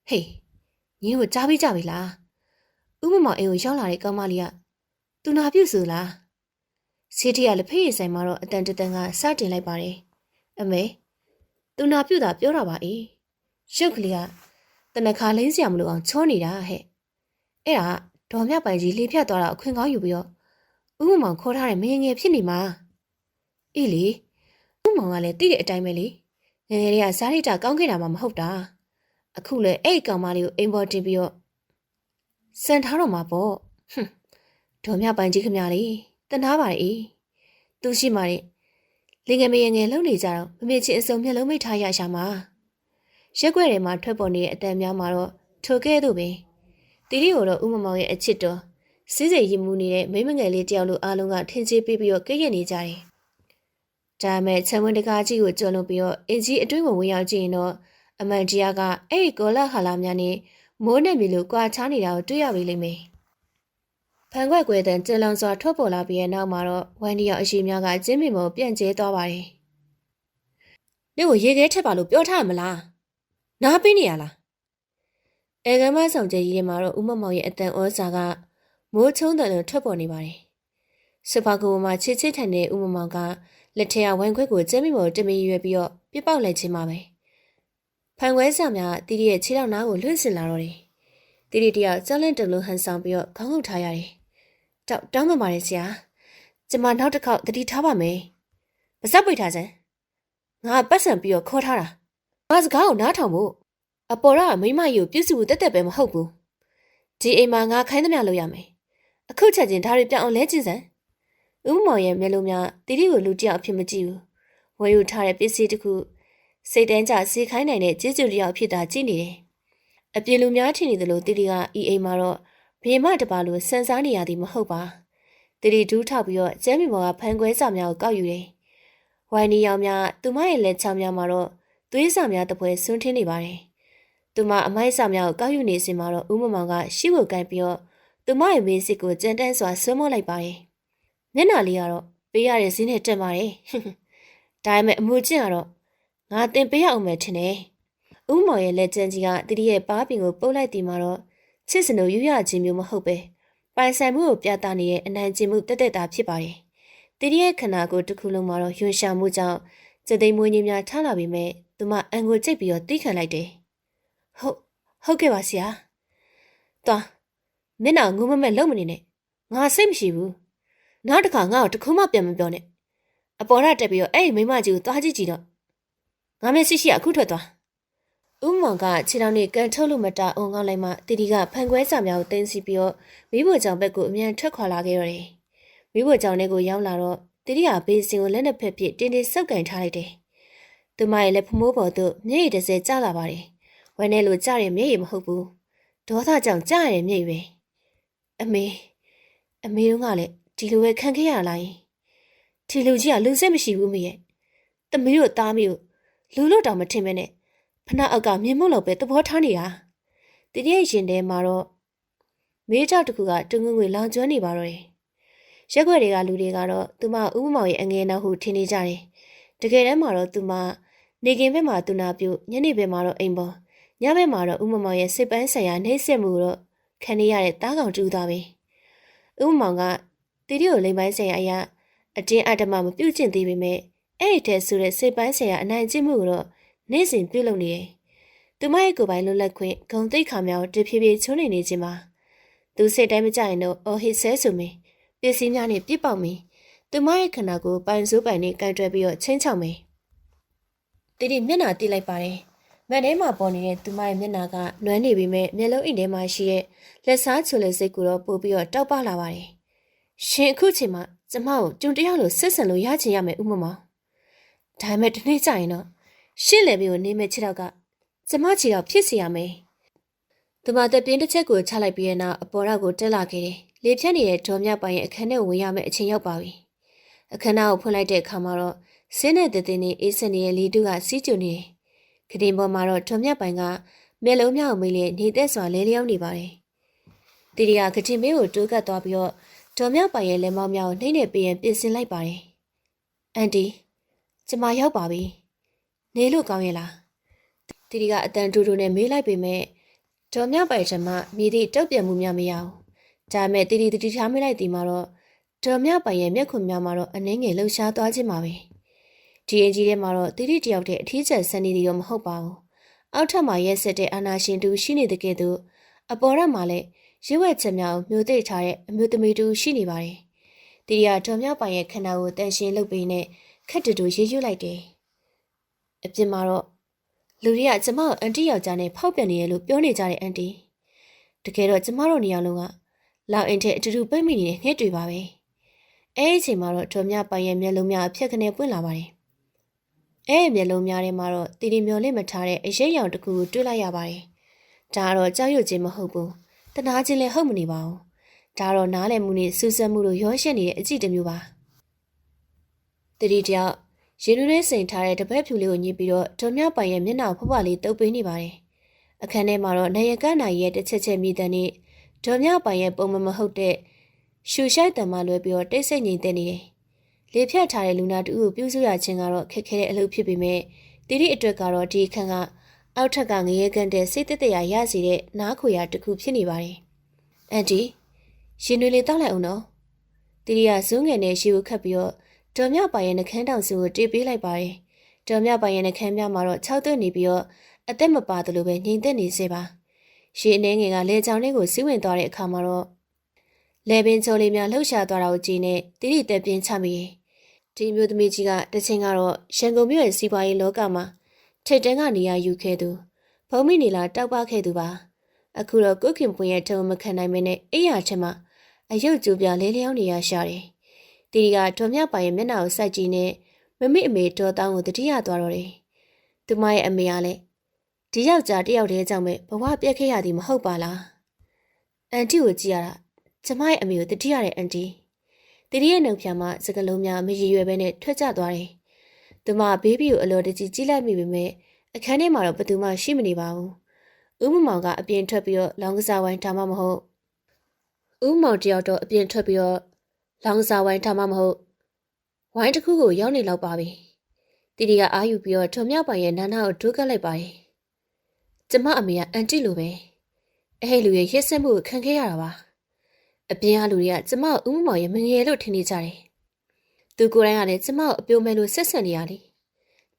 ဟေးညီတို့ကြားပြီးကြပြီလားဥမမောင်အိမ်ကိုရောက်လာတဲ့ကောင်မလေးကသူနာပြုတ်ဆိုလားဆေးထရလက်ဖေးရည်ဆိုင်မှာတော့အတန်တန်ကစတင်လိုက်ပါတယ်အမေသူနာပြုတ်တာပြောတာပါအေးရုပ်ကလေးကတနခါလိမ့်စရာမလိုအောင်ချောနေတာဟဲ့အဲ့ဒါဒေါ်မြပိုင်ကြီးလေဖြတ်သွားတာအခွင့်ကောင်းယူပြီးတော့ဥမမောင်ခေါ်ထားတဲ့မင်းငယ်ဖြစ်နေမှာအေးလေဥမမောင်ကလည်းသိတဲ့အတိုင်းပဲလေငယ်ငယ်လေးကစားရိတာကောင်းခဲ့တာမှမဟုတ်တာအခုလေအဲ့ဒီကောင်မလေးကိုအိမ်ပေါ်တင်ပြီးတော့စံထားတော့မှာပေါ့ဟွန်းဒေါ်မြပိုင်ကြီးခမလေးတနာပါလေသူရှိမှလေလင်ငယ်မငယ်လုံနေကြတော့မမေချင်းအစုံမျက်လုံးမိတ်ထားရရှာမှာရက်ွက်တွေမှာထွက်ပေါ်နေတဲ့အတန်များမှာတော့ထိုကဲ့သို့ပဲတီတီကိုတော့ဥမမောင်ရဲ့အချစ်တော်စီးစိမ်ရင်မှုနေတဲ့မိမငယ်လေးတယောက်လိုအားလုံးကထင်ကြီးပြီးတော့ကြည့်ရနေကြတယ်ဒါမဲ့ချမ်းဝင်းတကားကြီးကိုကြော်လွန်ပြီးတော့အင်ကြီးအတွင်းကိုဝင်ရောက်ကြည့်ရင်တော့အမှန်တရားကအဲ့ဒီကောလာဟာလာများနဲ့မိုးနဲ့မြေလိုကွာခြားနေတာကိုတွေ့ရပြီလိမ့်မယ်ဖန်ခွက်ကွယ်တန်ကျလောင်စွာထွက်ပေါ်လာပြီးတဲ့နောက်မှာတော့ဝမ်ဒီရောက်အရှိများကကျင်းမင်ပေါ်ပြန့်ကျဲသွားပါတယ်။နေ့ကိုရေခဲထက်ပါလို့ပြောထားမလား။နားပေးနေရလား။အေကမဆောင်ကျဲကြီးထဲမှာတော့ဦးမမောင်ရဲ့အတန်ဩဇာကမိုးချုံးတယ်လို့ထွက်ပေါ်နေပါတယ်။စပါကူမှာချစ်ချစ်ထိုင်တဲ့ဦးမမောင်ကလက်ထက်ဝမ်ခွက်ကိုကျင်းမင်ပေါ်တမင်ရွယ်ပြီးတော့ပြပောက်လိုက်ခြင်းပါပဲ။ဖန်ခွဲဆောင်များတီတီရဲ့ခြေထောက်နားကိုလွှင့်စင်လာတော့တယ်။တီတီတယောက်ကြောက်လန့်တလို့ဟန်ဆောင်ပြီးတော့ခေါင်းငုပ်ထားရတယ်။တောင်းပန်ပါတယ်ဆရာကျမနောက်တစ်ခေါက်တတိထားပါမယ်ပါစပ်ပိတ်ထားစမ်းငါပတ်စံပြီးတော့ခေါ်ထားတာငါစကားကိုနားထောင်ဖို့အပေါ်ကမိမကြီးကိုပြစ်စုတက်တက်ပဲမဟုတ်ဘူးဒီအိမ်မှာငါခိုင်းသမျှလုပ်ရမယ်အခုချက်ချင်းဒါတွေပြောင်းအောင်လဲကျင်စမ်းဥမောင်ရဲ့မျက်လုံးများတီတီကိုလူတယောက်အဖြစ်မကြည့်ဘူးဝယ်ယူထားတဲ့ပစ္စည်းတစ်ခုစိတ်တန်းကျစေခိုင်းနိုင်တဲ့ကျေးဇူးတယောက်ဖြစ်တာကြည့်နေတယ်အပြင်လူများထင်နေတယ်လို့တီတီကဤအိမ်မှာတော့ဘေမတပါလို့စံစားနေရသည်မဟုတ်ပါတီတီဒူးထောက်ပြီးတော့ကျမ်းမီမော်ကဖန်ခွဲစာများကိုကောက်ယူတယ်ဝိုင်နီရောင်များသူမရဲ့လက်ချောင်းများမှာတော့သွေးစာများတပွဲဆွန်းထင်းနေပါတယ်သူမအမိုက်စာများကိုကောက်ယူနေစဉ်မှာတော့ဦးမမောင်ကရှိကိုကိုက်ပြီးတော့သူမရဲ့မေးစစ်ကိုကြမ်းတမ်းစွာဆွမောလိုက်ပါတယ်မျက်နှာလေးကတော့ပေးရတဲ့ဈေးနဲ့တက်ပါတယ်ဒါပေမဲ့အမှုကျင့်ကတော့ငါတင်ပေးရအောင်မယ်ထင်တယ်ဦးမောင်ရဲ့လက်ကျန်ကြီးကတီတီရဲ့ပါးပင်ကိုပုတ်လိုက်ပြီးမှတော့ချစ်စနိုယူရခြင်းမျိုးမဟုတ်ပဲပိုင်ဆိုင်မှုကိုပြသနေတဲ့အနိုင်ကျင့်မှုတက်တက်တာဖြစ်ပါတယ်။တီတီရဲ့ခန္ဓာကိုယ်တစ်ခုလုံးမှာတော့ယွန်ရှာမှုကြောင့်စက်သိမ်းမွေးညင်းများထားလာပြီးမဲ့သူမအန်ကိုကြိတ်ပြီးတော့တိခံလိုက်တယ်။ဟုတ်ကဲ့ပါဆရာ။သွားမျက်နှာငုံမမဲ့လုံမနေနဲ့။ငါစိတ်မရှိဘူး။နောက်တစ်ခါငါ့ကိုတခုမှပြန်မပြောနဲ့။အပေါ်ရတက်ပြီးတော့အဲ့ဒီမိမကြီးကိုသွားကြည့်ကြည့်တော့ငါမျက်စိရှိအခုထွက်သွား။ဦးမောင်ကခြေထောက်နဲ့ကန်ထုတ်လို့မတာအောင်ကောင်းလိုက်မှတီတီကဖန်ခွဲစာများကိုတင်းစီပြီးတော့မိဖို့ကြောင့်ဘက်ကိုအမြန်ထွက်ခွာလာခဲ့ရတယ်။မိဖို့ကြောင့်လေးကိုရောက်လာတော့တီတီကဘေးစင်ကိုလက်နှစ်ဖက်ပြစ်တင်းတင်းဆုပ်ကန်ထားလိုက်တယ်။သူမရဲ့လက်ဖမိုးပေါ်သို့မျက်ရည်တစ်စဲကျလာပါတယ်။ဝဲနဲ့လိုကျတဲ့မျက်ရည်မဟုတ်ဘူး။ဒေါသကြောင့်ကျရတဲ့မျက်ရည်ပဲ။အမေတို့ကလည်းဒီလိုပဲခံခဲ့ရလား။ဒီလူကြီးကလူစိတ်မရှိဘူးမေရဲ့။သမီးတို့သားမီးကိုလူလို့တောင်မထင်မဲနဲ့ ဖနာအောက်ကမြင်မို့လို့ပဲသဘောထားနေတာတီတီရဲ့ရင်ထဲမှာတော့မေးကြောက်တစ်ခုကတငွေ့ငွေလောင်ကျွမ်းနေပါတော့တယ်ရက်ွက်တွေကလူတွေကတော့သူမဥမမောင်ရဲ့အငယ်နောက်ဟုထင်နေကြတယ်တကယ်တမ်းမှာတော့သူမနေကင်ဘက်မှာသူနာပြုညနေဘက်မှာတော့အိမ်ပေါ်ညဘက်မှာတော့ဥမမောင်ရဲ့စိတ်ပန်းဆိုင်ရာနှိမ့်ဆက်မှုတော့ခံနေရတဲ့တားကောင်တူသားပဲဥမမောင်ကတီတီကိုလိမ်ပိုင်းဆိုင်ရာအရာအတင်းအဓမ္မမပြုတ်ကျင့်သေးပေမဲ့အဲ့ဒီထဲဆိုတဲ့စိတ်ပန်းဆိုင်ရာအနိုင်ကျင့်မှုကိုတော့နေ့စဉ်ပြုလုပ်နေတယ်သူမရဲ့ကိုယ်ပိုင်လွတ်လပ်ခွင့်ဂုဏ်သိက္ခာများကိုတဖြည်းဖြည်းချုံးနေခြင်းပါသူစိတ်တိုင်းမကြရင်တော့အော်ဟစ်ဆဲဆိုမင်းပစ္စည်းများနဲ့ပြစ်ပေါက်မင်းသူမရဲ့ခန္ဓာကိုပိုင်စိုးပိုင်နဲ့ကန်တွယ်ပြီးတော့ချင်းချောက်မင်းတီတီမျက်နှာတိလိုက်ပါတယ်မန်ထဲမှာပေါ်နေတဲ့သူမရဲ့မျက်နှာကနွမ်းနေပြီးမဲ့မျက်လုံးအိမ်ထဲမှာရှိတဲ့လက်စားချွလေစိတ်ကိုတော့ပို့ပြီးတော့တောက်ပလာပါတယ်ရှင်အခုချိန်မှာကျမကိုကြုံတယောက်လိုဆက်ဆံလို့ရချင်ရမယ်ဥမမောင်ဒါပေမဲ့ဒီနေ့ကျရင်တော့ရှင့်လေပြီးကိုနေမဲ့ခြေတော့ကကျမခြေတော့ဖြစ်စီရမယ်သူမတက်ပြင်းတစ်ချက်ကိုချလိုက်ပြီးတဲ့နောက်အပေါ်ရောက်ကိုတက်လာခဲ့တယ်လေဖြတ်နေတဲ့ဒေါ်မြပိုင်ရဲ့အခန်းထဲဝင်ရမယ့်အချိန်ရောက်ပါပြီအခန်းသားကိုဖွင့်လိုက်တဲ့အခါမှာတော့ဆင်းတဲ့တဲ့နဲ့အေးစက်နေတဲ့လီတုကစီးကျူနေတယ်ခရင်ပေါ်မှာတော့ဒေါ်မြပိုင်ကမျက်လုံးမြောက်မိလေနေသက်စွာလဲလျောင်းနေပါတယ်တီရီကခရင်မေးကိုတိုးကပ်သွားပြီးတော့ဒေါ်မြပိုင်ရဲ့လက်မောင်းများကိုနှိမ့်နေပြီးရင်ပြင်ဆင်လိုက်ပါတယ်အန်တီကျမရောက်ပါပြီနေလို့ကောင်းရဲ့လားတီတီကအတန်တူတူနဲ့မေးလိုက်ပေမဲ့ဒေါ်မြပိုင်ချမမြေတီတုတ်ပြတ်မှုများမရဘူးဒါမဲ့တီတီထားမိလိုက်ဒီမှာတော့ဒေါ်မြပိုင်ရဲ့မျက်ခွန်များမှာတော့အနှင်းငယ်လှုပ်ရှားသွားခြင်းပါပဲဒီအကြီးထဲမှာတော့တီတီတယောက်တည်းအထီးကျန်ဆန်နေတယ်ရောမဟုတ်ပါဘူးအောက်ထပ်မှာရက်ဆက်တဲ့အာနာရှင်တူရှိနေတဲ့ကဲ့သို့အပေါ်ရက်မှာလည်းရွက်ချက်များကိုမျိုးသိထားတဲ့အမျိုးသမီးတူရှိနေပါတယ်တီတီကဒေါ်မြပိုင်ရဲ့ခန္ဓာကိုတန်ရှင်းလုပ်ပေးနဲ့ခက်တူတူရေးရွလိုက်တယ်အပြင်မှာတော့လူတွေကကျမကိုအန်တီယောက်ျားနဲ့ဖောက်ပြန်နေရလို့ပြောနေကြတယ်အန်တီတကယ်တော့ကျမတို့နေရာလုံးကလောက်အင်တဲ့အတူတူပိတ်မိနေတဲ့ငှက်တွေပါပဲအဲ့ဒီအချိန်မှာတော့ဒေါ်မြပိုင်ရဲ့မျက်လုံးများအဖြက်ကနေပွင့်လာပါတယ်အဲ့ဒီမျက်လုံးများထဲမှာတော့တီတီမျောလင့်မထားတဲ့အရေးရောင်တစ်ခုကိုတွေ့လိုက်ရပါတယ်ဒါကတော့ကြောက်ရွံ့ခြင်းမဟုတ်ဘူးတနာခြင်းလည်းဟုတ်မနေပါဘူးဒါတော့နားလည်မှုနဲ့စူးစမ်းမှုတို့ရောရှက်နေတဲ့အကြည့်တစ်မျိုးပါတီတီတယောက်ရေနူးလေးစိန်ထားတဲ့တပတ်ဖြူလေးကိုညှစ်ပြီးတော့ဒေါ်မြပိုင်ရဲ့မျက်နှာဖွားဖွားလေးတုပ်ပေးနေပါတယ်အခန်းထဲမှာတော့နေရကနိုင်ရဲ့တစ်ချက်ချက်မြည်တဲ့နေ့ဒေါ်မြပိုင်ရဲ့ပုံမဟုတ်တဲ့ရှူရှိုက်တံမှလွဲပြီးတော့တိတ်ဆိတ်ငြိမ်သက်နေတယ်လေဖြတ်ထားတဲ့လူနာတူကိုပြုစုရခြင်းကတော့ခက်ခဲတဲ့အလုပ်ဖြစ်ပေမဲ့တီတီအတွက်ကတော့ဒီအခန်းကအောက်ထက်ကငရဲကန်တဲ့စိတ်သက်သာရစေတဲ့နားခွေရတစ်ခုဖြစ်နေပါတယ်အန်တီရှင်တွေလေးတောက်လိုက်အောင်နော်တီတီကဇွန်းငယ်နဲ့ရှီကိုခတ်ပြီးတော့ဒေါ်မြပိုင်ရဲ့နှခမ်းတောင်စုကိုတေးပေးလိုက်ပါတယ်ဒေါ်မြပိုင်ရဲ့နှခမ်းများမှာတော့၆သွင်းနေပြီးတော့အသက်မပါသလိုပဲငြိမ်သက်နေစေပါရှီအနေငယ်ကလေချောင်းလေးကိုစီးဝင်သွားတဲ့အခါမှာတော့လေပင်ချိုလေးများလှုပ်ရှားသွားတာကိုကြည့်နေတီတီတက်ပြင်းချမိဒီမျိုးသမီးကြီးကတချင်းကတော့ရန်ကုန်မြို့ရဲ့စီးပွားရေးလောကမှာထိတ်တန်းကနေရာယူခဲ့သူဘုံမိနေလာတောက်ပခဲ့သူပါအခုတော့ကုခင်ပွင့်ရဲ့ထုံမခံနိုင်မင်းနဲ့အိယာချက်မှာအယုတ်ကျူပြလေးလျောင်းနေရရှာတယ်တီတီကဒေါ်မြပိုင်ရဲ့မျက်နှာကိုစိုက်ကြည့်နေမမိအမေဒေါ်တောင်းကိုတတိယသွားတော့တယ်သူမရဲ့အမေကလည်းဒီယောက်ျားတယောက်တည်းကြောင့်ပဲဘဝပြက်ခဲ့ရသည်မဟုတ်ပါလားအန်တီကိုကြည့်ရတာကျမရဲ့အမေကိုတတိယတဲ့အန်တီတီတီရဲ့နှုတ်ဖြာမှာစကလုံးများမရည်ရွယ်ပဲနဲ့ထွက်ကျသွားတယ်သူမဘေးဘီကိုအလော်တကြီးကြီးလိုက်မိပေမဲ့အခန်းထဲမှာတော့ဘယ်သူမှရှိမနေပါဘူးဥမမောင်ကအပြင်ထွက်ပြီးတော့လောင်းကစားဝိုင်းထားမှမဟုတ်ဥမောင်တယောက်တော့အပြင်ထွက်ပြီးတော့လောင်းကစားဝိုင်းထားမှမဟုတ်ဝိုင်းတစ်ခုကိုရောက်နေလောက်ပါပြီတီတီကအာယူပြီးတော့ထုံမြောက်ပိုင်ရဲ့နာနာကိုဒုက္ခလိုက်ပါတယ်ကျမအမေကအန်တီလိုပဲအဲ့လူရဲ့ရက်စက်မှုကိုခံခဲ့ရတာပါအပြင်ကလူတွေကကျမကိုဥမမောင်ရဲ့မငယ်လို့ထင်နေကြတယ်သူကိုယ်တိုင်ကလည်းကျမကိုအပြိုမဲ့လို့ဆက်ဆံနေရလ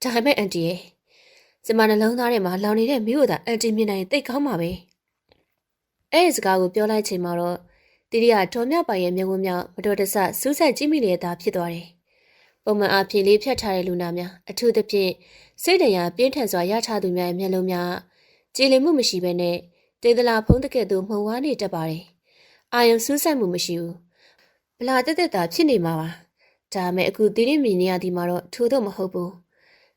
ေဒါပေမဲ့အန်တီရဲ့ကျမနှလုံးသားထဲမှာလောင်နေတဲ့မိကိုသာအန်တီမြင်နိုင်တိတ်ကောင်းပါပဲအဲ့ဒီစကားကိုပြောလိုက်ချိန်မှာတော့တီတီကဒေါ်မြပိုင်ရဲ့မျက်ဝန်းမြောက်မတော်တဆစူးစိုက်ကြည့်မိလေတာဖြစ်သွားတယ်ပုံမှန်အားဖြင့်လေးဖြတ်ထားတဲ့လူနာများအထူးသဖြင့်စိတ်တရားပြင်းထန်စွာရထားသူများရဲ့မျက်လုံးများကြည်လင်မှုမရှိဘဲနဲ့တေးသလားဖုံးတကဲ့သို့မှုံဝါးနေတတ်ပါတယ်အာယုံစူးစိုက်မှုမရှိဘူးဗလာတက်တက်တာဖြစ်နေမှာပါဒါမဲ့အခုတီတီမြင်နေရသည်မှာတော့ထို့တော့မဟုတ်ဘူး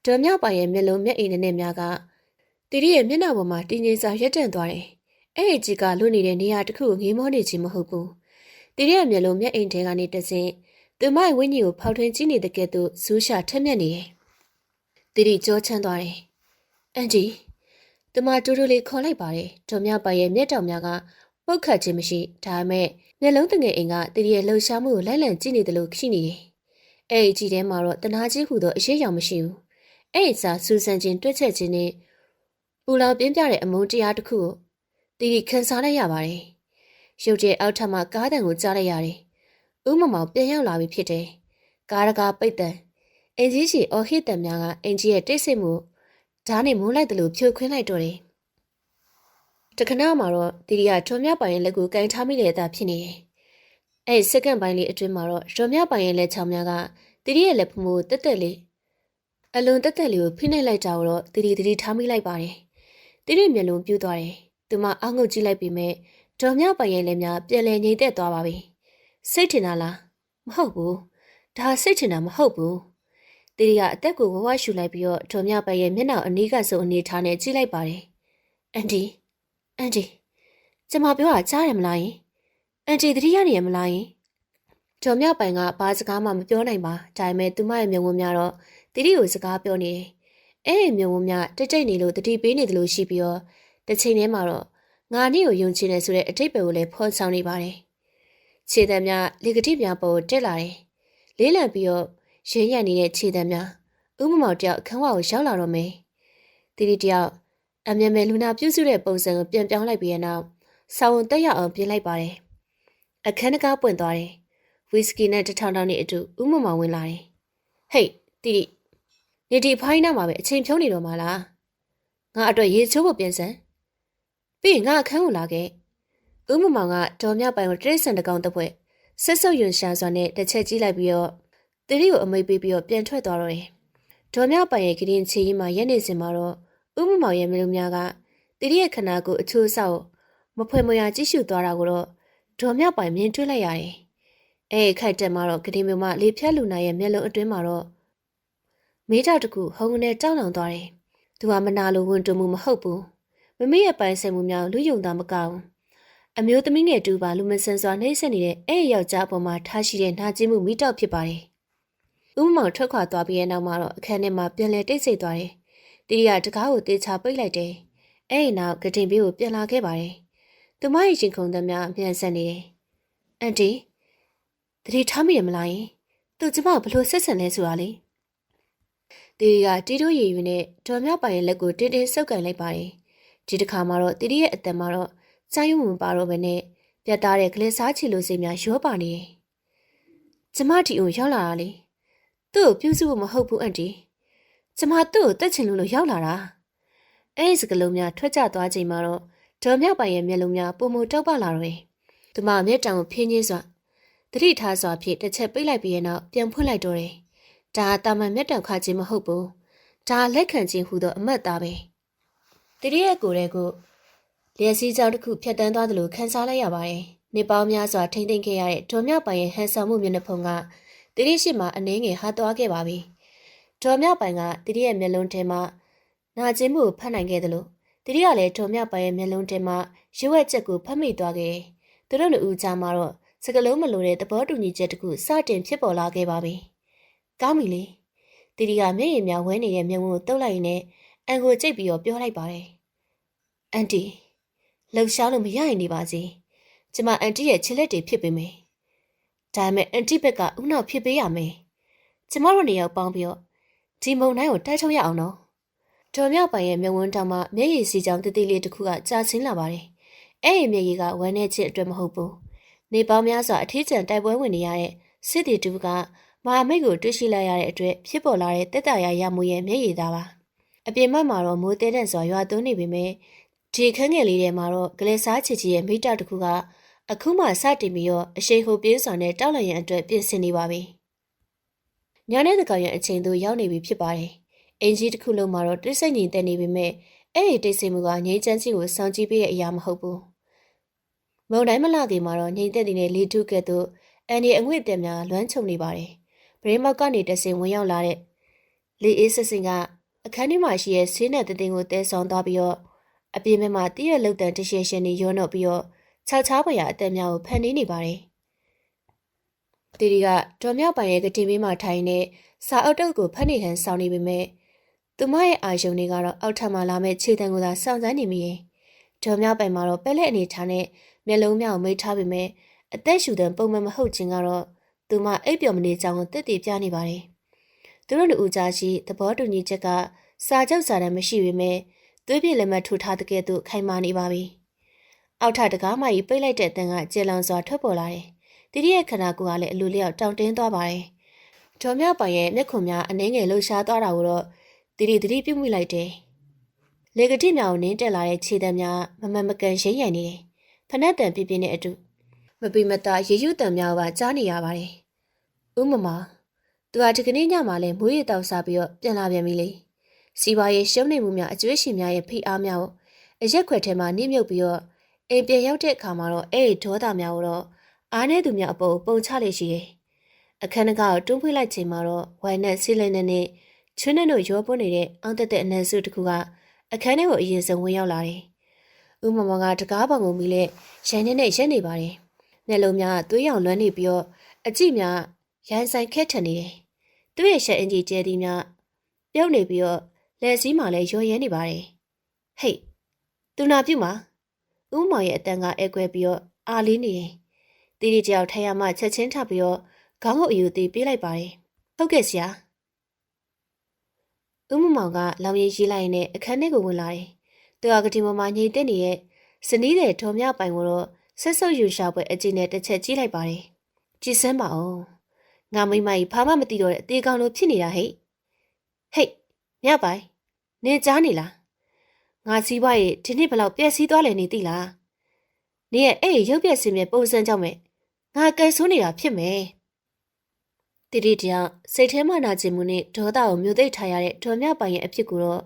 ဒေါ်မြပိုင်ရဲ့မျက်လုံးမျက်အိမ်နဲ့များကတီတီရဲ့မျက်နှာပေါ်မှာတင်းငင်စာရက်တန့်သွားတယ်အဲ့ဒီကြီးကလွတ်နေတဲ့နေရာတစ်ခုကိုငေးမောနေခြင်းမဟုတ်ဘူးတီတီရဲ့မျက်လုံးမျက်အိမ်ထဲကနေတဆင့်သူမရဲ့ဝိညာဉ်ကိုဖောက်ထွင်းကြည့်နေတဲ့ကဲ့သို့ဇူးရှာထက်မြက်နေတယ်တီတီကြောချမ်းသွားတယ်အန်ဂျီ သူမတူတူလေးခေါ်လိုက်ပါတယ်ဒေါ်မြပိုင်ရဲ့မျက်တောင်များကပုတ်ခတ်ခြင်းမရှိဒါပေမဲ့မျက်လုံးတငယ်အိမ်ကတတိယလှုပ်ရှားမှုကိုလိုက်လံကြည့်နေတယ်လို့ရှိနေတယ်အဲ့ဒီကြည့်ထဲမှာတော့တနာချင်းဟူသောအရေးအယောင်မရှိဘူးအဲ့ဒီစားစူဆန်ခြင်းတွက်ချက်ခြင်းနဲ့ပူလောင်ပြင်းပြတဲ့အမုန်းတရားတစ်ခုကိုတီတီခန်းစားလိုက်ရပါတယ်ရုပ်ကျဲအောက်ထပ်မှာကားတံကိုကြားလိုက်ရတယ်ဥမမောင်ပြန်ရောက်လာပြီဖြစ်တယ်ကားတကားပိတ်တံအင်ကြီးရှိအော်ဟစ်တံများကအင်ကြီးရဲ့တိတ်ဆိတ်မှုဓာတ်နဲ့မုန်းလိုက်တယ်လို့ဖြိုခွင်းလိုက်တော့တယ်တခဏမှာတော့တီတီကဒေါ်မြပိုင်ရဲ့လက်ကိုကင်ထားမိတဲ့အသာဖြစ်နေတယ်အဲ့စက္ကန့်ပိုင်းလေးအတွင်းမှာတော့ဒေါ်မြပိုင်ရဲ့လက်ချောင်းများကတီတီရဲ့လက်ဖမှုတက်တက်လေးအလွန်တက်တက်လေးကိုဖိနှိပ်လိုက်တာကိုတော့တီတီထားမိလိုက်ပါတယ်တီတီမျက်လုံးပြူးသွားတယ်သူမအောက်ငုတ်ကြည့်လိုက်ပြီးမဲ့ဒေါ်မြပိုင်ရဲ့လက်များပြန်လည်ငြိမ်သက်သွားပါပြီစိတ်ထင်တာလားမဟုတ်ဘူးဒါစိတ်ထင်တာမဟုတ်ဘူးတီတီကအသက်ကိုဝဝရှူလိုက်ပြီးတော့ဒေါ်မြပိုင်ရဲ့မျက်နှာအနီးကဆုံးအနေထားနဲ့ကြည့်လိုက်ပါတယ်အန်တီကျမပြောတာကြားရမလားယင်အန်တီတတိယနေရမလားယင်ဒေါ်မြပိုင်ကဘာစကားမှမပြောနိုင်ပါဒါပေမဲ့သူမရဲ့မျက်ဝန်းများတော့တီတီကိုစကားပြောနေတယ်အဲ့ဒီမျက်ဝန်းများတိတ်နေလို့တတိပေးနေတယ်လို့ရှိပြီးတော့တစ်ချိန်တည်းမှာတော့ငါနေ့ကိုယုံချင်တယ်ဆိုတဲ့အထိပ္ပယ်ကိုလည်းဖော်ဆောင်နေပါတယ်ခြေတံများလေကတိများပေါ်တက်လာတယ်လေးလံပြီးတော့ရင်းရံနေတဲ့ခြေတံများဥမမောင်တယောက်အခန်းဝါကိုရောက်လာတော့မယ်တီတီတယောက်အမြဲတမ်းလူနာပြုစုတဲ့ပုံစံကိုပြန်ပြောင်းလိုက်ပြီးတဲ့နောက်ဆောင်းတက်ရအောင်ပြင်လိုက်ပါတယ်အခန်းတကားပွင့်သွားတယ်ဝီစကီနဲ့တထောင်ထောင်နဲ့အတူဥမမောင်ဝင်လာတယ်ဟေးတီတီနေဒီဖိုင်းနာမှာပဲအချိန်ဖြုံးနေတော့မှလားငါအတွက်ရေချိုးဖို့ပြင်စမ်းပြီးငါအခန်းကိုလာခဲ့ဥမမောင်ကဒေါ်မြပိုင်ကိုတရိတ်ဆန်တကောင်တစ်ဖွဲ့ဆက်ဆုပ်ယွန်ရှာစွာနဲ့တစ်ချက်ကြည့်လိုက်ပြီးတော့တီတီကိုအမိတ်ပေးပြီးတော့ပြန်ထွက်သွားတော့တယ်ဒေါ်မြပိုင်ရဲ့ကရင်ချီရင်မှာရက်နေစင်မှာတော့ဥမမောင်ရဲ့မလူများကတီတီရဲ့ခန္ဓာကိုယ်အချိုးအဆောက်မဖွယ်မရကြည့်ရှုသွားတာကိုတော့ဒေါ်မြပိုင်မြင်တွေ့လိုက်ရတယ်အဲ့ခိုက်တက်မှာတော့ကတိမျိုးမလေဖြတ်လူနာရဲ့မျက်လုံးအတွင်းမှာတော့မေးတောက်တစ်ခုဟုံကနေတောင်းလောင်သွားတယ်သူကမနာလိုဝန်တူမှုမဟုတ်ဘူးမမေရဲ့ပိုင်ဆိုင်မှုများလူယုံတာမကောင်းအမျိုးသမီးငယ်တူပါလူမဆန်စွာနှိမ့်ဆက်နေတဲ့အဲ့ယောက်ျားအပေါ်မှာထားရှိတဲ့နာကျင်မှုမိတောက်ဖြစ်ပါတယ်ဥမမောင်ထွက်ခွာသွားပြီးတဲ့နောက်မှာတော့အခန်းထဲမှာပြန်လည်တိတ်ဆိတ်သွားတယ်တီရီကတကားကိုတေချာပိတ်လိုက်တယ်အဲ့ဒီနောက်ကတင်ပေးကိုပြန်လာခဲ့ပါတယ်သူမရဲ့ရင်ခုန်သမျှအမြန်ဆက်နေတယ်အန်တီတတိထားမိရမလားယင်သူကျမဘလို့ဆက်ဆံလဲဆိုတာလေတီရီကတီတိုးရည်ယူနဲ့ဒေါ်မြပိုင်ရဲ့လက်ကိုတင်းတင်းဆုပ်ကန်လိုက်ပါတယ်ဒီတစ်ခါမှာတော့တီရီရဲ့အသက်မှာတော့ကြာရုံမပါတော့ဘဲနဲ့ပြတ်သားတဲ့ကလေးစားချီလိုစိတ်များရောပါနေတယ်ကျမတီကိုရောက်လာတာလေသူ့ကိုပြုစုဖို့မဟုတ်ဘူးအန်တီကျမသူ့ကိုတက်ချင်လို့ရောက်လာတာအဲ့ဒီစကလုံးများထွက်ကျသွားချိန်မှာတော့ဒေါ်မြပိုင်ရဲ့မျက်လုံးများပုံမတောက်ပလာတော့တယ်သူမမျက်တောင်ကိုဖြင်းချင်းစွာတတိထားစွာဖြင့်တစ်ချက်ပိတ်လိုက်ပြီးတဲ့နောက်ပြန်ဖွင့်လိုက်တော့တယ်ဒါတာမန်မျက်တောင်ခါခြင်းမဟုတ်ဘူးဒါလက်ခံခြင်းဟူသောအမတ်သားပဲတတိရဲ့ကိုယ်ရဲ့ကိုလျက်စီးကြောင်တစ်ခုဖြတ်တန်းသွားသလိုခန်းစားလိုက်ရပါတယ်နေပေါင်းများစွာထိမ့်သိမ့်ခဲ့ရတဲ့ဒေါ်မြပိုင်ရဲ့ဟန်ဆောင်မှုမျက်နှာဖုံးကတတိရှိမှအနှင်းငယ်ဟာသွားခဲ့ပါပြီဒေါ်မြပိုင်ကတတိရဲ့မျက်လုံးထဲမှာနာကျင်မှုကိုဖတ်နိုင်ခဲ့သလိုတတိကလည်းဒေါ်မြပိုင်ရဲ့မျက်လုံးထဲမှာရွက်ချက်ကိုဖတ်မိသွားခဲ့တယ်သူတို့နှစ်ဦးကြားမှာတော့စကလုံးမလိုတဲ့သဘောတူညီချက်တစ်ခုစတင်ဖြစ်ပေါ်လာခဲ့ပါပြီကောင်းပြီလေတတိကမျက်ရည်များဝဲနေတဲ့မျက်ဝန်းကိုတုပ်လိုက်ရင်းနဲ့အန်ကိုကြိတ်ပြီးတော့ပြောလိုက်ပါတယ်အန်တီလှုပ်ရှားလို့မရရင်နေပါစေကျမအန်တီရဲ့ချစ်လက်တွေဖြစ်ပေးမယ်ဒါပေမဲ့အန်တီဘက်ကဥနောက်ဖြစ်ပေးရမယ်ကျမတို့နေရာပေါင်းပြီးတော့ဒီမုံတိုင်းကိုတိုက်ထုတ်ရအောင်နော်ဒေါ်မြပိုင်ရဲ့မျက်ဝန်းတောင်မှမျက်ရည်စီချောင်းတတိလေးတစ်ခုကကြာဆင်းလာပါတယ်အဲ့ဒီမျက်ရည်ကဝမ်းနဲ့ချစ်အတွက်မဟုတ်ဘူးနေပေါင်းများစွာအထီးကျန်တိုက်ပွဲဝင်နေရတဲ့စစ်တီတူကမဟာမိတ်ကိုတွေ့ရှိလိုက်ရတဲ့အတွက်ဖြစ်ပေါ်လာတဲ့တက်တာရရမှုရဲ့မျက်ရည်သားပါအပြင်ဘက်မှာတော့မိုးတဲတဲ့စွာရွာသွန်းနေပေမဲ့ဒီခန်းငယ်လေးထဲမှာတော့ကလေးစားချစ်ကြီးရဲ့မိတတစ်ခုကအခုမှစတင်ပြီးတော့အရှိန်ဟိုပြင်းစွာနဲ့တောက်လျင်အတွက်ပြင်ဆင်နေပါပြီညနေတကောင်ရဲ့အချိန်သို့ရောက်နေပြီဖြစ်ပါတယ်အင်ကြီးတစ်ခုလုံးမှာတော့တိတ်ဆိတ်ငြိမ်သက်နေပေမဲ့အဲ့ဒီတိတ်ဆိတ်မှုကငြိမ်းချမ်းခြင်းကိုစောင့်ကြည့်ပေးတဲ့အရာမဟုတ်ဘူးမုံတိုင်းမလာခင်မှာတော့ငြိမ်သက်တဲ့လေထုကဲ့သို့အန်ဒီအငွေ့တက်များလွမ်းချုံနေပါတယ်ဗရိမောက်ကနေတဆင်ဝင်ရောက်လာတဲ့လေအေးစစ်စင်ကအခန်းထဲမှာရှိတဲ့ဆေးနဲ့တည်င်းကိုတဲဆောင်သွားပြီးတော့အပြင်ဘက်မှာတည့်ရလုတ်တန်တရှင်းရှင်းနေရောနှုတ်ပြီးတော့ခြောက်ချားပွေရအသက်များကိုဖန်တီးနေပါတယ်တီရီကဒေါ်မြောက်ပိုင်ရဲ့ကတိမေးမှထိုင်နေစာအုပ်တုပ်ကိုဖတ်နေဟန်ဆောင်နေပေမဲ့ သူမရဲ့အာယုံတွေကတော့အောက်ထပ်မှာလာမဲ့ခြေတံကိုသာစောင့်ဆိုင်းနေမိရင်ဒေါ်မြောက်ပိုင်မှာတော့ပဲလက်အနေထားနဲ့မျက်လုံးမြောက်မိထားပေမဲ့အသက်ရှူတဲ့ပုံမှန်မဟုတ်ခြင်းကတော့သူမအိပ်ပျော်မနေကြောင်းကိုတက်တည်ပြနေပါတယ်။သူတို့လူဦးကြားရှိသဘောတူညီချက်ကစာချုပ်စာတမ်းမရှိပေမဲ့သွေးပြည့်လက်မှတ်ထိုးထားတဲ့ကဲ့သို့ခိုင်မာနေပါပြီ။အောက်ထပ်တကားမကြီးပိတ်လိုက်တဲ့အတန်ကကျေလောင်စွာထွက်ပေါ်လာတယ်။တီတီရဲ့ခန္ဓာကိုယ်ကလည်းအလိုလျောက်တောင့်တင်းသွားပါတယ်။ဒေါ်မြောက်ပိုင်ရဲ့မျက်ခုံများအနှဲငယ်လှုပ်ရှားသွားတာကိုတော့တီတီပြုတ်မိလိုက်တယ်။လေကတိမြောင်နင်းတက်လာတဲ့ခြေတံများမမကန်ရိမ့်ရိုင်နေတယ်။ဖနက်တန်ပြပြနဲ့အတူမပီမတာရေရွတံများပါကြားနေရပါတယ်။ဥမမသူဟာဒီကနေ့ညမှာလဲမွေးရတောက်စားပြီးတော့ပြန်လာပြန်ပြီလေ။စီပွားရေးရှုံးနေမှုများအကျွေးရှင်များရဲ့ဖိအားများကိုအရက်ခွက်ထဲမှာနှိမ့်မြုပ်ပြီးတော့အိမ်ပြန်ရောက်တဲ့အခါမှာတော့အဲ့ဒီဒေါသများကိုတော့အားနေသူများအပေါ်ပုံချလေရှိတယ်။အခန်းတကာကိုတွန်းဖွေးလိုက်ချိန်မှာတော့ဝိုင်နဲ့ဆီလင်းနဲ့ချွန်းနဲ့တို့ရောပွနေတဲ့အောင်တက်တဲ့အနံစုတစ်ခုကအခန်းထဲကိုအရင်ဆုံးဝင်ရောက်လာတယ်။ဥမမောင်ကတကားပေါင်ကိုမိလက်ရိုင်းနဲ့ရက်နေပါတယ်။မျက်လုံးများသွေးရောင်လွှမ်းနေပြီးတော့အကြည့်များရိုင်းဆိုင်ခက်ထန်နေတယ်။သူ့ရဲ့ရှက်အင်ကြီးကျဲသည်များပြုတ်နေပြီးတော့လက်စည်းမှလည်းရော်ရဲနေပါတယ်။ဟိတ်သူနာပြုတ်မှာဥမောင်ရဲ့အတန်ကအဲကွဲပြီးတော့အာလေးနေတယ်။တီတီတယောက်ထိုင်ရမှချက်ချင်းထပ်ပြီးတော့ခေါင်းကိုအယူသေးပေးလိုက်ပါတယ်။ဟုတ်ကဲ့ဆရာ။ဥမမောင်ကလောင်ရည်ရေးလိုက်နဲ့အခန်းထဲကိုဝင်လာတယ်။သူကကတိမမညိတ်တဲ့နေတဲ့ဇနီးတဲ့ဒေါ်မြောက်ပိုင်ကိုတော့ဆက်ဆုပ်ယူရှာပွဲအကျဉ်းနဲ့တစ်ချက်ကြည့်လိုက်ပါတယ်။ကြည်စမ်းပါအောင်။ငါမိမကြီးဖာမမသိတော့တဲ့အသေးကောင်လိုဖြစ်နေတာဟဲ့။ဟိတ်မြောက်ပိုင်နင်ကြားနေလား။ငါစီးပွားရေးဒီနေ့ဘလောက်ပြည့်စည်သွားလဲနေသိလား။နေရဲ့အဲ့ရုပ်ပြက်စင်မြဲပုံစံကြောင့်မဲ့ငါကဲဆိုးနေတာဖြစ်မယ်။တီတီတယောက်စိတ်ထဲမှာနာကျင်မှုနဲ့ဒေါသကိုမျိုးသိပ်ထားရတဲ့ဒေါ်မြောက်ပိုင်ရဲ့အဖြစ်ကိုတော့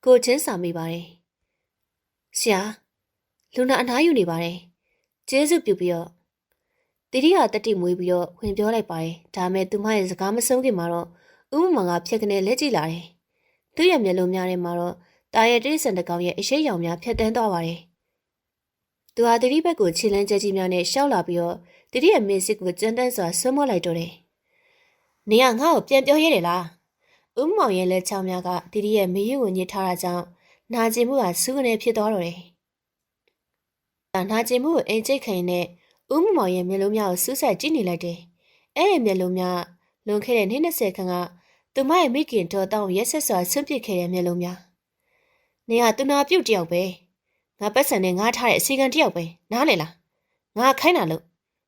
ကိုချင်းစာမိပါတယ်။ဆရာလူနာအနားယူနေပါတယ်။ကျေးဇူးပြုပြီးတော့တီတီကတတိမွေးပြီးတော့ဝင်ပြောလိုက်ပါတယ်။ဒါမဲ့သူမရဲ့စကားမဆုံးခင်မှာတော့ဥမမောင်ကဖြက်ကနေလက်ကြည့်လာတယ်။သူ့ရဲ့မျက်လုံးများထဲမှာတော့တာရဲ့တိရစ္ဆာန်တကောင်ရဲ့အရှိရောင်များဖြတ်တန်းသွားပါတယ်။သူဟာတီတီဘက်ကိုခြေလန်းကျကြီးများနဲ့ရှောက်လာပြီးတော့တီတီရဲ့မင်းစစ်ကိုကြမ်းတမ်းစွာဆွမောလိုက်တော့တယ်။နေကငါ့ကိုပြန်ပြောရဲတယ်လား။ဥမမောင်ရဲ့လက်ချောင်းများကတီတီရဲ့မေးရကိုညှစ်ထားတာကြောင့်နာကျင်မှုကစူးကနေဖြစ်သွားတော့တယ်။နာကျင်မှုကိုအိမ်ကျိတ်ခိုင်နဲ့ဥမမောင်ရဲ့မျက်လုံးများကိုစူးစိုက်ကြည့်နေလိုက်တယ်။အဲ့ဒီမျက်လုံးများလွန်ခဲ့တဲ့နှစ်20ခန့်ကသူမရဲ့မိခင်တော်တောင်းရက်ဆက်စွာဆွန့်ပစ်ခဲ့တဲ့မျက်လုံးများ။နေကသူနာပြုတ်တယောက်ပဲ။ငါပတ်စံနဲ့ငါထားတဲ့အစီကံတယောက်ပဲနားလေလား။ငါခိုင်းတာလို့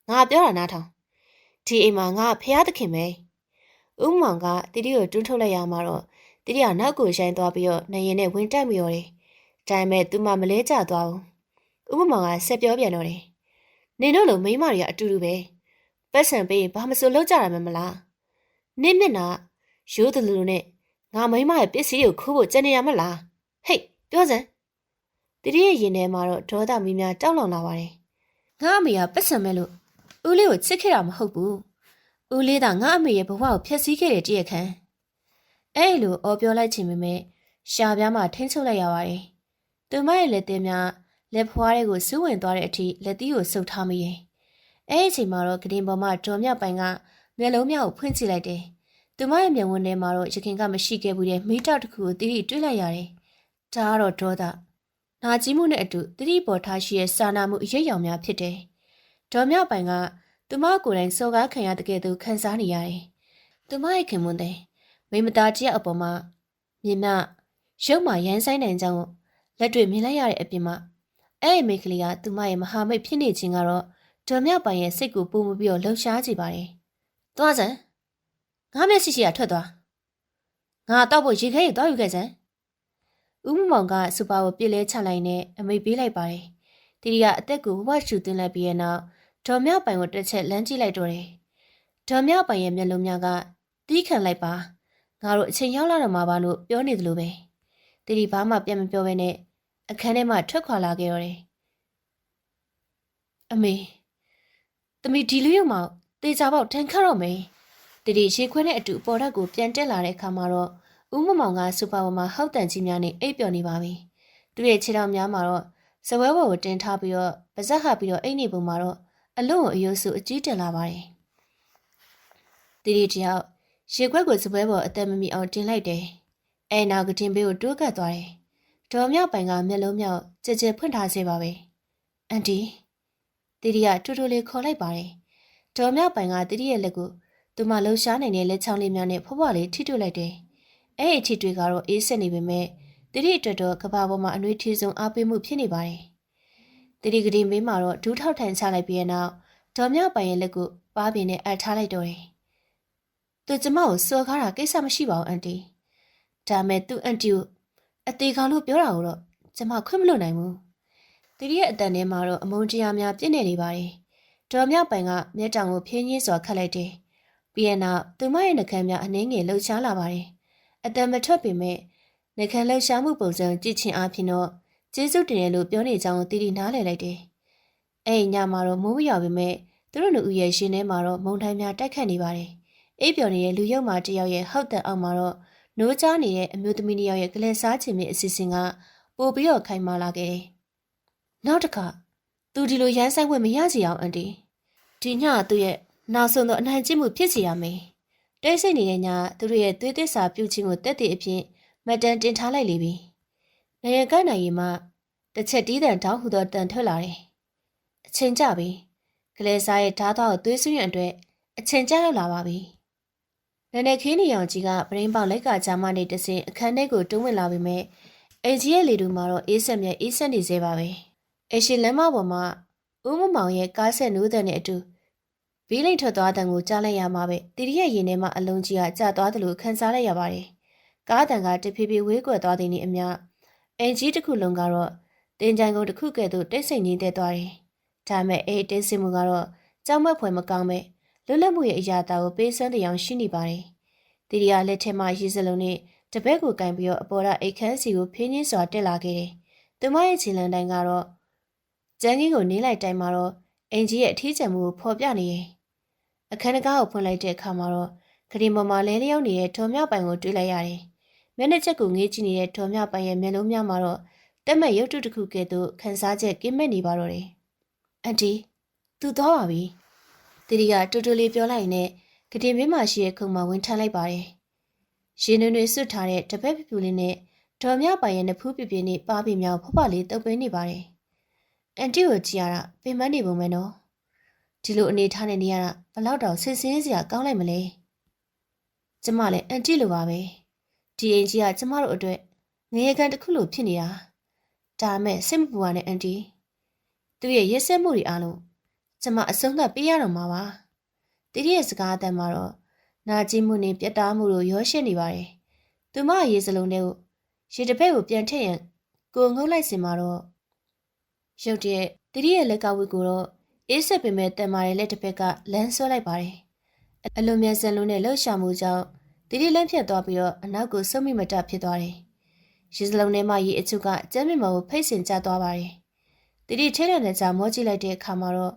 ငါပြောတာနားထောင်။ဒီအိမ်မှာငါဖျားသခင်ပဲ။ဥမမောင်ကတီတီကိုတွန်းထုတ်လိုက်ရမှာတော့တီတီကနောက်ကိုရှိုင်းသွားပြီးတော့နေရင်နဲ့ဝင်တက်မိရောတယ်။ဒါပေမဲ့သူမမလဲကျသွားဘူး။ဥမမောင်ကဆက်ပြောပြန်တော့တယ်။နင်တို့လိုမိန်းမတွေကအတူတူပဲပတ်စံပေးရင်ဘာမစိုးလောက်ကြတာမလားနင့်မျက်နှာရိုးတလူနဲ့ငါမိန်းမရဲ့ပစ္စည်းကိုခိုးဖို့ကြံနေရမလားဟိတ်ပြောစမ်းတတိယရင်ထဲမှာတော့ဒေါသမီးများတောက်လောင်လာပါတယ်ငါအမေကပတ်စံမဲ့လို့ဦးလေးကိုချစ်ခဲ့တာမဟုတ်ဘူးဦးလေးကငါအမေရဲ့ဘဝကိုဖျက်ဆီးခဲ့တဲ့တည့်ရခံအဲ့လိုအော်ပြောလိုက်ခြင်းပဲရှာပြားမှထိန်းချုပ်လိုက်ရပါတယ်သူမရဲ့လက်သေးများလက်ဖွားတွေကိုစူးဝင်သွားတဲ့အထိလက်သီးကိုဆုပ်ထားမိတယ်။အဲ့ဒီအချိန်မှာတော့ကတင်ပေါ်မှာဒေါ်မြပိုင်ကမျက်လုံးများကိုဖွင့်ကြည့်လိုက်တယ်။သူမရဲ့မျက်ဝန်းထဲမှာတော့ရခင်ကမရှိခဲ့ဘူးတဲ့မိတောက်တစ်ခုကိုတိတိတွေ့လိုက်ရတယ်။ဒါကတော့ဒေါသ။နာကြီးမှုနဲ့အတူတိတိပေါ်ထားရှိတဲ့စာနာမှုအရေးရောင်များဖြစ်တယ်။ဒေါ်မြပိုင်ကသူမကိုယ်တိုင်စော်ကားခံရတဲ့ကဲ့သို့ခံစားနေရတယ်။သူမရဲ့ခင်မွန်းတဲ့မိမသားကြီးအပေါ်မှာမြင်မရုပ်မှရမ်းဆိုင်နိုင်ကြောင်းလက်တွေ့မြင်လိုက်ရတဲ့အပြင်မှာအဲ့ဒီမိကလေးကသူမရဲ့မဟာမိတ်ဖြစ်နေခြင်းကတော့ဒေါ်မြပိုင်ရဲ့စိတ်ကိုပုံမပြီးတော့လှုပ်ရှားကြည့်ပါတယ်။သွားစမ်းငါမျက်စိရှိရထွက်သွားငါတောက်ဖို့ရေခဲရသွားယူခဲ့စမ်းဦးမမောင်ကစူပါကိုပြစ်လဲချလိုက်နဲ့အမိတ်ပေးလိုက်ပါတယ်။တီတီကအသက်ကိုဝှရှူသွင်းလိုက်ပြီးတဲ့နောက်ဒေါ်မြပိုင်ကိုတစ်ချက်လမ်းကြည့်လိုက်တော့တယ်။ဒေါ်မြပိုင်ရဲ့မျက်လုံးများကတီးခံလိုက်ပါငါတို့အချိန်ရောက်လာတော့မှာပါလို့ပြောနေသလိုပဲ။တီတီဘာမှပြန်မပြောဘဲနဲ့အခန်းထဲမှာထွက်ခွာလာခဲ့ရတယ်။အမေသမီးဒီလူရုံမှာတေချာပေါက်ထန်ခတ်တော့မယ်။တီတီရေခွဲနဲ့အတူပေါ်ဓာတ်ကိုပြန်တက်လာတဲ့အခါမှာတော့ဦးမမောင်ကစူပါပေါ်မှာဟောက်တန်ကြီးများနဲ့အိပ်ပျော်နေပါပြီ။သူ့ရဲ့ခြေထောက်များမှာတော့စပွဲပေါ်ကိုတင်ထားပြီးတော့ပါဇက်ဟပ်ပြီးတော့အိပ်နေပုံမှာတော့အလုံးကိုအယိုးစုအကြီးတင်လာပါတယ်။တီတီတယောက်ရေခွက်ကိုစပွဲပေါ်အသက်မမီအောင်တင်လိုက်တယ်။ အဲနောက်ကတင်ပေးကိုတိုးကပ်သွားတယ်။ဒေါ်မြောက်ပိုင်ကမျက်လုံးမြောက်ကြဲကြဲဖွင့်ထားစေပါပဲ။အန်တီတီတီကတူတူလေးခေါ်လိုက်ပါတယ်။ဒေါ်မြောက်ပိုင်ကတီတီရဲ့လက်ကိုသူမလှူရှားနေတဲ့လက်ချောင်းလေးများနဲ့ဖွားဖွားလေးထိတွေ့လိုက်တယ်။အဲ့ဒီထိတွေ့ကတော့အေးဆက်နေပေမဲ့တီတီအတွက်တော့ကဘာပေါ်မှာအနှွေးထီးဆုံးအားပေးမှုဖြစ်နေပါတယ်။တီတီကတင်ပေးမှာတော့ဒူးထောက်ထန်ချလိုက်ပြီးနောက်ဒေါ်မြောက်ပိုင်ရဲ့လက်ကိုပါးပြင်းနဲ့အပ်ထားလိုက်တော့တယ်။သူကျမကိုစော်ကားတာကိစ္စမရှိပါဘူးအန်တီ။ဒါမဲ့သူ့အန်တီကိုအသေးကောင်လို့ပြောတာကိုတော့ကျမခွင့်မလွတ်နိုင်ဘူး။တီတီရဲ့အတန်ထဲမှာတော့အမုန်းတရားများပြည့်နေပါတယ်။ဒေါ်မြောက်ပိုင်ကမျက်တောင်ကိုဖြင်းရင်းစွာခတ်လိုက်တယ်။ပြီးနောက်သူမရဲ့နှကမ်းများအနှင်းငယ်လှုပ်ရှားလာပါတယ်။အတန်မထွက်ပေမဲ့နှကမ်းလှုပ်ရှားမှုပုံစံကြည့်ချင်းအားဖြင့်တော့ကျေးဇူးတင်တယ်လို့ပြောနေကြောင်းတီတီနားလည်လိုက်တယ်။အဲ့ညမှာတော့မိုးမရွာပေမဲ့သူတို့လူဦးရဲ့ရှင်ထဲမှာတော့မုန်တိုင်းများတိုက်ခတ်နေပါတယ်။အိပ်ပျော်နေတဲ့လူရုပ်မာတယောက်ရဲ့ဟောက်တဲ့အောက်မှာတော့နိုးကြားနေတဲ့အမျိုးသမီးတယောက်ရဲ့ကလေးစားခြင်းမြေအစီအစဉ်ကပို့ပြီးတော့ခိုင်မာလာခဲ့တယ်။နောက်တစ်ခါသူဒီလိုရမ်းဆိုင်ဝင်မရစီအောင်အန်တီဒီညသူ့ရဲ့နောက်ဆုံးတော့အနိုင်ကျင့်မှုဖြစ်စီရမယ်။တိတ်ဆိတ်နေတဲ့ညသူတို့ရဲ့သွေးသစ္စာပြုခြင်းကိုတက်တဲ့အဖြစ်မတန်တင်ထားလိုက်လေပြီ။နေရကနိုင်ရီမှတစ်ချက်တီးတန်တောင်းဟူသောတန်ထွက်လာတယ်။အချိန်ကြပြီ။ကလေးစားရဲ့ဓာတ်တော်ကိုသွေးဆွရအတွက်အချိန်ကျရောက်လာပါပြီ။နည်းနည်းခင်းနေအောင်ကြီးကပရင်းပေါက်လက်ကကြားမနေတစင်အခန်းထဲကိုတွန်းဝင်လာပြီးမြဲအိမ်ကြီးရဲ့လေတူမှာတော့အေးဆက်မြဲအေးဆက်နေသေးပါပဲ။အရှင်လမ်းမပေါ်မှာဦးမမောင်ရဲ့ကားဆက်နိုးတဲ့နဲ့အတူဘီးလိန်ထွက်သွားတဲ့ကိုကြားလိုက်ရမှာပဲတီရီရဲ့ရင်ထဲမှာအလုံးကြီးကကျသွားတယ်လို့ခံစားလိုက်ရပါတယ်။ကားတန်ကတဖြည်းဖြည်းဝေးကွယ်သွားတဲ့နေ့အမျှအိမ်ကြီးတစ်ခုလုံးကတော့တင်ကြိုင်ကုန်တစ်ခုကဲ့သို့တိတ်ဆိတ်ငြိမ်သက်သွားတယ်။ဒါမဲ့အဲ့တိတ်ဆိတ်မှုကတော့ကြောက်မက်ဖွယ်မကောင်းပဲလွတ်လပ်မှုရဲ့အရာတာကိုပေးစွမ်းတဲ့အောင်ရှိနေပါတယ်။တီရီကလက်ထဲမှာရေစလုံးနဲ့တပည့်ကိုကင်ပြီးတော့အပေါ်ကအိတ်ခမ်းစီကိုဖင်းချင်းစွာတက်လာခဲ့တယ်။သူမရဲ့ခြေလမ်းတိုင်းကတော့ကျန်းကြီးကိုနင်းလိုက်တိုင်းမှာတော့အင်ကြီးရဲ့အထီးကျန်မှုကိုဖော်ပြနေတယ်။အခန်းတကားကိုဖွင့်လိုက်တဲ့အခါမှာတော့ခရီးပေါ်မှာလဲလျောင်းနေတဲ့ထော်မြောက်ပိုင်ကိုတွေ့လိုက်ရတယ်။မျက်နှာချက်ကိုငေးကြည့်နေတဲ့ထော်မြောက်ပိုင်ရဲ့မျက်လုံးများမှာတော့တက်မဲ့ရုပ်တုတစ်ခုကဲ့သို့ခန်းစားချက်ကင်းမဲ့နေပါတော့တယ်။အန်တီသူသွားပါပြီ။တီရီကတူတူလေးပြောလိုက်နဲ့ကတင်ဘေးမှာရှိတဲ့ခုံမှာဝင်ထမ်းလိုက်ပါတယ်။ရှင်နွေနွေဆွတ်ထားတဲ့တပည့်ပြပြလေးနဲ့ဒေါ်မြောက်ပိုင်ရဲ့နဖူးပြပြနဲ့ပါးပြမြောက်ဖဖလေးတုပ်ပေးနေပါတယ်။အန်တီကိုကြည့်ရတာပင်မနေပုံပဲနော်။ဒီလိုအနေထားနေရတာဘလောက်တောင်ဆင်ဆင်းစရာကောင်းလိုက်မလဲ။ကျမလည်းအန်တီလိုပါပဲ။ဒီအင်ကြီးကကျမတို့အတွက်ငရေကန်တစ်ခုလိုဖြစ်နေတာ။ဒါမဲ့စိတ်မပူပါနဲ့အန်တီ။သူ့ရဲ့ရက်စက်မှုတွေအားလုံးကျမအဆုံးသတ်ပေးရတော့မှာပါ။တီရီရဲ့စကားအတန်မှာတော့နာကျင်မှုနဲ့ပြတ်သားမှုတို့ရောရှင်းနေပါတယ်။သူမရေစလုံးတွေကိုရေတပည့်ကိုပြန်ထည့်ရင်ကိုငုတ်လိုက်စင်မှာတော့ရုတ်တရက်တီရီရဲ့လက်ကဝစ်ကိုတော့အေးဆက်ပင်မဲ့တန်မာရဲ့လက်တစ်ဖက်ကလမ်းဆွဲလိုက်ပါတယ်။အလိုမြန်ဆန်လုံးနဲ့လှုပ်ရှားမှုကြောင့်တီရီလန့်ဖြတ်သွားပြီးတော့အနောက်ကိုဆုတ်မိမတဖြစ်သွားတယ်။ရေစလုံးထဲမှာရေအချုကကျမ်းမြင့်မော်ကိုဖိတ်ဆင်ကျသွားပါတယ်။တီရီထဲထဲနဲ့ကြာမောကြည့်လိုက်တဲ့အခါမှာတော့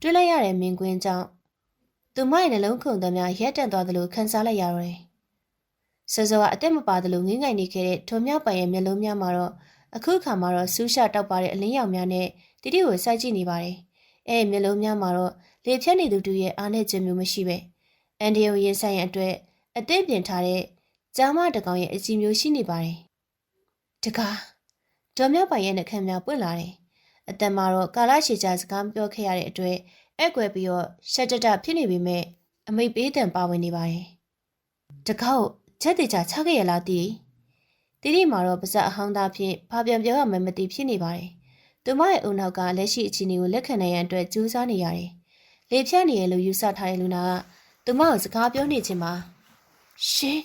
တွေးလိုက်ရတဲ့မြင်ကွင်းကြောင့်သူမရဲ့နှလုံးခုန်သမျှရက်တန့်သွားသလိုခံစားလိုက်ရတော့တယ်။စောစောကအသက်မပါသလိုငင်းငိုင်နေခဲ့တဲ့ထုံမြောက်ပိုင်ရဲ့မျက်လုံးများမှာတော့အခုခါမှာတော့ဆူးရှတောက်ပါတဲ့အလင်းရောင်များနဲ့တီတီကိုစိုက်ကြည့်နေပါတယ်။မျက်လုံးများမှာတော့လေဖြတ်နေသူတူရဲ့အားနဲ့ခြင်းမျိုးမရှိပဲအန်ဒီယိုရင်ဆိုင်ရအတွက်အသင့်ပြင်ထားတဲ့ကြားမတကောင်ရဲ့အကြည့်မျိုးရှိနေပါတယ်။တကားဒေါ်မြောက်ပိုင်ရဲ့နှခမ်းများပွင့်လာတယ်။အတန်မှာတော့ကာလရှည်ကြာစကားပြောခဲ့ရတဲ့အတွက်ကွယ်ပြီးတော့ရှက်တတဖြစ်နေပေမဲ့အမိတ်ပေးတံပါဝင်နေပါတယ်။တကောက်ချက်တေချာချခဲ့ရလားတီတီမှာတော့ပါဇက်အဟောင်းသားဖြင့်ဘာပြန်ပြောရမှမသိဖြစ်နေပါတယ်။သူမရဲ့အုံနောက်ကလက်ရှိအခြေအနေကိုလက်ခံနိုင်ရန်အတွက်ကြိုးစားနေရတယ်။လေဖြတ်နေရလို့ယူဆထားတဲ့လူနာကသူမကိုစကားပြောနေခြင်းမှာရှင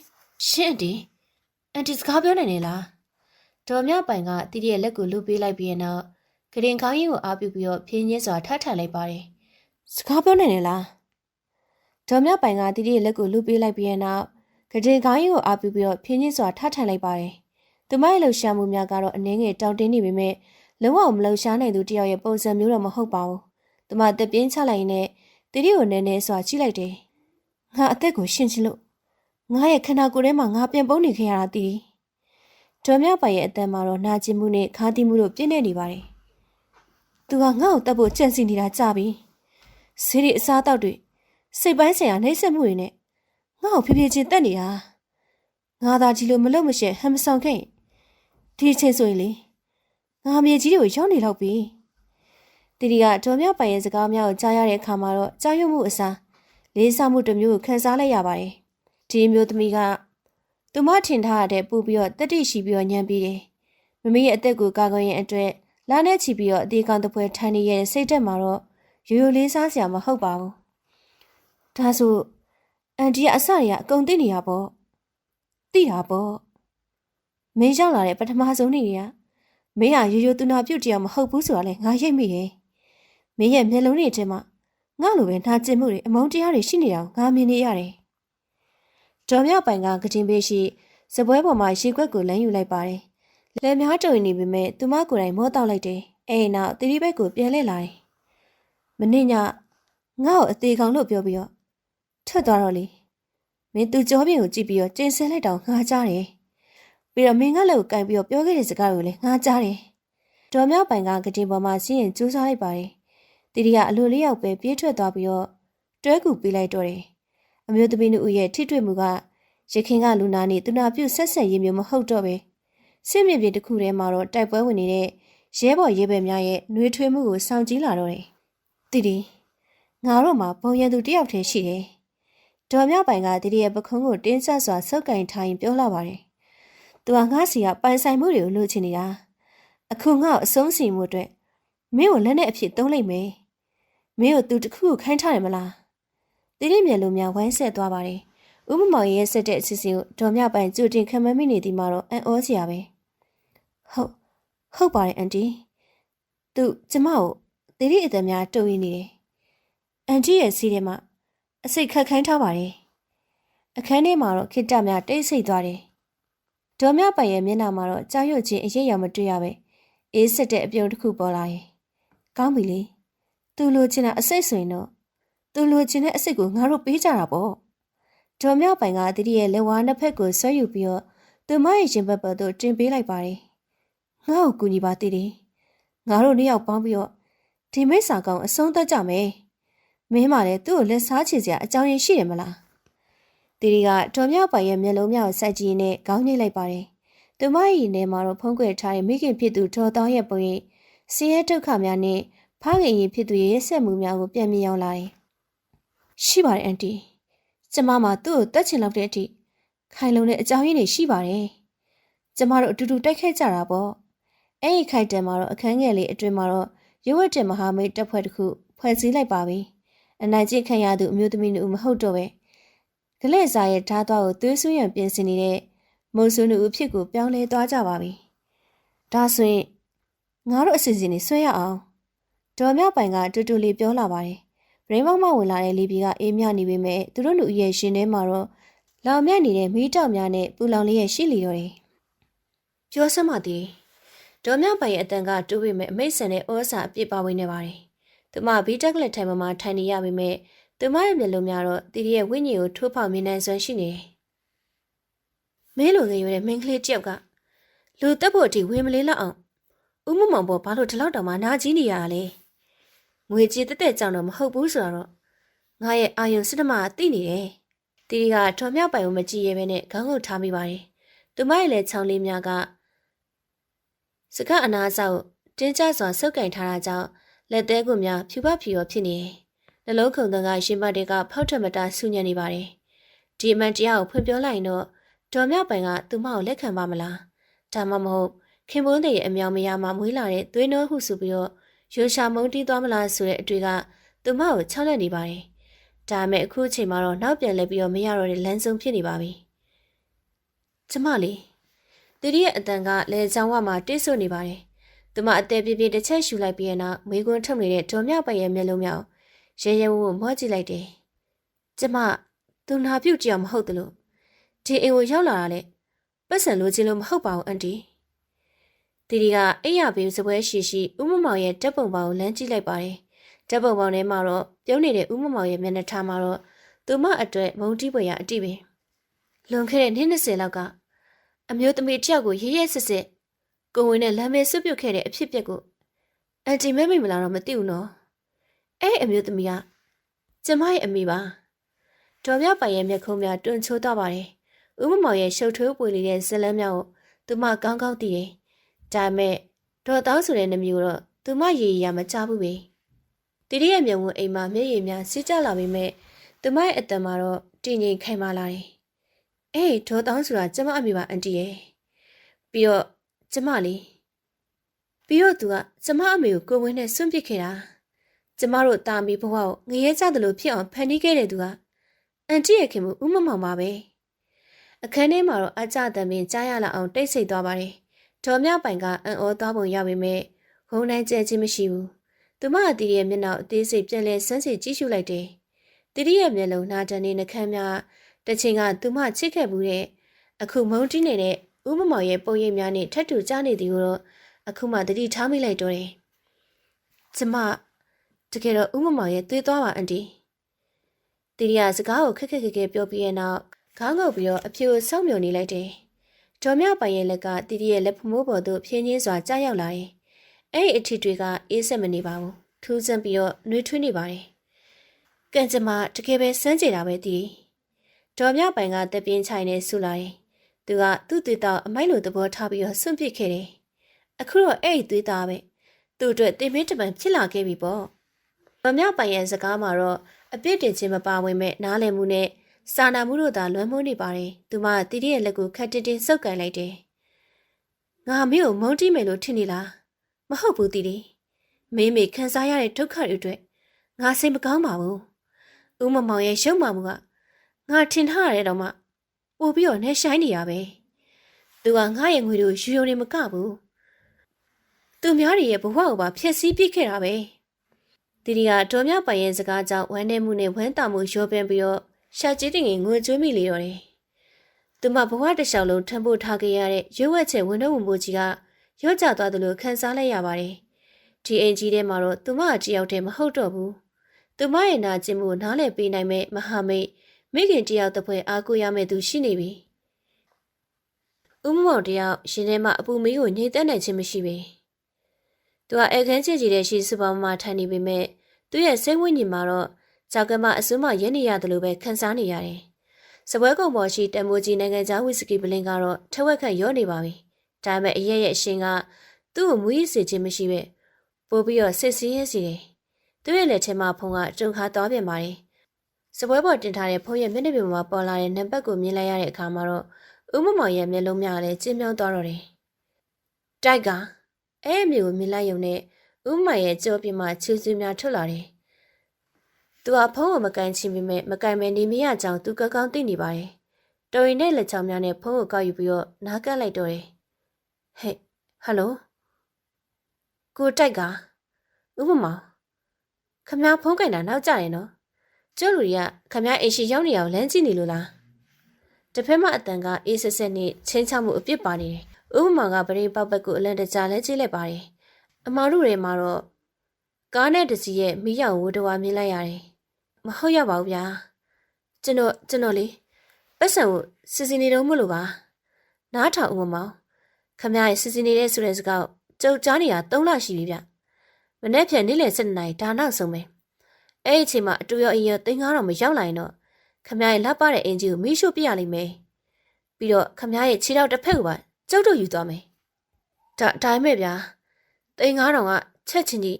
်အန်တီစကားပြောနေလား။ဒေါ်မြပိုင်ကတီရဲ့လက်ကိုလူပေးလိုက်ပြီးနောက်ကရင်ခေါင်းရင်းကိုအားပြုပြီးတော့ဖြင်းချင်းစွာထထလိုက်ပါတယ်။စကားပြောနေလားဒေါ်မြပိုင်ကတီတီရဲ့လက်ကိုလူပေးလိုက်ပြီးနောက်ကတင်ခေါင်းရင်းကိုအားပြုပြီးတော့ဖြင်းချင်းစွာထထလိုက်ပါတယ်။သူမရဲ့လှူရှာမှုများကတော့အနှင်းငယ်တောင်းတင်းနေပေမဲ့လုံးဝမလှူရှားနိုင်သူတယောက်ရဲ့ပုံစံမျိုးတော့မဟုတ်ပါဘူး။သူမတက်ပြင်းချလိုက်နဲ့တီတီကိုနည်းနည်းစွာကြည့်လိုက်တယ်။ငါအသက်ကိုရှင်ချင်လို့ငါရဲ့ခန္ဓာကိုယ်ထဲမှာငါပြန်ပုန်းနေခဲ့ရတာတီဒေါ်မြပိုင်ရဲ့အသက်မှာတော့နာကျင်မှုနဲ့ခါးသီးမှုတို့ပြည့်နေပါတယ်။သူကငါ့ကိုတတ်ဖို့ကြံစည်နေတာကြပြီ။ဆေးရီအစားအသောက်တွေစိတ်ပိုင်းဆိုင်ရာနှိမ့်ဆက်မှုတွေနဲ့ငါ့ကိုဖြည်းဖြည်းချင်းတက်နေတာ ငါသာဒီလိုမလုပ်မရှက်ဟန်မဆောင်ခဲ့ဒီအချိန်ဆိုရင်လေငါမြေကြီးတွေကိုရောက်နေတော့ပြီတီတီကတော်မြောက်ပိုင်ရဲ့စကားများကိုကြားရတဲ့အခါမှာတော့ကြောက်ရွံ့မှုအစားလေးစားမှုတစ်မျိုးကိုခံစားလိုက်ရပါတယ်ဒီမျိုးသမီးကသူမထင်ထားတဲ့ပူပြီးတော့တတိရှိပြီးတော့ညံပြီးတယ်မမေရဲ့အသက်ကိုကာကွယ်ရင်အတွက်လာနဲ့ချီပြီးတော့အသေးကောင်းတစ်ပွဲထိုင်နေရတဲ့စိတ်တက်မှာတော့ရိုးရိုးလေးစားစရာမဟုတ်ပါဘူးဒါဆိုအန်တီကအစတွေကအကုန်သိနေရပေါ့သိတာပေါ့မင်းရောက်လာတဲ့ပထမဆုံးနေ့ကမင်းကရိုးရိုးသူနာပြုတ်တရားမဟုတ်ဘူးဆိုတာလဲငါရိပ်မိတယ်မင်းရဲ့မျက်လုံးတွေထဲမှာငါလိုပဲနာကျင်မှုတွေအမုန်းတရားတွေရှိနေတာငါမြင်နေရတယ်ဒေါ်မြောက်ပိုင်ကကတင်ပေးရှိစပွဲပေါ်မှာရေခွက်ကိုလမ်းယူလိုက်ပါတယ်လက်များတုံနေပေမဲ့သူမကိုယ်တိုင်မောတောက်လိုက်တယ်အဲ့နောက်တီတီဘက်ကိုပြန်လှည့်လာတယ်မနေ့ညငါ့ကိုအသေးကောင်လို့ပြောပြီးတော့ထွက်သွားတော့လေမင်းသူကြောပြင်ကိုကြည့်ပြီးတော့ကျင်းဆဲလိုက်တော့ငါကြားတယ်ပြီးတော့မင်းကလည်းကိုကင်ပြီးတော့ပြောခဲ့တဲ့စကားကိုလည်းငါကြားတယ်ဒေါ်မြောက်ပိုင်ကကတင်ပေါ်မှာစီးရင်ကျူးစားလိုက်ပါတယ်တီတီကအလိုလေးယောက်ပဲပြေးထွက်သွားပြီးတော့တွဲကူပေးလိုက်တော့တယ်အမျိုးသမီးတို့ရဲ့ထိတွေ့မှုကရခင်ကလူနာနေသူနာပြုဆက်ဆက်ရေးမျိုးမဟုတ်တော့ပဲစစ်မြေပြင်တစ်ခုထဲမှာတော့တိုက်ပွဲဝင်နေတဲ့ရဲဘော်ရဲဘက်များရဲ့နှွေးထွေးမှုကိုစောင့်ကြည့်လာတော့တယ်တီတီငါတို့မှာဘုံရန်သူတယောက်တည်းရှိတယ်ဒေါ်မြောက်ပိုင်ကတီတီရဲ့ပခုံးကိုတင်းကျပ်စွာဆုပ်ကင်ထားရင်ပြောလာပါတယ်သူကငါစီကပိုင်ဆိုင်မှုတွေကိုလိုချင်နေတာအခုငါ့ကိုအဆုံးစီမှုအတွက်မင်းကိုလက်နဲ့အဖြစ်သုံးလိုက်မယ်မင်းကိုသူတစ်ခုခိုင်းထားတယ်မလားတီတီမျက်လုံးများဝိုင်းဆက်သွားပါတယ်ဦးမမောင်ရဲ့ဆက်တဲ့အစီအစဉ်ကိုဒေါ်မြောက်ပိုင်ကြိုတင်ခံမမိနေသည်မှာတော့အံ့ဩစရာပဲဟုတ်ပါတယ်အန်တီသူကျမကိုတီတီအသက်များတုံ့ရင်းနေတယ်အန်တီရဲ့စီးထဲမှာအစိတ်ခတ်ခိုင်းထားပါတယ်အခန်းထဲမှာတော့ခိတ္တများတိတ်ဆိတ်သွားတယ်ဒေါ်မြောက်ပိုင်ရဲ့မျက်နှာမှာတော့ကြောက်ရွံ့ခြင်းအရေးရောင်မတွေ့ရပဲအေးဆက်တဲ့အပြုံတစ်ခုပေါ်လာရင်ကောင်းပြီလေသူလိုချင်တာအစိတ်ဆိုရင်တော့သူလိုချင်တဲ့အစိတ်ကိုငါတို့ပေးကြတာပေါ့ဒေါ်မြောက်ပိုင်ကတီတီရဲ့လက်ဝါးနှစ်ဖက်ကိုဆွဲယူပြီးတော့သူမရဲ့ရင်ဘတ်ပေါ်သို့တင်ပေးလိုက်ပါတယ်ငါ့ကိုကူညီပါတီတီငါတို့နှစ်ယောက်ပေါင်းပြီးတော့ဒီမိစ္ဆာကောင်အဆုံးသတ်ကြမယ်မင်းမလည်းသူ့ကိုလက်စားချေစရာအကြောင်းရင်းရှိတယ်မလားတီတီကဒေါ်မြောက်ပိုင်ရဲ့မျက်လုံးများကိုစိုက်ကြည့်နေခေါင်းညှိလိုက်ပါတယ်သူမရဲ့နေမှာတော့ဖုံးကွယ်ထားတဲ့မိခင်ဖြစ်သူဒေါ်တောင်းရဲ့ပုံရိပ်ဆင်းရဲဒုက္ခများနဲ့ဖခင်ရင်ဖြစ်သူရဲ့ဆက်မှုများကိုပြန်မြင်ရောက်လာတယ်ရှိပါတယ်အန်တီကျမမှသူ့ကိုတတ်ချင်လောက်တဲ့အထိခိုင်လုံတဲ့အကြောင်းရင်းတွေရှိပါတယ်ကျမတို့အတူတူတိုက်ခိုက်ကြတာပေါ့အဲ့ဒီခိုက်တံမှာတော့အခန်းငယ်လေးအတွင်မှာတော့ရွဝတ်တဲ့မဟာမိတ်တပ်ဖွဲ့တစ်ခုဖွဲ့စည်းလိုက်ပါပြီအနိုင်ကျင့်ခံရသူအမျိုးသမီးတို့မဟုတ်တော့ပဲဂလက်စာရဲ့ဓာတ်သွားကိုသွေးဆွရံပြင်ဆင်နေတဲ့မုံဆွေးတို့အဖြစ်ကိုပြောင်းလဲသွားကြပါပြီဒါဆိုရင်ငါတို့အစီအစဉ်တွေဆွဲရအောင်ဒေါ်မြောက်ပိုင်ကတူတူလေးပြောလာပါတယ်ဗရိမောက်မဝင်လာတဲ့လီဘီကအေးမြနေပေမဲ့သူတို့လူရဲ့ရှင်ထဲမှာတော့လောင်မြတ်နေတဲ့မီးတောက်များနဲ့ပူလောင်လေးရဲ့ရှိလီတော့တယ်ပြောစမ်းပါသည်ဒေါ်မြောက်ပိုင်ရဲ့အတန်ကတူးပေမဲ့အမိတ်ဆန်တဲ့ဩဇာအပြစ်ပါဝင်နေပါတယ်သူမဘီတက်ကလက်ထိုင်မှာထိုင်နေရပေမဲ့သူမရဲ့မျက်လုံးများတော့တီတီရဲ့ဝိညာဉ်ကိုထိုးဖောက်မြင်နိုင်စွမ်းရှိနေတယ်မင်းလိုငယ်ရွယ်တဲ့မင်းကလေးတယောက်ကလူတက်ဖို့အထိဝေမလေးလောက်အောင်ဦးမမောင်ပေါ်ဘာလို့ဒီလောက်တောင်မှနာကြီးနေရတာလဲငွေကြေးတက်တက်ကြောင်တော့မဟုတ်ဘူးဆိုတော့ငါရဲ့အာယုံစစ်တမကသိနေတယ်တီတီကထော်မြောက်ပိုင်ကိုမကြည့်ရဲဘဲနဲ့ခေါင်းငုတ်ထားမိပါတယ်သူမရဲ့လက်ချောင်းလေးများကစကားအနာဆောက်တင်းကျပ်စွာဆုပ်ကင်ထားတာကြောင့်လက်သေးကိုများဖြူပဖြူရောဖြစ်နေတယ်နှလုံးခုန်တန်းကရှင်မတွေကဖောက်ထွက်မတာဆူညံနေပါတယ်ဒီအမှန်တရားကိုဖွင့်ပြောလိုက်ရင်တော့ဒေါ်မြောက်ပိုင်ကသူမကိုလက်ခံပါမလားဒါမှမဟုတ်ခင်ပွန်းတဲ့ရဲ့အမြောင်မယားမှာမွေးလာတဲ့သွေးနှောဟုဆိုပြီးတော့ရိုရှာမုန်းတီးသွားမလားဆိုတဲ့အတွေ့ကသူမကိုချောက်လက်နေပါတယ်ဒါမဲ့အခုအချိန်မှာတော့နောက်ပြန်လဲပြီးတော့မရတော့တဲ့လမ်းဆုံးဖြစ်နေပါပြီကျမလေးတီတီရဲ့အတန်ကလေချောင်းဝမှာတိတ်ဆိတ်နေပါတယ်သူမအသေးပြေးပြေးတစ်ချက်ရှူလိုက်ပြီးနောက်မေကွန်းထုတ်နေတဲ့ဒေါ်မြောက်ပိုင်ရဲ့မျက်လုံးများရဲရဲဝံ့မော့ကြည့်လိုက်တယ်ကျမသူနာပြုတ်ကြောင်မဟုတ်သလိုဒီအိမ်ကိုရောက်လာတာလေပတ်စံလိုချင်လို့မဟုတ်ပါဘူးအန်တီတီတီကအိပ်ရပေးစပွဲရှိရှိဦးမမောင်ရဲ့တက်ပုံပေါင်ကိုလမ်းကြည့်လိုက်ပါတယ်တက်ပုံပေါင်ထဲမှာတော့ပြုံးနေတဲ့ဦးမမောင်ရဲ့မျက်နှာထားမှာတော့သူမအတွက်မုန်းတီးပွေရအတိပဲလွန်ခဲ့တဲ့နှစ်20လောက်ကအမျိုးသမီးတယောက်ကိုရဲရဲစစ်စစ်ကိုဝင်နဲ့လမ်းမေးဆွပြုတ်ခဲ့တဲ့အဖြစ်ပြက်ကိုအန်တီမဲမိမလားတော့မသိဘူးနော်အဲ့အမျိုးသမီးကကျမရဲ့အမိပါဒေါ်မြပိုင်ရဲ့မျက်ခုံးများတွန့်ချိုးသွားပါတယ် ဦးမမောင်ရဲ့ရှုပ်ထွေးပွေနေတဲ့ဇလန်းမြောက်ကိုသူမကောင်းကောင်းသိတယ်။ဒါမဲ့ဒေါ်တောင်းဆိုတဲ့နှမျိုးတော့သူမရေရမချဘူးပဲ။တီတီရဲ့မြုံဝင်အိမ်မှာမျက်ရည်များစီးကျလာပေမဲ့သူမရဲ့အတန်မှာတော့တည်ငြိမ်ခိုင်မာလာတယ်။အေးဒေါ်တောင်းဆိုတာကျမအမိပါအန်တီရဲ့။ပြီးတော့ကျမလေးပြီးတော့သူကကျမအမေကိုကိုဝင်းနဲ့ဆွန့်ပစ်ခဲ့တာ။ကျမတို့တာမီဘဝကိုငရဲကြသလိုဖြစ်အောင်ဖန်တီးခဲ့တဲ့သူကအန်တီရဲ့ခင်မဦးမမောင်ပါပဲ။အခန်းထဲမှာတော့အကြတမ်းပင်ကြားရလာအောင်တိတ်ဆိတ်သွားပါတယ်။ဒေါ်မြပိုင်ကအံ့ဩသွားပုံရပေမဲ့ဂုံတိုင်းကျဲခြင်းမရှိဘူး။သူမအတီရဲ့မျက်နှာအသေးစိတ်ပြန်လဲဆန်းစစ်ကြည့်ရှုလိုက်တယ်။တီတီရဲ့မျက်လုံးနှာတန်နေနှခမ်းများတစ်ချိန်ကသူမချစ်ခဲ့ဘူးတဲ့အခုမုန်းတီးနေတဲ့ဦးမမောင်ရဲ့ပုံရိပ်များနဲ့ထပ်တူကြားနေသည်ကိုတော့အခုမှတတိထားမိလိုက်တော့တယ်။ကျမတကယ်တော့ဦးမမောင်ရဲ့သွေးသွားပါအန်တီ။တီရီယာစကားကိုခက်ခက်ခက်ခဲပြောပြီးရဲ့နောက်ခေါင်းငုပ်ပြီးတော့အဖြူကိုစောင့်မျှော်နေလိုက်တယ်။ဒေါ်မြပိုင်ရဲ့လက်ကတီရီရဲ့လက်ဖမိုးပေါ်သို့ဖြင်းချင်းစွာကြားရောက်လာတယ်။အဲ့ဒီအထီတွေကအေးဆက်မနေပါဘူး။ထူးဆန်းပြီးတော့နှွေးထွေးနေပါတယ်။ကံကြမ္မာတကယ်ပဲစမ်းကြတာပဲတီ။ဒေါ်မြပိုင်ကတပြင်းချိုင်နဲ့ဆူလာတယ်။သူကသူ့သွေးသားအမိုက်လိုသဘောထားပြီးတော့စွန့်ပစ်ခဲ့တယ်။အခုတော့အဲ့ဒီသွေးသားပဲသူ့အတွက်တင်မင်းတပံဖြစ်လာခဲ့ပြီပေါ့။ဒေါ်မြပိုင်ရဲ့စကားမှာတော့အပြစ်တင်ခြင်းမပါဝင်မဲ့နားလည်မှုနဲ့စာနာမှုတို့သာလွှမ်းမိုးနေပါတယ်။သူမတီတီရဲ့လက်ကိုခက်တင်းတင်းဆုပ်ကန်လိုက်တယ်။ငါမင်းကိုမုန်းတီးမယ်လို့ထင်နေလား။မဟုတ်ဘူးတီတီ။မင်းမေခံစားရတဲ့ဒုက္ခတွေအတွက်ငါစိတ်မကောင်းပါဘူး။ဦးမမောင်ရဲ့ရှုံးမှမှုကငါထင်ထားရတဲ့တော့မှပို့ပြီးတော့နှဲဆိုင်နေရပဲ။သူကငါရဲ့ငွေတို့ယူရုံနေမကဘူး။သူများတွေရဲ့ဘဝကိုပါဖျက်ဆီးပစ်ခဲ့တာပဲ။တီတီကဒေါ်မြပိုင်ရဲ့စကားကြောင့်ဝမ်းနည်းမှုနဲ့ဝမ်းသာမှုရောပင်ပြီးတော့ရှာကြီးတင်ငင်ငွေကျွေးမိလေတော့တယ်။သူမဘဝတစ်လျှောက်လုံးထမ်းဖို့ထားခဲ့ရတဲ့ရွဝက်ချက်ဝန်တော့ဝန်ပိုးကြီးကရော့ကျသွားသလိုခံစားလိုက်ရပါတယ်။ဒီအိမ်ကြီးထဲမှာတော့သူမအတယောက်တည်းမဟုတ်တော့ဘူး။သူမရဲ့နာကျင်မှုနားလည်ပေးနိုင်မဲ့မဟာမိတ်မိခင်တယောက်တစ်ဖွဲ့အားကိုးရမဲ့သူရှိနေပြီ။ဦးမောင်တယောက်ရှင်ထဲမှာအပူမီးကိုညှိတက်နိုင်ခြင်းမရှိပေ။သူကအခန်းချစ်ကြီးတဲ့ရှိစုပေါင်းမှာထိုင်နေပေမဲ့သူရဲ့စိတ်ဝိညာဉ်မှာတော့ကြောက်ကမအစွန်းမရဲနေရတယ်လို့ပဲခံစားနေရတယ်။စပွဲကုံပေါ်ရှိတမိုးကြီးနိုင်ငံသားဝီစကီပလင်ကတော့ထက်ဝက်ခန့်ရောနေပါပြီ။ဒါပေမဲ့အရက်ရဲ့အရှင်ကသူ့ကိုမူးယစ်စေခြင်းမရှိပဲပို့ပြီးတော့စစ်ဆေးရစီတယ်။သူ့ရဲ့လက်ထဲမှာဖုန်းကတုံခါသွားပြန်ပါတယ်။စပွဲပေါ်တင်ထားတဲ့ဖုန်းရဲ့မျက်နှာပြင်မှာပေါ်လာတဲ့နံပါတ်ကိုမြင်လိုက်ရတဲ့အခါမှာတော့ဦးမမောင်ရဲ့မျက်လုံးများလည်းကျဉ်းမြောင်းသွားတော့တယ်။တိုက်ကအဲ့အမျိုးကိုမြင်လိုက်ရုံနဲ့ဦးမရဲ့ကြောပြင်မှာချူချူများထွက်လာတယ်။သူကဖုန်းကိုမကန်ချင်ပေမဲ့မကန်မဲနေမရကြောင်သူကောင်းသိနေပါတယ်။တော်ရင်နဲ့လက်ချောင်းများနဲ့ဖုန်းကိုကောက်ယူပြီးတော့နားကပ်လိုက်တော့တယ်။ဟဲ့ဟယ်လိုကိုတိုက်ကဦးမမောင်ခမဖုန်းကန်တာနောက်ကျရင်နော်။ကျုပ်လူတွေကခမအိမ်ရှိရောက်နေအောင်လမ်းကြည့်နေလို့လား။တစ်ဖက်မှအတန်ကအေးဆက်ဆက်နဲ့ချင်းချမှုအပြစ်ပါနေတယ်။ဦးမမောင်ကပရင်းပေါက်ပတ်ကိုအလန့်တကြားလဲကြည့်လိုက်ပါတယ်။အမောင်တို့တွေမှာတော့ကားနဲ့တစီရဲ့မီးရောင်ဝတဝါမြင်လိုက်ရတယ်။မဟုတ်ရပါဘူးဗျာ။ကျွန်တော်လေးပတ်စံကိုစီစီနေတော့မလို့ပါ။နားထောင်ဦးမမောင်ခမရဲ့စီစီနေတဲ့ဆိုတဲ့စကားကြုတ်ကြားနေတာ3လရှိပြီဗျ။မနေ့ဖြန်နေ့လယ်7နာရီဒါနောက်ဆုံးပဲ။အဲ့ဒီအချိန်မှာအတူရောအင်ရော3,000မရောက်လာရင်တော့ခမရဲ့လက်ပတဲ့အင်ဂျီကိုမီးရှို့ပြရလိမ့်မယ်။ပြီးတော့ခမရဲ့ခြေထောက်တစ်ဖက်ကိုပါကျုပ်တို့ယူသွားမယ်။ဒါမဲ့ဗျာ3,000ကချက်ချင်းကြီး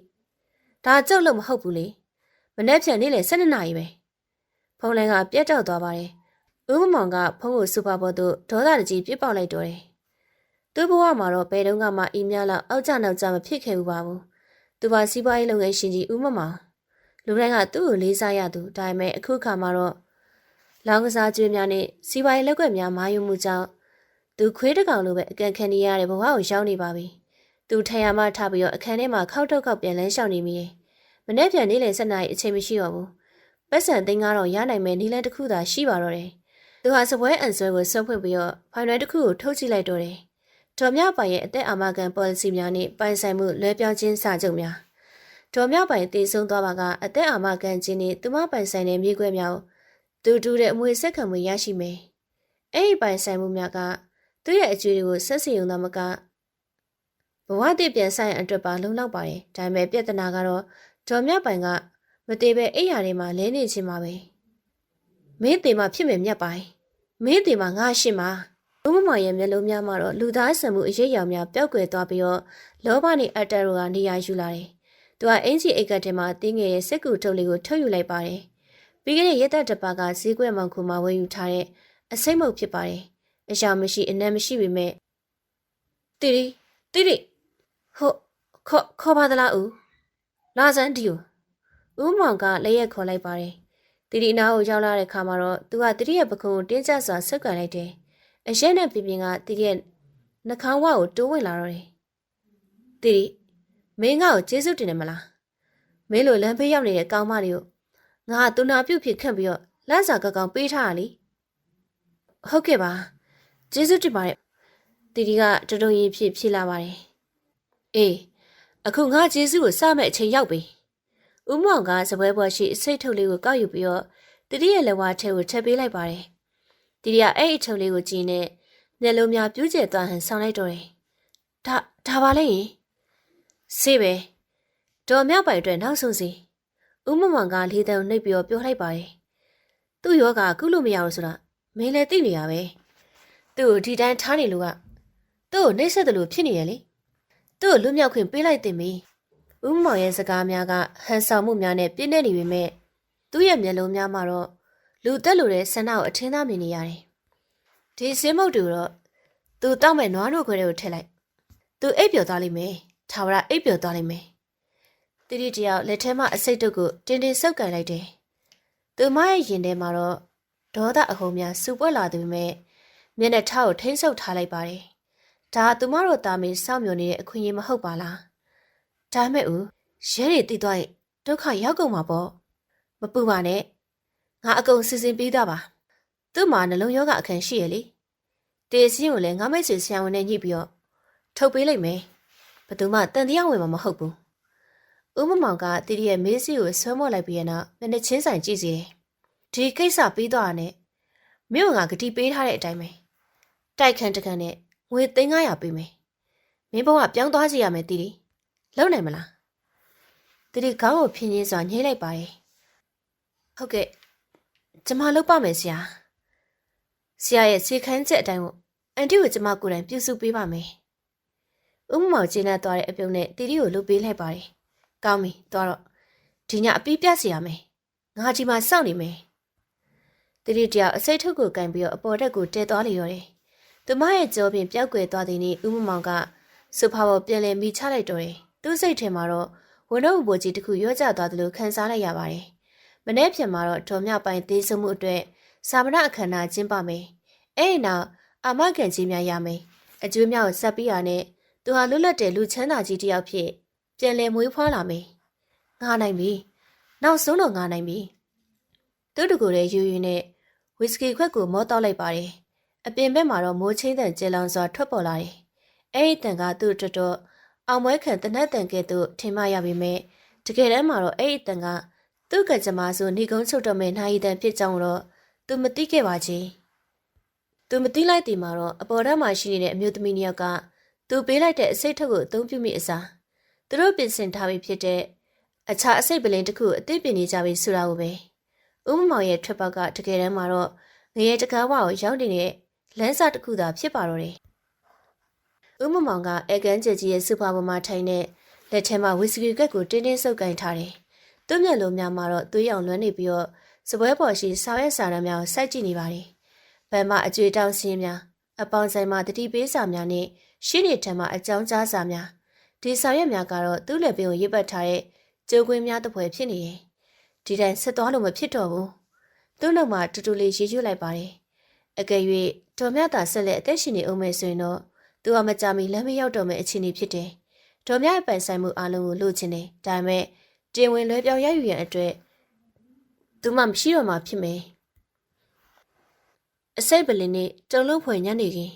ဒါကျုပ်လို့မဟုတ်ဘူးလေမနေ့ဖြန်နေ့လေ12နာရီပဲဖုန်းလိုင်းကပြတ်တောက်သွားပါတယ်ဦးမမောင်ကဖုန်းကိုစူပါဘော်သို့ဒေါသတကြီးပြစ်ပေါက်လိုက်တော့တယ်သူ့ဘဝမှာတော့ဘယ်တုန်းကမှအီးမြလောက်အောက်ကျနောက်ကျမဖြစ်ခဲ့ဘူးပါဘူးသူပါစီးပွားရေးလုပ်ငန်းရှင်ကြီးဦးမမောင်လူတိုင်းကသူ့ကိုလေးစားရသူဒါပေမဲ့အခုခါမှာတော့လောင်းကစားကျွေးများနဲ့စီးပွားရေးလက်ကွက်များမာယူမှုကြောင့်သူခွေးတကောင်လိုပဲအကန်ခံနေရတဲ့ဘဝကိုရောက်နေပါပြီသူထရမထားပြီးတော့အခန်းထဲမှာခောက်ထုတ်ခောက်ပြန်လန်းရှောင်နေမိတယ်မနေ့ပြန်နေ့လယ်7နာရီအချိန်မရှိတော့ဘူးပတ်စံ3,000ရနိုင်မယ်နီလန်တစ်ခုသာရှိပါတော့တယ်သူဟာစပွဲအန်ဆွဲကိုဆွဲဖွင့်ပြီးတော့ဖိုင်နယ်တစ်ခုကိုထုတ်ကြည့်လိုက်တော့တယ်ဒေါ်မြပိုင်ရဲ့အသက်အာမခံ policy များနဲ့ပိုင်ဆိုင်မှုလွဲပြောင်းခြင်းစာချုပ်များဒေါ်မြပိုင်တည်ဆုံးသွားပါကအသက်အာမခံခြင်းနဲ့သူမပိုင်ဆိုင်တဲ့မြေခွဲများသူတူတဲ့အမွေဆက်ခံမှုရရှိမယ်အဲ့ဒီပိုင်ဆိုင်မှုများကသူ့ရဲ့အကျွေးတွေကိုဆက်စီုံသားမကဘဝတည်ပြန်ဆိုင်အတွက်ပါလုံလောက်ပါတယ်ဒါပေမဲ့ပြဿနာကတော့ဒေါ်မြပိုင်ကမသေးပဲအိယာတွေမှာလဲနေချင်းပါပဲမင်းတေမှဖြစ်မယ်မြတ်ပိုင် မင်းဒီမှာငါရှိမှာဦးမမောင်ရဲ့မျက်လုံးများမှာတော့လူသားဆန်မှုအရေးအယောင်များပျောက်ကွယ်သွားပြီးတော့လောဘနဲ့အတ္တတို့ကနေရာယူလာတယ်။သူကအင်ဂျီအိတ်ကတ်ထဲမှာတင်းငယ်ရဲ့စက်ကူထုတ်လေးကိုထုတ်ယူလိုက်ပါတယ်။ပြီးခဲ့တဲ့ရက်သက်တစ်ပတ်ကဈေးကွက်မောင်ခုမှာဝယ်ယူထားတဲ့အစိမ့်မုတ်ဖြစ်ပါတယ်။အရာမရှိအနံ့မရှိပေမဲ့တီတီဟုတ်ခေါ်ပါသလားဦးလာစမ်းဒီကိုဦးမောင်ကလက်ရက်ခေါ်လိုက်ပါတယ်။တီတီနားကိုရောက်လာတဲ့ခါမှာတော့သူကတီတီရဲ့ပခုံးကိုတင်းကျပ်စွာဆုပ်ကန်လိုက်တယ်။အရဲနဲ့ပြင်းကတီတီရဲ့နှာခေါင်းဝကိုတိုးဝင်လာတော့တယ်။တီတီမင်းငါ့ကိုကျေးဇူးတင်တယ်မလား။မင်းလိုလမ်းဖေးရောက်နေတဲ့ကောင်းမလေးကိုငါကတူနာပြုတ်ဖြစ်ခန့်ပြီးတော့လမ်းစာကောင်းပေးထားရလေ။ဟုတ်ကဲ့ပါကျေးဇူးတင်ပါတယ်။တီတီကတုံရင်ဖြစ်လာပါတယ်။အေးအခုငါကျေးဇူးကိုစမဲ့အချိန်ရောက်ပြီ။ဦးမောင်ကစပွဲပေါ်ရှိအစိတ်ထုတ်လေးကိုကောက်ယူပြီးတော့တီတီရဲ့လက်ဝါးထဲကိုထည့်ပေးလိုက်ပါတယ်။တီတီကအဲ့အထုတ်လေးကိုကြည့်နေမျက်လုံးများပြူးကျဲသွားဟန်ဆောင်းလိုက်တော့တယ်။ဒါပါလေ။ဆေးပဲ။ဒေါ်မြောက်ပိုင်အတွက်နောက်ဆုံးစီ။ဦးမောင်ကလေးတန်းနှိပ်ပြီးတော့ပြောလိုက်ပါတယ်။သူ့ယောဂကုလို့မရဘူးဆိုတာမင်းလည်းသိနေရပဲ။သူ့ကိုဒီတိုင်းထားနေလို့ကသူ့ကိုနှိပ်ဆက်တယ်လို့ဖြစ်နေရလေ။သူ့ကိုလွတ်မြောက်ခွင့်ပေးလိုက်တင်ပြီ။ဦးမောင်ရဲ့စကားများကဟန်ဆောင်မှုများနဲ့ပြည့်နေနေပေမဲ့သူ့ရဲ့မျက်လုံးများမှာတော့လူတက်လို့တဲ့ဆန္ဒကိုအထင်သာမြင်နေရတယ်။ဒီစင်းမုတ်တူတော့သူတောက်မဲ့နွားတို့ခွဲတွေကိုထည့်လိုက်။သူအိပ်ပျော်သွားလိမ့်မယ်။ထာဝရအိပ်ပျော်သွားလိမ့်မယ်။တိတိတယောက်လက်ထဲမှာအစိတ်တုပ်ကိုတင်းဆုပ်ကန်လိုက်တယ်။သူမရဲ့ရင်ထဲမှာတော့ဒေါသအဟုန်များစူပွက်လာသူပေမဲ့မျက်နှာထားကိုထိမ့်ဆုပ်ထားလိုက်ပါတယ်။ဒါသူမတို့တာမီစောင့်မျှော်နေတဲ့အခွင့်အရေးမဟုတ်ပါလား။ဒါမဲ့ဦးရဲတွေတိသွားရင်ဒုက္ခရောက်ကုန်မှာပေါ့။မပူပါနဲ့။ငါအကုန်စီစဉ်ပြီးသားပါ။သူ့မှာနှလုံးရောဂါအခန်းရှိရလေ။တေစင်းကိုလည်းငါမိတ်ဆွေဆရာဝန်နဲ့ညှိပြီးတော့ထုတ်ပေးလိုက်မယ်။ဘယ်သူမှတန်တရားဝင်မှာမဟုတ်ဘူး။ဦးမောင်ကတီတီရဲ့မေးစီကိုဆွဲမော့လိုက်ပြီးရင်တော့မျက်နှာချင်းဆိုင်ကြည့်စီတယ်။ဒီကိစ္စပြီးသွားတာနဲ့မြို့ကဂတိပေးထားတဲ့အတိုင်းပဲတိုက်ခန်းတခန်းနဲ့ငွေ300ပေးမယ်။မင်းဘုံကပြောင်းသွားစီရမယ်တီတီ။လုံနိုင်မလား။တီတီခေါင်းကိုဖြင်းချင်းစွာညှိလိုက်ပါတယ်။ဟုတ်ကဲ့ကျမလုပ်ပါမယ်ဆရာ။ဆရာရဲ့စေခိုင်းချက်အတိုင်းကိုအန်တီကိုကျမကိုယ်တိုင်ပြုစုပေးပါမယ်။ဦးမောင်ကျင်းနဲ့သွားတဲ့အပြုံးနဲ့တီတီကိုလှုပ်ပေးလိုက်ပါတယ်။ကောင်းပြီသွားတော့ဒီညအပီးပြစီရမယ်။ငါဒီမှာစောင့်နေမယ်။တီတီတယောက်အစိတ်ထုတ်ကိုကန်ပြီးတော့အပေါ်တက်ကိုတဲသွားလေရောတယ်။သူမရဲ့ကြောပြင်ပျောက်ကွယ်သွားတဲ့နေ့ဦးမောင်ကဆိုဖာပေါ်ပြန်လည်မိချလိုက်တော့တယ်။သူ့စိတ်ထဲမှာတော့ဝန်တော့ဘိုးကြီးတစ်ခုရော့ကျသွားတယ်လို့ခံစားလိုက်ရပါတယ်။မနေ့ပြန်မှာတော့ဒေါ်မြောက်ပိုင်းသေးဆုံးမှုအတွက်စာမဏအခမ်းအနားကျင်းပမယ်။အဲ့ဒီနောက်အာမခံကြီးများရမယ်။အကျိုးများကိုဆက်ပြီးရနဲ့သူဟာလွတ်လပ်တဲ့လူချမ်းသာကြီးတစ်ယောက်ဖြစ်ပြန်လည်မွေးဖွားလာမယ်။ငါနိုင်ပြီ။နောက်ဆုံးတော့ငါနိုင်ပြီ။သူ့တကူရဲ့ယူယူနဲ့ဝီစကီခွက်ကိုမောတောက်လိုက်ပါတယ်။အပြင်ဘက်မှာတော့မိုးချင်းတန်ကျဲလောင်စွာထွက်ပေါ်လာတယ်။အဲ့ဒီတန်ကသူ့တော်အောင်မွဲခံတနတ်တန်ကဲ့သို့ထင်မှရပေမဲ့တကယ်တမ်းမှာတော့အဲ့ဒီတန်ကသူ့ကကြမ္မာဆိုနေကုန်းချုပ်တော်မဲ့နိုင်တန်ဖြစ်ကြောင်းတော့သူမသိခဲ့ပါချေ။သူမသိလိုက်တီမှာတော့အပေါ်ထပ်မှာရှိနေတဲ့အမျိုးသမီးနှစ်ယောက်ကသူပေးလိုက်တဲ့အစိတ်ထုတ်ကိုအသုံးပြုမိအစားသူတို့ပြင်ဆင်ထားပြီးဖြစ်တဲ့အခြားအစိတ်ပလင်းတစ်ခုအသိပင်နေကြပြီဆိုတာကိုပဲဦးမောင်ရဲ့ထွက်ပေါက်ကတကယ်တမ်းမှာတော့ငရဲတကားဝကိုရောက်နေတဲ့လမ်းစာတစ်ခုသာဖြစ်ပါတော့တယ်။ဦးမောင်ကအဲကန်ကျကြီးရဲ့စူပါပေါ်မှာထိုင်တဲ့လက်ထဲမှာဝီစကီကက်ကိုတင်းဆုပ်ကင်ထားတယ်။သူ့မျက်လုံးများမှာတော့သွေးရောင်လွှမ်းနေပြီးတော့စပွဲပေါ်ရှိဆောက်ရဲစာတမ်းများကိုစိုက်ကြည့်နေပါတယ်။ဘယ်မှာအကျွေးတောင်းစင်းများအပေါင်းဆိုင်မှာတတိပေးစာများနဲ့ရှင်းနေထံမှာအကြောင်းကြားစာများဒီစာရွက်များကတော့သူ့လက်ပင်ကိုရေးပတ်ထားတဲ့ကျိုးကွင်းများတစ်ဖွဲဖြစ်နေတယ်။ဒီတိုင်းဆက်သွားလို့မဖြစ်တော့ဘူး။သူ့နောက်မှာတူတူလေးရေးရွတ်လိုက်ပါတယ်။အကယ်၍တော်မြတ်သာဆက်လက်အသက်ရှင်နေအောင်မယ်ဆိုရင်တော့သူကမကြမီလမ်းမရောက်တော့မယ့်အခြေအနေဖြစ်တယ်။တော်မြတ်ရဲ့ပိုင်ဆိုင်မှုအလုံးကိုလိုချင်တယ်။ဒါပေမဲ့တင်ဝင်လွဲပြောင်းရယူရန်အတွက်သူမှမရှိတော့မှဖြစ်မယ်။အစိတ်ပလင်းနဲ့တုံလုံးဖွယ်ညနေခင်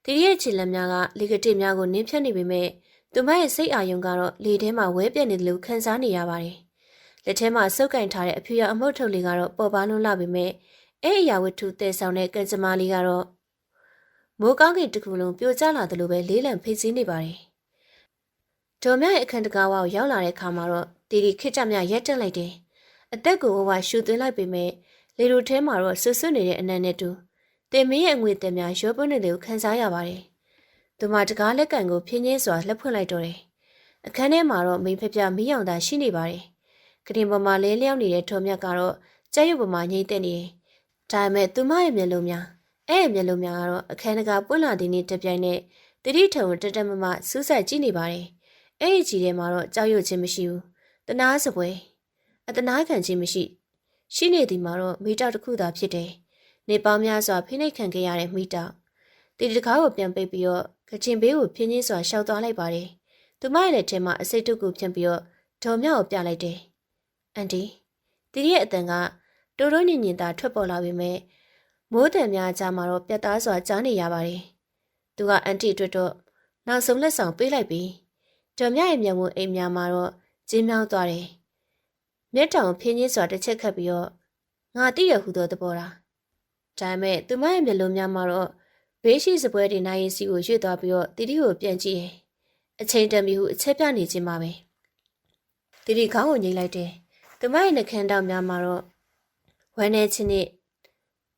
းတီရီရဲ့ခြေလက်များကလေကတိများကိုနင်းဖြတ်နေပေမဲ့သူမရဲ့စိတ်အာရုံကတော့လေထဲမှာဝဲပြက်နေတယ်လို့ခံစားနေရပါတယ်။လက်ထဲမှာစုပ်ကင်ထားတဲ့အဖြူရောင်အမှုတ်ထုတ်လေးကတော့ပေါ်ပါလွန်းလာပေမဲ့အဲ့အရာဝတ္ထုတည်ဆောင်တဲ့ကံကြမ္မာလေးကတော့မိုးကောင်းကင်တစ်ခုလုံးပြိုကျလာတယ်လို့ပဲလေးလံဖိစီးနေပါတယ်။ဒေါ်မြရဲ့အခန်းတကားဝါကိုရောက်လာတဲ့အခါမှာတော့တီရီခစ်ကြမြရက်တက်လိုက်တယ်။အသက်ကိုဝဝရှူသွင်းလိုက်ပေမဲ့လေလိုထဲမှာတော့ဆွဆွနေတဲ့အနံ့နဲ့တူ တင်မင်းရဲ့ငွေတင်များရောပွနေတယ်ကိုခန်းစားရပါတယ်။သူမတကားလက်ကန်ကိုဖြင်းချင်းစွာလှပ်ဖွင့်လိုက်တော့တယ်။အခန်းထဲမှာတော့မိဖပြမီးရောင်သာရှိနေပါတယ်။ကတင်ပေါ်မှာလဲလျောင်းနေတဲ့ထုံမြတ်ကတော့ကြက်ရွက်ပေါ်မှာငိမ့်တက်နေတယ်။ဒါပေမဲ့သူမရဲ့မျက်လုံးများမျက်လုံးများကတော့အခန်းတကာပွင့်လာတဲ့နေ့တပြိုင်နက်တတိထုံတက်တက်မမစူးစိုက်ကြည့်နေပါတယ်။အဲ့ဒီကြီးထဲမှာတော့ကြောက်ရွံ့ခြင်းမရှိဘူး။တနာစပွဲအတနာခံခြင်းရှိနေသည်မှာတော့မိတောက်တစ်ခုသာဖြစ်တယ်။နေပေါင်းများစွာဖိနှိပ်ခံခဲ့ရတဲ့မိတောက်တီတကားကိုပြန်ပိတ်ပြီးတော့ကချင်ဘေးကိုဖြင်းချင်းစွာရှောက်သွားလိုက်ပါတယ်။သူမရဲ့လက်ထဲမှာအစိတ်တုပ်ကိုဖြန့်ပြီးတော့ဒေါ်မြောက်ကိုပြလိုက်တယ်။အန်တီတီရဲ့အတန်ကတိုးတိုးညင်ညင်သာထွက်ပေါ်လာပေမဲ့မိုးတံများကြားမှာတော့ပြတ်သားစွာကြားနေရပါတယ်။သူကအန်တီအတွက်တော့နောက်ဆုံးလက်ဆောင်ပေးလိုက်ပြီးဒေါ်မြောက်ရဲ့မျက်ဝန်းအိမ်များမှာတော့ကျင်းမြောင်းသွားတယ်။မျက်တောင်ဖြင်းချင်းစွာတစ်ချက်ခတ်ပြီးတော့ငါတိရဟုသောသဘောလား။ဒါပေမဲ့သူမရဲ့မျက်လုံးများမှာတော့ဘေးရှိစပွဲတွေနိုင်ရင်စီကိုရွေ့သွားပြီးတော့တီတီကိုပြန်ကြည့်တယ်။အချိန်တန်ပြီဟုအချက်ပြနေခြင်းပါပဲ။တီတီခေါင်းကိုငိမ့်လိုက်တယ်။သူမရဲ့နှခမ်းတောင်များမှာတော့ဝမ်းနေခြင်းနဲ့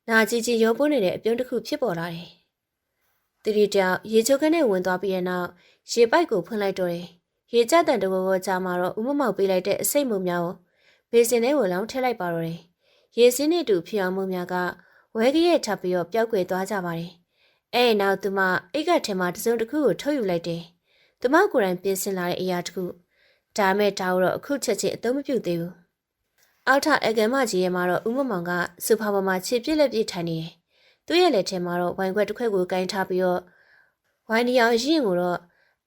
နာကြီးကြီးရုံးပွနေတဲ့အပြုံးတစ်ခုဖြစ်ပေါ်လာတယ်။တီတီတောင်ရေချိုးခန်းနဲ့ဝင်သွားပြီးတဲ့နောက်ရေပိုက်ကိုဖွင့်လိုက်တော့တယ်။ရေကျတန်တဘောကြားမှာတော့ဥမမောက်ပေးလိုက်တဲ့အစိတ်မုံများကိုဘေစင်ထဲကိုလောင်းထည့်လိုက်ပါတော့တယ်။ရေစင်းနဲ့တူဖြောင်းမှုများကဝဲကရဲ့ထပ်ပြီးတော့ပျောက်ကွယ်သွားကြပါတယ်။အဲ့နောက်သူမအိတ်ကထဲမှာတစုံတစ်ခုကိုထုတ်ယူလိုက်တယ်။သူမကိုယ်တိုင်ပြင်ဆင်လာတဲ့အရာတစ်ခုဒါမဲ့ဒါတော့အခုချက်ချင်းအသုံးမပြုသေးဘူး။အောက်ထအကံမကြီးရဲ့မှာတော့ဦးမမောင်ကစူဖာပေါ်မှာခြေပြစ်လက်ပြစ်ထိုင်နေတယ်။သူ့ရဲ့လက်ထဲမှာတော့ဝိုင်ခွက်တစ်ခွက်ကိုကင်ထားပြီးတော့ဝိုင်ဒီအောင်ရင်ကိုတော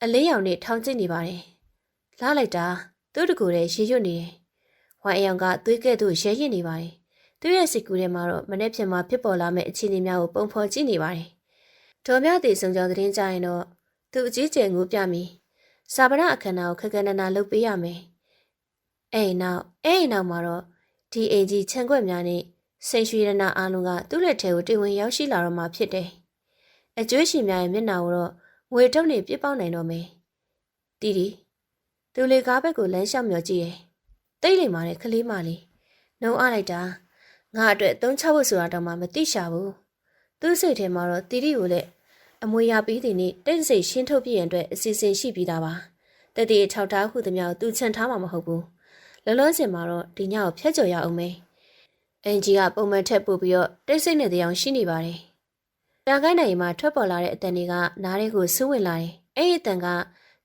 ့အလေးရောင်နဲ့ထောင်ကျစ်နေပါတယ်။လာလိုက်တာသူ့တကူတဲ့ရေရွတ်နေတယ်။ဝိုင်အယောင်ကသွေးကဲ့သို့ရဲရင်နေပါတယ်။သူ့ရဲ့စိတ်ကူးထဲမှာတော့မနေ့ဖြစ်မှာဖြစ်ပေါ်လာမယ့်အခြေအနေများကိုပုံဖော်ကြည့်နေပါတယ်။ဒေါ်မြတည်ဆုံးကြောင်းသတင်းကြရင်တော့သူအကြီးကျယ်ငိုပြမိ။စာပနာအခမ်းအနားကိုခက်ခက်နနာလုပ်ပေးရမယ်။အဲ့နောက်မှာတော့ဒီအိမ်ကြီးခြံခွက်များနဲ့စိန်ရွှေရနာအားလုံးကသူ့လက်ထဲကိုတင်ဝင်ရောက်ရှိလာတော့မှဖြစ်တယ်။အကျွေးရှင်များရဲ့မျက်နှာကိုတော့ငွေတုပ်နဲ့ပြစ်ပေါက်နိုင်တော့မယ်။တီတီသူလေကားဘက်ကိုလမ်းလျှောက်မျှော်ကြည့်တယ်။တိတ်လိမ်မာတဲ့ကလေးမလေးနှုံအားလိုက်တာငါအတွက်သုံးချဖို့ဆိုတာတော့မှမသိရှာဘူး။သူ့စိတ်ထဲမှာတော့တီတီကိုလည်းအမွေရပြီးတဲ့နေ့တိတ်ဆိတ်ရှင်းထုတ်ပြရင်အတွက်အစီအစဉ်ရှိပြီးသားပါ။တတိအထောက်ထားဟုသမျှကိုသူချန်ထားမှာမဟုတ်ဘူး။လောလောဆယ်မှာတော့ဒီညကိုဖျက်ကျော်ရအောင်မယ်။အင်ဂျီကပုံမှန်ထက်ပို့ပြီးတော့တိတ်ဆိတ်နေတဲ့အောင်ရှိနေပါတယ်။တာကိုင်းနိုင်မှာထွက်ပေါ်လာတဲ့အတန်တွေကနားလေးကိုဆူးဝင်လာတယ်။အဲ့ဒီအတန်က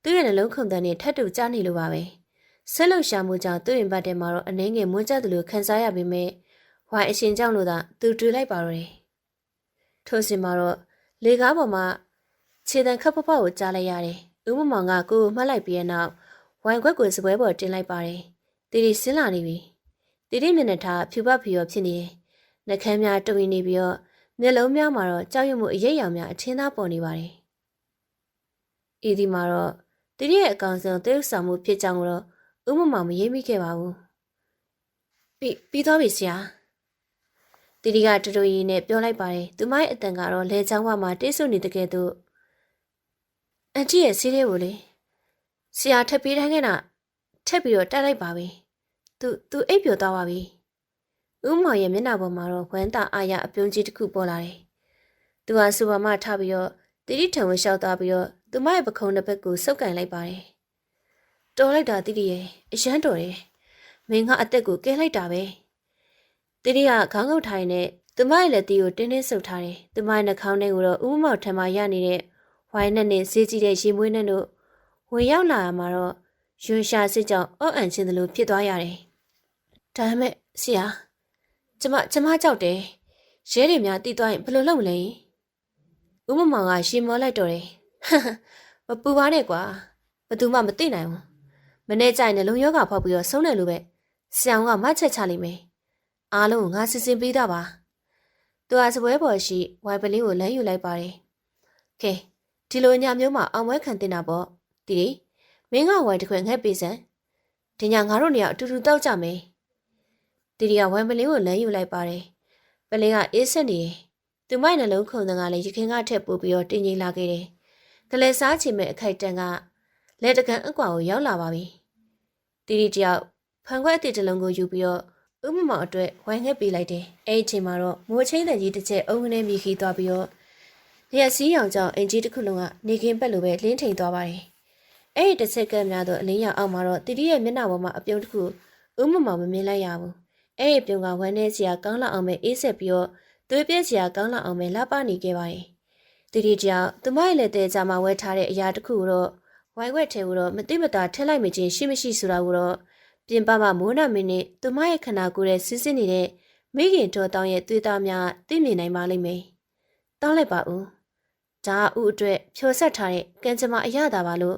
သူ့ရဲ့နှလုံးခုန်တန်နဲ့ထပ်တူကြားနေလို့ပါပဲ။ဆက်လုံရှာမှုကြောင့်သူ့ရင်ပတ်ထဲမှာတော့အနေငယ်မွန်းကျသလိုခံစားရပေမဲ့ဝိုင်အရှင်ကြောင့်လို့သာသူတူလိုက်ပါတော့တယ်။ထို့စဉ်မှာတော့လေကားပေါ်မှာခြေတံခပ်ဖဖကိုကြားလိုက်ရတယ်။ဦးမမောင်ကကိုယ်မှတ်လိုက်ပြီးတဲ့နောက်ဝိုင်ခွက်ကိုစပွဲပေါ်တင်လိုက်ပါတယ်။တီတီဆင်းလာနေပြီ။တီတီမျက်နှာထားဖြူပတ်ဖြူရောဖြစ်နေတယ်။နှာခမ်းများတုံနေပြီးတော့မျက်လုံးများမှာတော့ကြောက်ရွံ့မှုအရိပ်ရောင်များအထင်းသားပေါ်နေပါတယ်။ဤဒီမှာတော့တီတီရဲ့အကောင်ဆုံးသေဥဆောင်မှုဖြစ်ကြောင်းတော့ဦးမမောင်မရေးမိခဲ့ပါဘူး။ပြီးသွားပြီဆရာ။တီတီကတူတူရီနဲ့ပြောလိုက်ပါတယ်။သူမရဲ့အတန်ကတော့လဲချောင်းဝမှာတိတ်ဆွနေတကယ်တော့အန်တီရဲ့စီးလေးကိုလေဆရာထပ်ပြီးတိုင်းကထပ်ပြီးတော့တက်လိုက်ပါပြီ။သူအိပ်ပျော်သွားပါပြီ။ဦးမောင်ရဲ့မျက်နှာပေါ်မှာတော့ဝမ်းသာအားရအပြုံးကြီးတစ်ခုပေါ်လာတယ်။သူဟာစူပါမထားပြီးတော့တီတီထံဝင်လျှောက်သွားပြီးတော့သူမရဲ့ပခုံးတစ်ဘက်ကိုစုပ်ကန်လိုက်ပါတယ်။တော်လိုက်တာတီတီရဲ့အရန်တော်တယ်။မင်းကအသက်ကိုကဲလိုက်တာပဲ။တီတီကခေါင်းငုပ်ထိုင်နဲ့သူမရဲ့လက်တီကိုတင်းတင်းဆုပ်ထားတယ်။သူမရဲ့နှာခေါင်းထဲကိုတော့ဦးမောင်ထံမှာရနေတဲ့ဝိုင်းနဲ့ဈေးကြီးတဲ့ရေမွေးနဲ့တို့ဝင်ရောက်လာမှာတော့ရွှန်ရှာစစ်ကြောင့်အော့အန်ချင်းသလိုဖြစ်သွားရတယ်။ဒါပေမဲ့ဆရာကျမကြောက်တယ်။ရဲတွေများတီးသွားရင်ဘယ်လိုလုပ်မလဲ။ဦးမမောင်ကရှီမောလိုက်တော့တယ်။မပူပါနဲ့ကွာ။ဘသူမှမသိနိုင်ဘူး။မနေ့ကျရင်လည်းလုံယောဂဖောက်ပြီးတော့ဆုံးတယ်လို့ပဲဆရာကမချက်ချလိမ့်မယ်။အားလုံးကိုငါစစ်စင်ပေးတာပါ။သူဟာစပွဲပေါ်ရှိဝိုင်ပလင်းကိုလမ်းယူလိုက်ပါတယ်။ကဲဒီလိုညမျိုးမှာအောင်ပွဲခံတင်တာပေါ့။တီမင်းကဝိုင်တစ်ခွက်ငှက်ပေးစမ်း။ဒီညငါတို့နေရာအတူတူတောက်ကြမယ်။တီကဝိုင်ပလင်းကိုလမ်းယူလိုက်ပါတယ်။ပလင်းကအေးဆက်နေတယ်။သူမိုက်နှလုံးခုန်တန်ကလည်းရခင်ကထက်ပိုပြီးတော့တင်းငိမ့်လာခဲ့တယ်။ကလေးစားချင်မဲ့အခိုက်တန်ကလက်တကန်အကွာကိုရောက်လာပါပြီ။တီတယောက်ဖန်ခွက်အစ်တစ်လုံးကိုယူပြီးတော့ ဥမမောင်အတွက်ဝိုင်းငှက်ပေးလိုက်တယ်အဲ့ဒီအချိန်မှာတော့မိုးချင်းတန်ကြီးတစ်ချက်အုံကနေမြည်ခီးသွားပြီးတော့ရက်စီးရောင်ကြောင့်အင်ကြီးတစ်ခုလုံးကနေကင်းပက်လိုပဲလင်းထိန်သွားပါတယ်အဲ့ဒီတစ်ချက်ကများတော့အလင်းရောင်အောက်မှာတော့တီတီရဲ့မျက်နှာပေါ်မှာအပြုံးတစ်ခုဥမမောင်မမြင်လိုက်ရဘူးအဲ့ဒီပြုံးကဝမ်းနေစရာကောင်းလောက်အောင်ပဲအေးဆက်ပြီးတော့သွေးပြက်စရာကောင်းလောက်အောင်ပဲလှပနေခဲ့ပါတယ်တီတီကြောင့်သူမရဲ့လက်သေးကြမှာဝဲထားတဲ့အရာတစ်ခုတော့ဝိုင်းဝက်ထဲကိုတော့မတိမတာထက်လိုက်မချင်းရှိမရှိဆိုတာကိုတော့ပြင်ပမှာမိုးနာမင်းနဲ့သူမရဲ့ခန္ဓာကိုယ်ရဲ့စစ်စစ်နေတဲ့မိခင်တော်တောင်းရဲ့သွေးသားများသိမြင်နိုင်ပါလိမ့်မယ်။တောင်းလိုက်ပါဦး။ဒါဥအတွက်ဖြောဆက်ထားတဲ့ကံကြမ္မာအရသာပါလို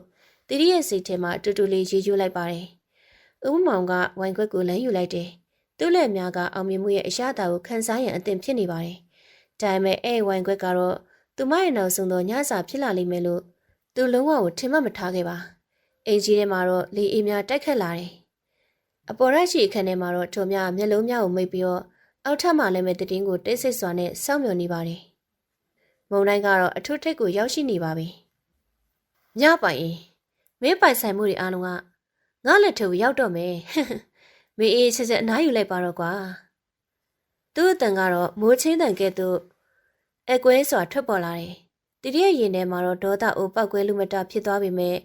့တီတီရဲ့စိတ်ထဲမှာတူတူလေးရေးယူလိုက်ပါတယ်။ဥမမောင်ကဝိုင်ခွက်ကိုလမ်းယူလိုက်တယ်။သူ့လက်များကအောင်မြင်မှုရဲ့အရသာကိုခန်းစားရန်အသင့်ဖြစ်နေပါတယ်။ဒါပေမဲ့အဲ့ဝိုင်ခွက်ကတော့သူမရဲ့နောက်ဆုံးသောညစာဖြစ်လာလိမ့်မယ်လို့သူလုံးဝကိုထင်မှတ်မထားခဲ့ပါ။အိမ်ကြီးထဲမှာတော့လေအေးများတိုက်ခတ်လာတယ်။အပေါ်ရရှိအခန်းထဲမှာတော့ထုံများမျက်လုံးများကိုမိတ်ပြီးတော့အောက်ထပ်မှာလည်းမဲ့တည်င်းကိုတိတ်ဆိတ်စွာနဲ့စောင့်မျှော်နေပါတယ်။မုံတိုင်းကတော့အထွတ်ထိပ်ကိုရောက်ရှိနေပါပြီ။ညပိုင်ရင်မင်းပိုင်ဆိုင်မှုတွေအားလုံးကငါလက်ထက်ကိုရောက်တော့မယ်။မင်းအေးချက်ချက်အနားယူလိုက်ပါတော့ကွာ။သူ့အတန်ကတော့မိုးချင်းတန်ကဲ့သို့အကွဲစွာထွက်ပေါ်လာတယ်။တီတီရဲ့ရင်ထဲမှာတော့ဒေါသအိုပောက်ကွဲလူမတာဖြစ်သွားပေမဲ့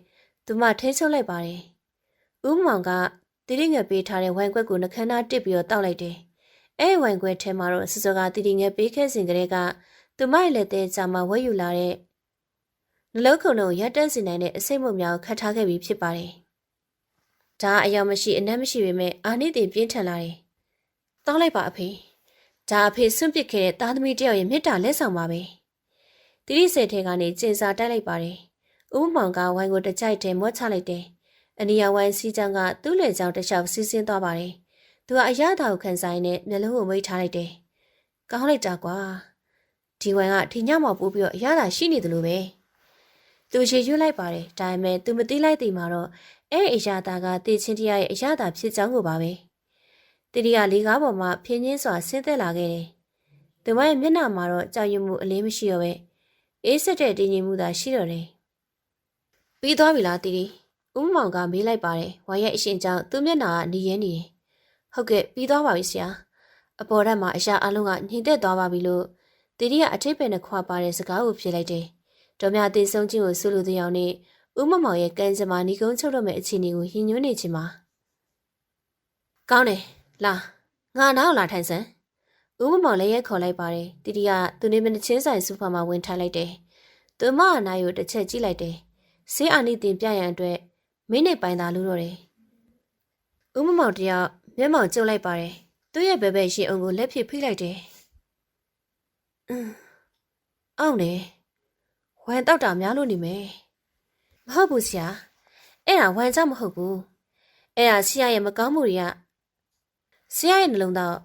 သူမထိန်းချုပ်လိုက်ပါတယ်။ဦးမောင်ကတီတီငယ်ပေးထားတဲ့ဝိုင်ခွက်ကိုနှခမ်းသားတစ်ပြီးတော့တောက်လိုက်တယ်။အဲဝိုင်ခွက်ထဲမှာတော့စစောကတီတီငယ်ပေးခဲ့စဉ်ကလေးကသူမရဲ့လက်သေးကြမှာဝဲယူလာတဲ့နှလုံးခုန်လုံးရက်တန့်စင်နိုင်တဲ့အစိမ့်မှုများကိုခတ်ထားခဲ့ပြီးဖြစ်ပါတယ်။ဒါအယောင်မရှိအနက်မရှိပေမဲ့အာနိသင်ပြင်းထန်လာတယ်။တောက်လိုက်ပါအဖေ။ဒါအဖေဆွန့်ပစ်ခဲ့တဲ့သားသမီးတယောက်ရဲ့မေတ္တာလက်ဆောင်ပါပဲ။တီတီစဲထဲကနေကျင်စာတိုက်လိုက်ပါတယ်။ဦးမောင်ကဝိုင်ကိုတကြိုက်တယ်မော့ချလိုက်တယ်။အနီယာဝိုင်စီချောင်းကသူ့လက်ကြောင်တစ်လျှောက်စီးဆင်းသွားပါတယ်။သူကအရသာကိုခံစားရင်းနဲ့မျက်လုံးကိုမိတ်ထားလိုက်တယ်။ကောင်းလိုက်တာကွာ။ဒီဝိုင်ကဒီညမှာပို့ပြီးတော့အရသာရှိနေတယ်လို့ပဲ။သူရေရွတ်လိုက်ပါတယ်။ဒါပေမဲ့သူမသိလိုက်သေးမှာတော့အဲ့အရသာကတေချင်းတရားရဲ့အရသာဖြစ်ကြောင်းကိုပါပဲ။တီတီကလေကားပေါ်မှာဖြင်းချင်းစွာဆင်းသက်လာခဲ့တယ်။သူမရဲ့မျက်နှာမှာတော့ကြောက်ရွံ့မှုအလေးမရှိတော့ပဲအေးဆက်တဲ့တည်ငြိမ်မှုသာရှိတော့တယ်။ပြီးသွားပြီလားတီတီ။ဦးမောင်ကမေးလိုက်ပါတယ်။ဝါရဲ့အရှင်ကြောင့်သူ့မျက်နှာကနေရဲနေတယ်။ဟုတ်ကဲ့ပြီးသွားပါပြီဆရာ။အပေါ်ဓာတ်မှာအရာအလုံးကညှိသက်သွားပါပြီလို့တီတီကအထိပ္ပယ်နဲ့ခွာပါတဲ့စကားကိုဖြေလိုက်တယ်။တော်များတေဆုံးချင်းကိုဆုလို့တဲ့အောင်နဲ့ဦးမောင်ရဲ့ကံကြမ္မာညီကုန်းချုပ်တော့မဲ့အခြေအနေကိုညှဉ်းညွှန်းနေချင်ပါ။ကောင်းတယ်လာငါနောက်လာထိုင်စမ်းဦးမောင်လည်းရဲခေါ်လိုက်ပါတယ်တီတီကသူနေမနှချင်းဆိုင်စူဖာမှာဝင်ထိုင်လိုက်တယ်သူမအနားကိုတစ်ချက်ကြည့်လိုက်တယ်ဆေးအာနိတင်ပြရန်အတွက်မိနစ်ပိုင်းသာလို့တော့တယ်ဦးမောင်တယောက်မျက်မှောင်ကျုပ်လိုက်ပါတယ်သူ့ရဲ့ဘဲဘဲရှိအောင်ကိုလက်ဖြစ်ဖိလိုက်တယ်အောင်လေဝမ်တောက်တာများလို့နေမယ်မဟုတ်ဘူးဆရာအဲ့ဒါဝမ်ကြောင့်မဟုတ်ဘူးအဲ့ဒါဆရာရဲ့မကောင်းမှုတွေကဆရာရဲ့နှလုံးသာ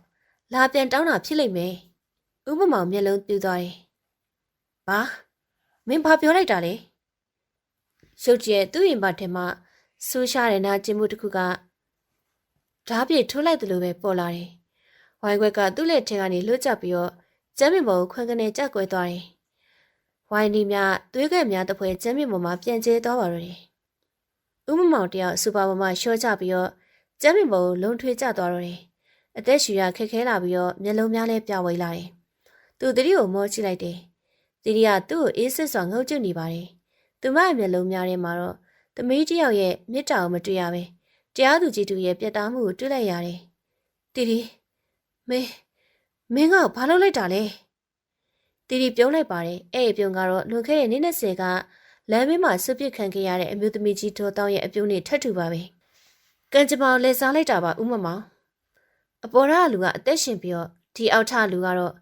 းလာပြန်တောင်းတာဖြစ်လိမ့်မယ်။ဥပမောင်မျက်လုံးပြူသွားတယ်။ဘာမင်းဘာပြောလိုက်တာလဲ။ရုတ်ကျဲသူ့ရင်ပါထဲမှာဆူရှားတဲ့နာကျင်မှုတစ်ခုကဓားပြည့်ထိုးလိုက်သလိုပဲပေါ်လာတယ်။ဝိုင်ခွက်ကသူ့လက်ထဲကနေလွတ်ကျပြီးတော့ကျမ်းမြင့်ပေါ်ကိုခွန်းကနေကြက်ကွဲသွားတယ်။ဝိုင်ဒီများသွေးကဲ့များတစ်ဖွဲကျမ်းမြင့်ပေါ်မှာပြန်ကျဲသွားပါတော့တယ်။ဥပမောင်တယောက်စူပါပေါ်မှာရှော့ချပြီးတော့ကျမ်းမြင့်ပေါ်ကိုလုံထွေးကျသွားတော့တယ်။အသက်ရှူရခက်ခဲလာပြီးတော့မျက်လုံးများလည်းပြဝိုးလာတယ်။သူတတိကိုမောကြည့်လိုက်တယ်။တတိကသူ့ကိုအေးစစ်စွာငုံကြည့်နေပါတယ်။သူမရဲ့မျက်လုံးများထဲမှာတော့သမီးတယောက်ရဲ့မြစ်တာကိုမတွေ့ရပဲ။တရားသူကြီးတူရဲ့ပြတ်သားမှုကိုတွေ့လိုက်ရတယ်။တီတီမင်းကဘာလုပ်လိုက်တာလဲ။တီတီပြုံးလိုက်ပါတယ်။အဲ့ဒီပြုံးကတော့လွန်ခဲ့တဲ့နေ့20ကလမ်းဘေးမှာဆွပစ်ခံခဲ့ရတဲ့အမျိုးသမီးကြီးဒေါ်တောင်းရဲ့အပြုံးနဲ့ထပ်တူပါပဲ။ကံကြမ္မာလက်စားလိုက်တာပါဦးမမောင်။အပေါ်ရလူကအသက်ရှင်ပြီးတော့ဒီအောက်ထလူကတော့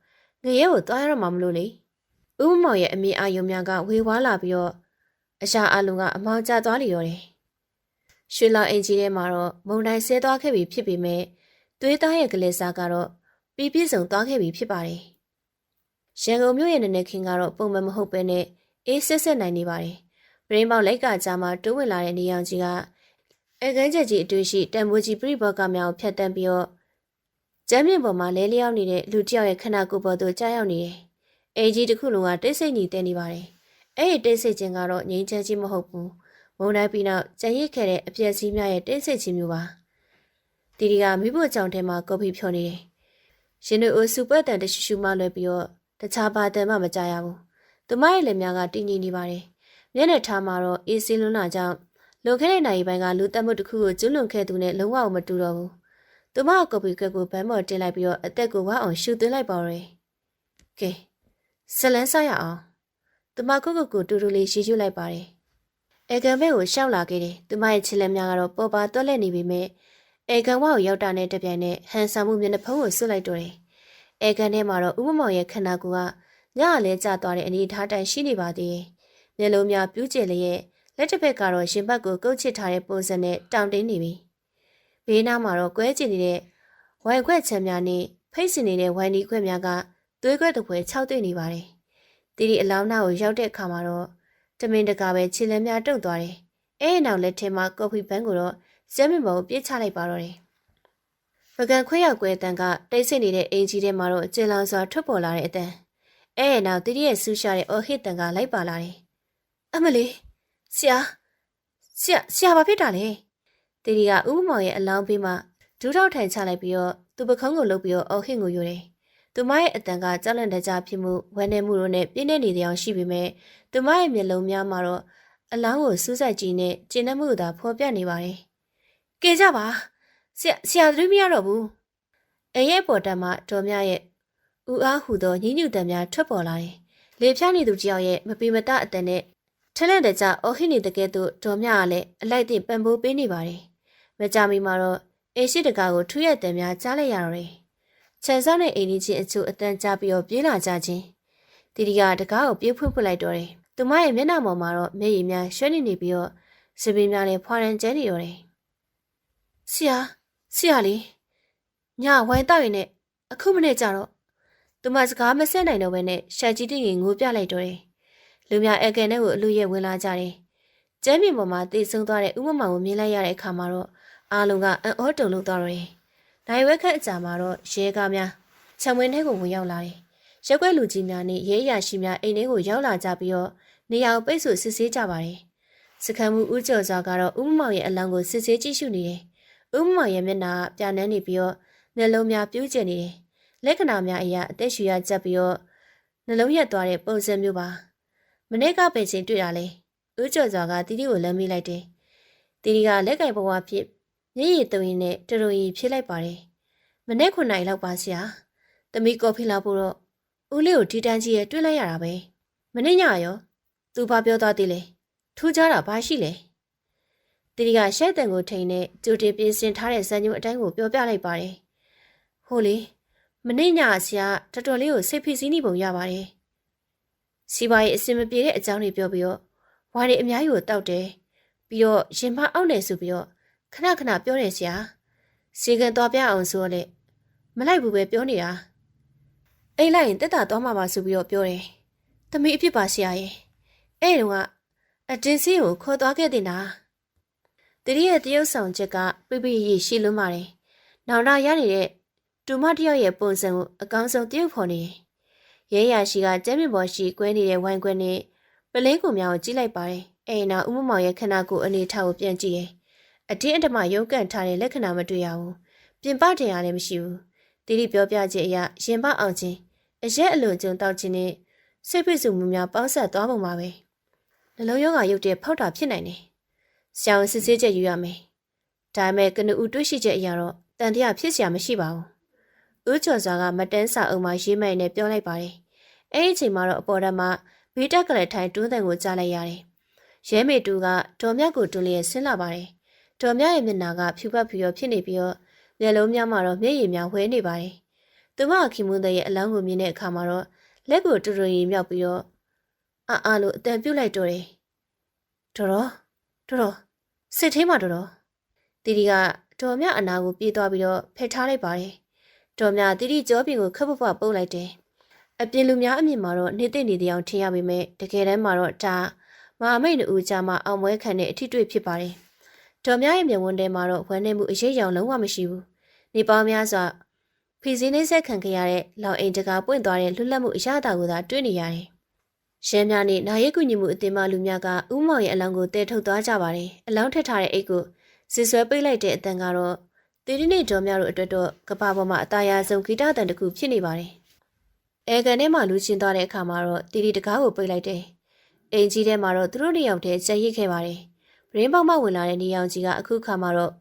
ငရဲကိုသွားရတော့မှမလို့လေဥမမောင်ရဲ့အမေအာယုံများကဝေဝါးလာပြီးတော့အရှာအလုံးကအမောင်ကျသွားလေရောတယ်ရွှေလောင်အင်ကြီးထဲမှာတော့မုံတိုင်းဆဲသွားခဲ့ပြီဖြစ်ပေမဲ့သွေးသားရဲ့ကလေးစားကတော့ပြည့်စုံသွားခဲ့ပြီဖြစ်ပါတယ်ရန်ကုန်မြို့ရဲ့နည်းနည်းခင်းကတော့ပုံမှန်မဟုတ်ပဲနဲ့အေးဆက်ဆက်နိုင်နေပါတယ်ပရင်းပေါက်လိုက်ကကြားမှာတိုးဝင်လာတဲ့နေရောင်ကြီးကအဲကန်းချက်ကြီးအတွေ့ရှိတန်ဖိုးကြီးပြိဘောကမြောင်ဖြတ်တန်းပြီးတော့ကျမ်းမြင့်ပေါ်မှာလဲလျောင်းနေတဲ့လူတစ်ယောက်ရဲ့ခန္ဓာကိုယ်ပေါ်သို့ကြားရောက်နေတယ်။အေကြီးတစ်ခုလုံးကတိတ်ဆိတ်နေနေပါတယ်။အဲ့ဒီတိတ်ဆိတ်ခြင်းကတော့ငြိမ်းချမ်းခြင်းမဟုတ်ဘူး။မုံတိုင်းပြီးနောက်ကြံရစ်ခဲ့တဲ့အပြည့်စည်းများရဲ့တိတ်ဆိတ်ခြင်းမျိုးပါ တီတီကမိဖို့ကြောင့်ထဲမှာကော်ဖီဖြောနေတယ်ရှင်တို့အိုစူပတ်တန်တရှူရှူမှလွယ်ပြီးတော့တခြားဘာတန်မှမကြရဘူးသူမရဲ့လက်များကတင်းငင်နေပါတယ်မျက်နှာထားမှာတော့အေးစင်းလွန်းလာကြောင်းလွန်ခဲ့တဲ့နိုင်ပိုင်းကလူတက်မှုတစ်ခုကိုကျွလွန်ခဲ့သူနဲ့လုံးဝမတူတော့ဘူးသူမကော်ဖီကက်ကိုဘမ်းမော်တင်လိုက်ပြီးတော့အသက်ကိုဝါအောင်ရှူသွင်းလိုက်ပါရယ်ကဲဇလန်းစားရအောင်သူမကိုတူတူလေးရှိရှိလိုက်ပါတယ်အေကန်ဘက်ကိုရှောက်လာခဲ့တယ်သူမရဲ့ခြေလက်များကတော့ပေါ်ပါတွက်လက်နေပြီမဲ့အေကန်ဝါကိုရောက်တာနဲ့တပြိုင်နက်ဟန်ဆောင်မှုမျက်နှာဖုံးကိုဆွတ်လိုက်တော့တယ်အေကန်ထဲမှာတော့ဥမမောင်ရဲ့ခန္ဓာကိုယ်ကညအလဲကျသွားတဲ့အနေအထားတိုင်းရှိနေပါသေးတယ်မျက်လုံးများပြူးကျလျက်လက်တစ်ဖက်ကတော့ရှင်ဘက်ကိုကုတ်ချစ်ထားတဲ့ပုံစံနဲ့တောင်တင်းနေပြီဘေးနားမှာတော့ကွဲကျင်နေတဲ့ဝိုင်ခွက်ချမ်းများနဲ့ဖိတ်စင်နေတဲ့ဝိုင်ဒီခွက်များကသွေးခွက်တစ်ခွဲ6တွေ့နေပါတယ်တီတီအလောင်းနာကိုရောက်တဲ့အခါမှာတော့တမင်တကာပဲခြေလက်များတုပ်သွားတယ်အဲ့နောက်လက်ထဲမှာကော်ဖီပန်းကိုတော့စက်မြင့်ပေါ်ကိုပြစ်ချလိုက်ပါတော့တယ်ပကံခွဲရောက်ကွဲတန်ကတိတ်ဆိတ်နေတဲ့အင်ကြီးထဲမှာတော့ကျင်လောင်စွာထွက်ပေါ်လာတဲ့အတန်အဲ့နောက်တီတီရဲ့ဆူရှာတဲ့အော်ဟစ်တန်ကလိုက်ပါလာတယ်အမလေးဆရာဘာဖြစ်တာလဲတီတီကဥပမောင်ရဲ့အလောင်းဘေးမှာဒူးထောက်ထိုင်ချလိုက်ပြီးတော့သူပခုံးကိုလှုပ်ပြီးတော့အော်ဟစ်ကိုယူတယ်သူမရဲ့အတန်ကကြောက်လန့်တကြားဖြစ်မှုဝမ်းနည်းမှုတို့နဲ့ပြင်းနေနေတဲ့အရှိပေမဲ့သူမရဲ့မျက်လုံးများမှာတော့အလောင်းကိုစူးစိုက်ကြည့်နဲ့ကျဉ်းနှံ့မှုသာဖော်ပြနေပါတယ်။ကဲကြပါဆရာသတိမရတော့ဘူး။အရဲ့ပေါ်တက်မှာတော်မြရဲ့ဥအားဟူသောညှဉ်းညူတံများထွက်ပေါ်လာတယ်။လေဖြားနေသူကြောက်ရဲ့မပီမတအတန်နဲ့ထက်လန့်တကြားအော်ဟစ်နေတဲ့ကဲ့သို့တော်မြကလည်းအလိုက်တင်ပံပိုးပေးနေပါတယ်။မကြမီမှာတော့အေရှိတကာကိုထူးရဲ့တံများကြားလိုက်ရတော့တယ်။ခြံစောင်းတဲ့အိမ်ကြီးချင်းအချို့အတန်ကြားပြီးတော့ပြေးလာကြခြင်းတီတီကတကားကိုပြေးဖွင့်လိုက်တော့တယ်သူမရဲ့မျက်နှာပေါ်မှာတော့မျက်ရည်များရွှဲနေပြီးတော့စပင်းများလည်းဖွာရန်ကျဲနေတော့တယ်ဆရာလေးညဝိုင်းတောက်ရင်နဲ့အခုမနေ့ကျတော့သူမစကားမဆက်နိုင်တော့ဘဲနဲ့ရှာကြီးတင်ငငိုးပြလိုက်တော့တယ်လူများအကန်ထဲကိုအလူရဲ့ဝင်လာကြတယ်ကျဲမြင့်ပေါ်မှာတေဆုံသွားတဲ့ဥမမောင်ကိုမြင်လိုက်ရတဲ့အခါမှာတော့အားလုံးကအံ့ဩတုန်လှုပ်သွားတော့တယ်နိုင်ဝက်ခန့်အကြာမှာတော့ရဲကားများခြံဝင်းထဲကိုဝင်ရောက်လာတယ်ရက်ွက်လူကြီးများနဲ့ရဲရရှိများအိမ်ထဲကိုရောက်လာကြပြီးတော့နေရာကိုပိတ်ဆို့စစ်ဆေးကြပါတယ်။စခန်းမှုဦးကျော်စွာကတော့ဥမမောင်ရဲ့အလောင်းကိုစစ်ဆေးကြည့်ရှုနေတယ်။ဥမမောင်ရဲ့မျက်နှာပြာနှမ်းနေပြီးတော့နှလုံးများပြူးကျနေတယ်။လက္ခဏာများအရာအသက်ရှူရကြပြီးတော့နှလုံးရက်သွားတဲ့ပုံစံမျိုးပါ။မနေ့ကပဲချင်းတွေ့တာလေ။ဦးကျော်စွာကတီတီကိုလမ်းမိလိုက်တယ်။တီတီကလက်ကင်ဘဝဖြစ်မျက်ရည်တုံရင်နဲ့တရုံရီဖြစ်လိုက်ပါတယ်။မနေ့9 နာရီလောက်ပါဆရာ။သမီးကော်ဖီလာဖို့တော့ဦးလေးကိုဒီတန်းကြီးရဲ့တွေ့လိုက်ရတာပဲမနေ့ညရောသူဘာပြောသွားသေးလဲထူးခြားတာဘာရှိလဲတီတီကရှက်တန်ကိုထိန်နဲ့ကြိုတင်ပြင်ဆင်ထားတဲ့ဇန်ညုံအတိုင်းကိုပြောပြလိုက်ပါတယ်ဟိုလေမနေ့ညဆရာတော်တော်လေးကိုစိတ်ဖိစီးနေပုံရပါတယ်စီပါရဲ့အစင်မပြေတဲ့အကြောင်းတွေပြောပြီးတော့ဝါတွေအများကြီးကိုတောက်တယ်ပြီးတော့ရင်မအောက်နေဆိုပြီးတော့ခဏပြောတယ်ဆရာစီကန်သွားပြအောင်ဆိုတော့လေမလိုက်ဘူးပဲပြောနေတာအိမ်လိုက်ရင်တက်တာသွားမှာပါဆိုပြီးတော့ပြောတယ်။သမီးအဖြစ်ပါဆရာရဲ့။အဲ့တုန်းကအတင်းစီကိုခေါ်သွားခဲ့တင်တာ။တတိယတရုတ်ဆောင်ချက်ကပြရရှိလွန်းပါတယ်။နောင်တရနေတဲ့တူမတယောက်ရဲ့ပုံစံကိုအကောင်းဆုံးတရုတ်ဖော်နေတယ်။ရဲရရှိကကျမ်းမြပေါ်ရှိကွဲနေတဲ့ဝိုင်းကွဲနဲ့ပလင်းကိုများကိုကြည့်လိုက်ပါတယ်။အဲ့နောက်ဥမမောင်ရဲ့ခန္ဓာကိုယ်အနေထားကိုပြန်ကြည့်တယ်။အတင်းအဓမ္မရုပ်ကန်ထားတဲ့လက္ခဏာမတွေ့ရဘူး။ပြင်ပတင်ရလည်းမရှိဘူး။တီတီပြောပြခြင်းအရရင်ပအောင်ခြင်းအရက်အလွန်ကျုံတောက်ခြင်းနဲ့စိတ်ဖိစုမှုများပေါင်းဆက်သွားပုံပါပဲနှလုံးရောဂါရုပ်တဲ့ဖောက်တာဖြစ်နိုင်တယ်ဆရာဝန်စစ်ဆေးချက်ယူရမယ်ဒါပေမဲ့ကနဦးတွေ့ရှိချက်အရတော့တန်တရားဖြစ်စရာမရှိပါဘူးဦးကျော်စွာကမတန်းစာအုပ်မှာရေးမိုင်နဲ့ပြောလိုက်ပါတယ်အဲ့ဒီအချိန်မှာတော့အပေါ်ဓာတ်မှာဘီတက်ကလေးထိုင်တွန်းတန်ကိုကြားလိုက်ရတယ်ရဲမေတူကဒေါ်မြတ်ကိုတွန်းလျက်ဆင်းလာပါတယ်ဒေါ်မြတ်ရဲ့မျက်နှာကဖြူပတ်ဖြူရောဖြစ်နေပြီးတော့မျက်လုံးများမှာတော့မျက်ရည်များဝဲနေပါတယ်သူမခင်မွန်းတဲ့ရဲ့အလောင်းကိုမြင်တဲ့အခါမှာတော့လက်ကိုတူတူရီမြောက်ပြီးတော့အားလို့အတန်ပြုတ်လိုက်တော့တယ်တော်စစ်သေးမှတော်တီတီကတော်မြအနာကိုပြေးသွားပြီးတော့ဖယ်ထားလိုက်ပါတယ်တော်မြတီတီကြောပြင်ကိုခပ်ပပပုတ်လိုက်တယ်အပြင်လူများအမြင်မှာတော့နေသိနေတဲ့အထင်ရပေမဲ့တကယ်တမ်းမှာတော့ဒါမဟာမိတ်တို့ကြားမှာအောင်ပွဲခံတဲ့အထီးတွေ့ဖြစ်ပါတယ်တော်မြရဲ့မျက်ဝန်းထဲမှာတော့ဝမ်းနေမှုအရေးရောင်လုံးဝမရှိဘူးနေပေါင်းများစွာဖီစင်းနေဆက်ခံခဲ့ရတဲ့လောင်အိမ်တကာပွင့်သွားတဲ့လွတ်လပ်မှုအရသာကိုသာတွေ့နေရတယ်။ရဲများနဲ့နာရီကူညီမှုအသင်းမလူများကဥမောင်ရဲ့အလောင်းကိုတဲထုတ်သွားကြပါတယ်။အလောင်းထက်ထားတဲ့အိတ်ကိုစစ်ဆွဲပိတ်လိုက်တဲ့အတန်ကတော့ တီတီနဲ့တော်များတို့အတွက်တော့ကဘာပေါ်မှာအသားရဆုံးဂီတတန်တစ်ခုဖြစ်နေပါတယ်။အဲကန်ထဲမှာလူချင်းသွားတဲ့အခါမှာတော့တီတီတကားကိုပိတ်လိုက်တယ်။အိမ်ကြီးထဲမှာတော့သူတို့နှစ်ယောက်တည်းကြံရစ်ခဲ့ပါတယ်။ပရင်းပေါက်မှဝင်လာတဲ့နေအောင်ကြီးကအခုခါမှာတော့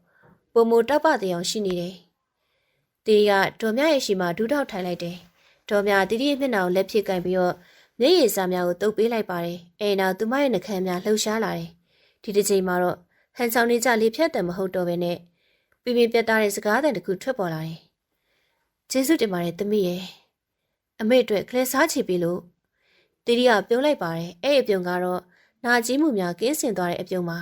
ပုံမတောက်ပတဲ့အောင်ရှိနေတယ်။တီတီကတော်များရဲ့ရှိမှဒူးထောက်ထိုင်လိုက်တယ်။တော်များတီတီရဲ့မျက်နှာကိုလက်ဖြစ်ကန်ပြီးတော့မျက်ရည်စားများကိုတုပ်ပေးလိုက်ပါတယ်။အဲနောက်သူမရဲ့နှကမ်းများလှုပ်ရှားလာတယ်။ဒီတစ်ချိန်မှာတော့ဟန်ဆောင်နေကြလေဖြတ်တယ်မဟုတ်တော့ဘဲနဲ့ပြပြပြတ်သားတဲ့စကားတန်တစ်ခုထွက်ပေါ်လာတယ်။ကျေးဇူးတင်ပါတယ်သမီးရဲ့အမေအတွက်ကလေးစားချပြီလို့တီတီကပြောလိုက်ပါတယ်။အဲ့အပြုံကတော့နာကြီးမှုများကင်းစင်သွားတဲ့အပြုံပါ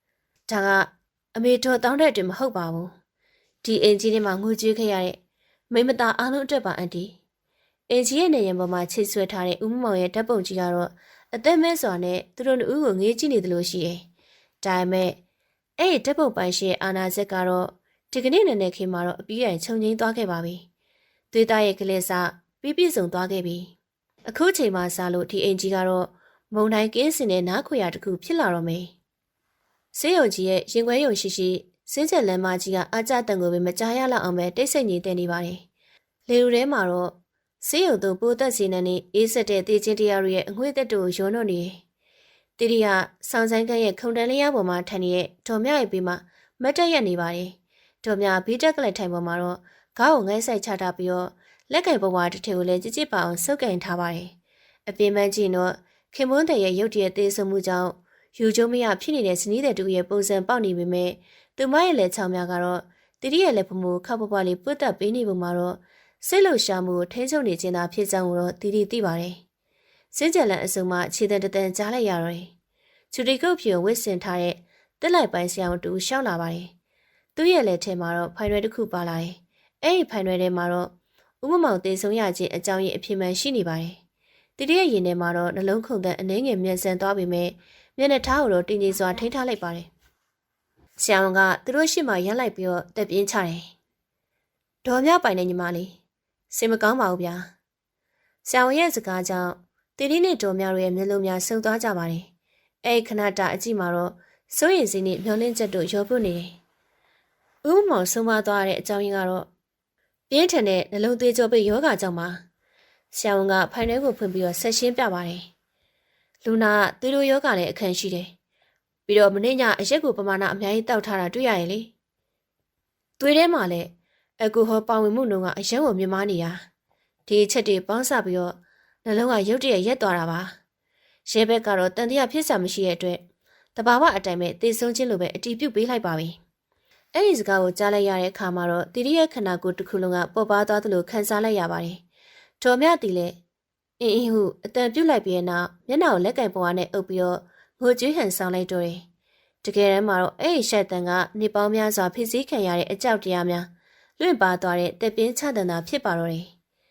။ဒါကအမေတော်တောင်းတဲ့အတွင်မဟုတ်ပါဘူး။ဒီအင်ကြီးထဲမှာငိုကြွေးခဲ့ရတဲ့မိမသားအားလုံးအတွက်ပါအန်တီ။အင်ကြီးရဲ့နေရင်ပေါ်မှာချိတ်ဆွဲထားတဲ့ဦးမောင်ရဲ့ဓာတ်ပုံကြီးကတော့အသက်မဲစွာနဲ့သူတို့နှစ်ဦးကိုငေးကြည့်နေတယ်လို့ရှိရဲ့။ဒါပေမဲ့အဲ့ဒီဓာတ်ပုံပိုင်ရှင်အာနာဇက်ကတော့ဒီကနေ့နဲ့ခင်မှာတော့အပြီးတိုင်ခြုံငိမ့်သွားခဲ့ပါပြီ။သွေးသားရဲ့ကလေးစားပြီးပြည့်စုံသွားခဲ့ပြီ။အခုချိန်မှစားလို့ဒီအင်ကြီးကတော့မုံတိုင်းကင်းစင်တဲ့နားခွေရတစ်ခုဖြစ်လာတော့မယ်။ဆေးရုံကြီးရဲ့ရင်ခွဲရုံရှိရှိစင်းချက်လမ်းမကြီးကအာကြတန်ကိုပဲမကြားရလောက်အောင်ပဲတိတ်ဆိတ်နေနေပါတယ်။လေလူထဲမှာတော့ဆေးရုံသူပိုးသက်စီနဲ့အေးဆက်တဲ့တေးချင်းတရားတွေရဲ့အငွေ့သက်တို့ရုံးတော့နေတယ်။တီတီကဆောင်းဆိုင်ကရဲ့ခုံတန်းလျားပေါ်မှာထိုင်နေတဲ့ဒေါ်မြရဲ့ပြီးမှမတ်တက်ရက်နေပါတယ်။ဒေါ်မြဘီးတက်ကလေးထိုင်ပေါ်မှာတော့ခေါင်းကိုငဲဆိုင်ချထားပြီးတော့လက်ကင်ဘဝတစ်ထည်ကိုလည်းကြစ်ကြစ်ပါအောင်ဆုပ်ကင်ထားပါတယ်။အပြင်ပန်းကြည့်တော့ခင်မွန်းတဲ့ရဲ့ရုပ်တရက်သေးဆုံးမှုကြောင့်ယူကျုံမရဖြစ်နေတဲ့ဇနီးတဲ့တူရဲ့ပုံစံပေါက်နေပေမဲ့သူမရဲ့လက်ချောင်းများကတော့တီတီရဲ့လက်ဖမှုခပ်ပွားလေးပွတ်တက်ပေးနေပုံမှာတော့စိတ်လှုပ်ရှားမှုကိုထိန်းချုပ်နေခြင်းသာဖြစ်ကြောင်းကိုတော့တီတီသိပါတယ်။စင်းကြလန်အစုံမှခြေတံတန်ကြားလိုက်ရတော့တယ်။ချူတီကုတ်ဖြူဝစ်စင်ထားတဲ့တက်လိုက်ပိုင်းဆရာတူရှောက်လာပါတယ်။သူ့ရဲ့လက်ထဲမှာတော့ဖိုင်ရွယ်တစ်ခုပါလာတယ်။အဲ့ဒီဖိုင်ရွယ်ထဲမှာတော့ဦးမမောင်တေဆုံးရခြင်းအကြောင်းရင်းအဖြစ်မှန်ရှိနေပါတယ်။တီတီရဲ့ရင်ထဲမှာတော့နှလုံးခုန်တဲ့အနှဲငယ်မြန်ဆန်သွားပေမဲ့မျက်နှာထားကိုတော့တင်းကြီးစွာထိန်းထားလိုက်ပါတယ်။ဆရာဝန်ကသူတို့ရှေ့မှာရက်လိုက်ပြီးတော့တက်ပြင်းချတယ်။ဒေါ်မြပိုင်နေညီမလေးစိတ်မကောင်းပါဘူးဗျာ။ဆရာဝန်ရဲ့စကားကြောင့်တီတီနဲ့ဒေါ်မြတို့ရဲ့မျက်လုံးများဆုံသွားကြပါတယ်။အဲ့ခဏတာအကြည့်မှာတော့စိုးရိမ်စိတ်နဲ့မျောလင့်ချက်တို့ရောပွနေတယ်။ဦးမောင်ဆုံးမသွားတဲ့အကြောင်းရင်းကတော့ပြင်းထန်တဲ့နှလုံးသွေးကြောပိတ်ယောဂကြောင့်ပါဆရာဝန်ကဖိုင်ထဲကိုဖွင့်ပြီးတော့ဆက်ရှင်းပြပါတယ်လူနာသွေးလိုယောဂလည်းအခန့်ရှိတယ်ပြီးတော့မနေ့ညအရက်ကိုပမာဏအများကြီးတောက်ထားတာတွေ့ရရင်လေသွေးထဲမှာလည်းအယ်ကိုဟောပါဝင်မှုနှုန်းကအရက်ကိုမြင့်မားနေတာဒီအချက်တွေပေါင်းစပ်ပြီးတော့နှလုံးကရုတ်တရက်ရက်သွားတာပါရဲဘက်ကတော့တန်တရားဖြစ်စရာမရှိတဲ့အတွက်တဘာဝအတိုင်းပဲတေဆုံးခြင်းလိုပဲအတီးပြုတ်ပေးလိုက်ပါပြီအဲ့ဒီစကားကိုကြားလိုက်ရတဲ့အခါမှာတော့တီရီရဲ့ခန္ဓာကိုယ်တစ်ခုလုံးကပေါ်ပါသွားသလိုခံစားလိုက်ရပါတယ်။ဒေါ်မြတီလည်းအင်းဟုအတန်ပြုတ်လိုက်ပြီးနောက်မျက်နှာကိုလက်ကင်ပေါ်နဲ့အုပ်ပြီးတော့ငိုကြွေးဟန်ဆောင်လိုက်တော့တယ်။တကယ်တမ်းမှာတော့အဲ့ဒီရှက်တန်ကနေပေါင်းများစွာဖိစီးခံရတဲ့အကြောက်တရားများလွင့်ပါသွားတဲ့တက်ပြင်းချတန်တာဖြစ်ပါတော့တယ်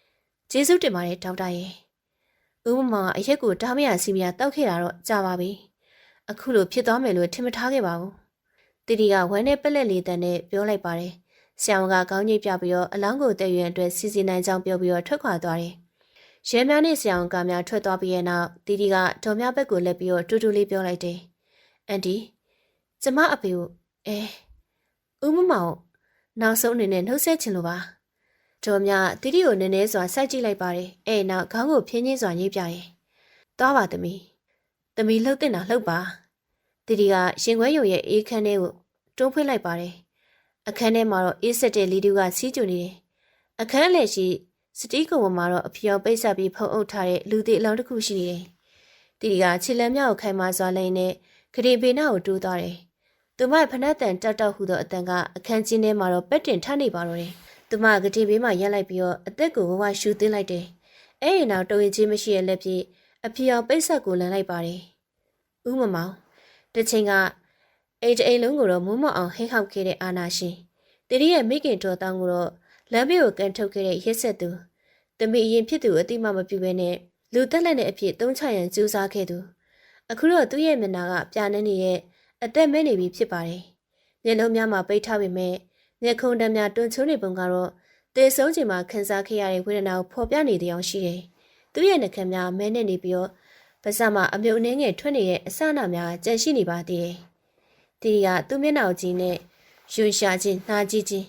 ။ကျေးဇူးတင်ပါတယ်ဒေါက်တာရဲ့။ဦးမမောင်ကအရက်ကိုတားမရစီမရတောက်ခဲ့တာတော့ကြာပါပြီ။အခုလိုဖြစ်သွားမယ်လို့ထင်မထားခဲ့ပါဘူး။တီတီကဝမ်းနဲ့ပက်လက်လေးတန်နဲ့ပြောလိုက်ပါတယ်။ဆရာဝန်ကခေါင်းညိတ်ပြပြီးတော့အလောင်းကိုတက်ရွံအတွက်စီစီနိုင်ကြောင်းပြောပြီးတော့ထွက်ခွာသွားတယ်။ရဲများနဲ့ဆရာဝန်ကများထွက်သွားပြီးရဲ့နောက်တီတီကဒေါ်မြဘက်ကိုလက်ပြီးတော့တူတူလေးပြောလိုက်တယ်။အန်တီကျမအဖေကိုဦးမမောင်နောက်ဆုံးအနေနဲ့နှုတ်ဆက်ချင်လို့ပါ။ဒေါ်မြတီတီကိုနည်းနည်းစွာစိုက်ကြည့်လိုက်ပါတယ်။အဲ့နောက်ခေါင်းကိုဖြင်းချင်းစွာညှိပြတယ်။သွားပါသမီး။သမီးလှုပ်တင်တာလှုပ်ပါ။တီတီကရင်ခွဲရုံရဲ့အေးခန်းထဲကိုတွန်းဖွင့်လိုက်ပါတယ်။အခန်းထဲမှာတော့အေးဆက်တဲ့လီတူကစီးကျူနေတယ်။အခန်းလည်းရှိစတီးကုံပေါ်မှာတော့အဖျော်ပိတ်ဆက်ပြီးဖုံးအုပ်ထားတဲ့လူသေးအလောင်းတစ်ခုရှိနေတယ်။တီတီကခြေလမ်းမြောက်ကိုခိုင်မာစွာလိမ့်နဲ့ခရီးဘေးနာကိုတိုးသွားတယ်။သူမဖနက်တန်တောက်တောက်ဟူသောအတန်ကအခန်းကျင်းထဲမှာတော့ပက်တင်ထနေပါတော့တယ်။သူမကတိဘေးမှာရက်လိုက်ပြီးတော့အသက်ကိုဝဝရှူသွင်းလိုက်တယ်။အဲ့ဒီနောက်တော်ရင်ချင်းမရှိရဲ့လက်ပြအဖျော်ပိတ်ဆက်ကိုလန်လိုက်ပါတယ်။ဦးမမောင်တစ်ချိန်ကအိမ်လုံးကိုတော့မုံမအောင်ဟိဟောက်ခဲ့တဲ့အာနာရှင်တီတီရဲ့မိခင်တော်တောင်းကိုတော့လမ်းဘေးကိုကန်ထုတ်ခဲ့တဲ့ရက်ဆက်သူတမီရင်ဖြစ်သူအတိမမပြူပဲနဲ့လူတက်လက်နဲ့အဖြစ်သုံးချရန်ကြိုးစားခဲ့သူအခုတော့သူ့ရဲ့မျက်နှာကပြာနေနေရဲ့အသက်မဲနေပြီဖြစ်ပါတယ်မျက်လုံးများမှာပိတ်ထားပေမဲ့မျက်ခုံးတမ်းများတွန်းချုံနေပုံကတော့သေဆုံးချိန်မှာခံစားခဲ့ရတဲ့ဝေဒနာကိုဖော်ပြနေတဲ့အကြောင်းရှိတယ်သူ့ရဲ့နှကမ်းများမဲနေနေပြီးတော့ပါးစပ်မှာအမြုပ်အနှဲငယ်ထွက်နေတဲ့အစနာများကြန့်ရှိနေပါသေးတယ်တီရီကသူ့မျက်နှာကိုကြည့်နဲ့ယွန်ရှာခြင်းနှာကြည့်ခြင်း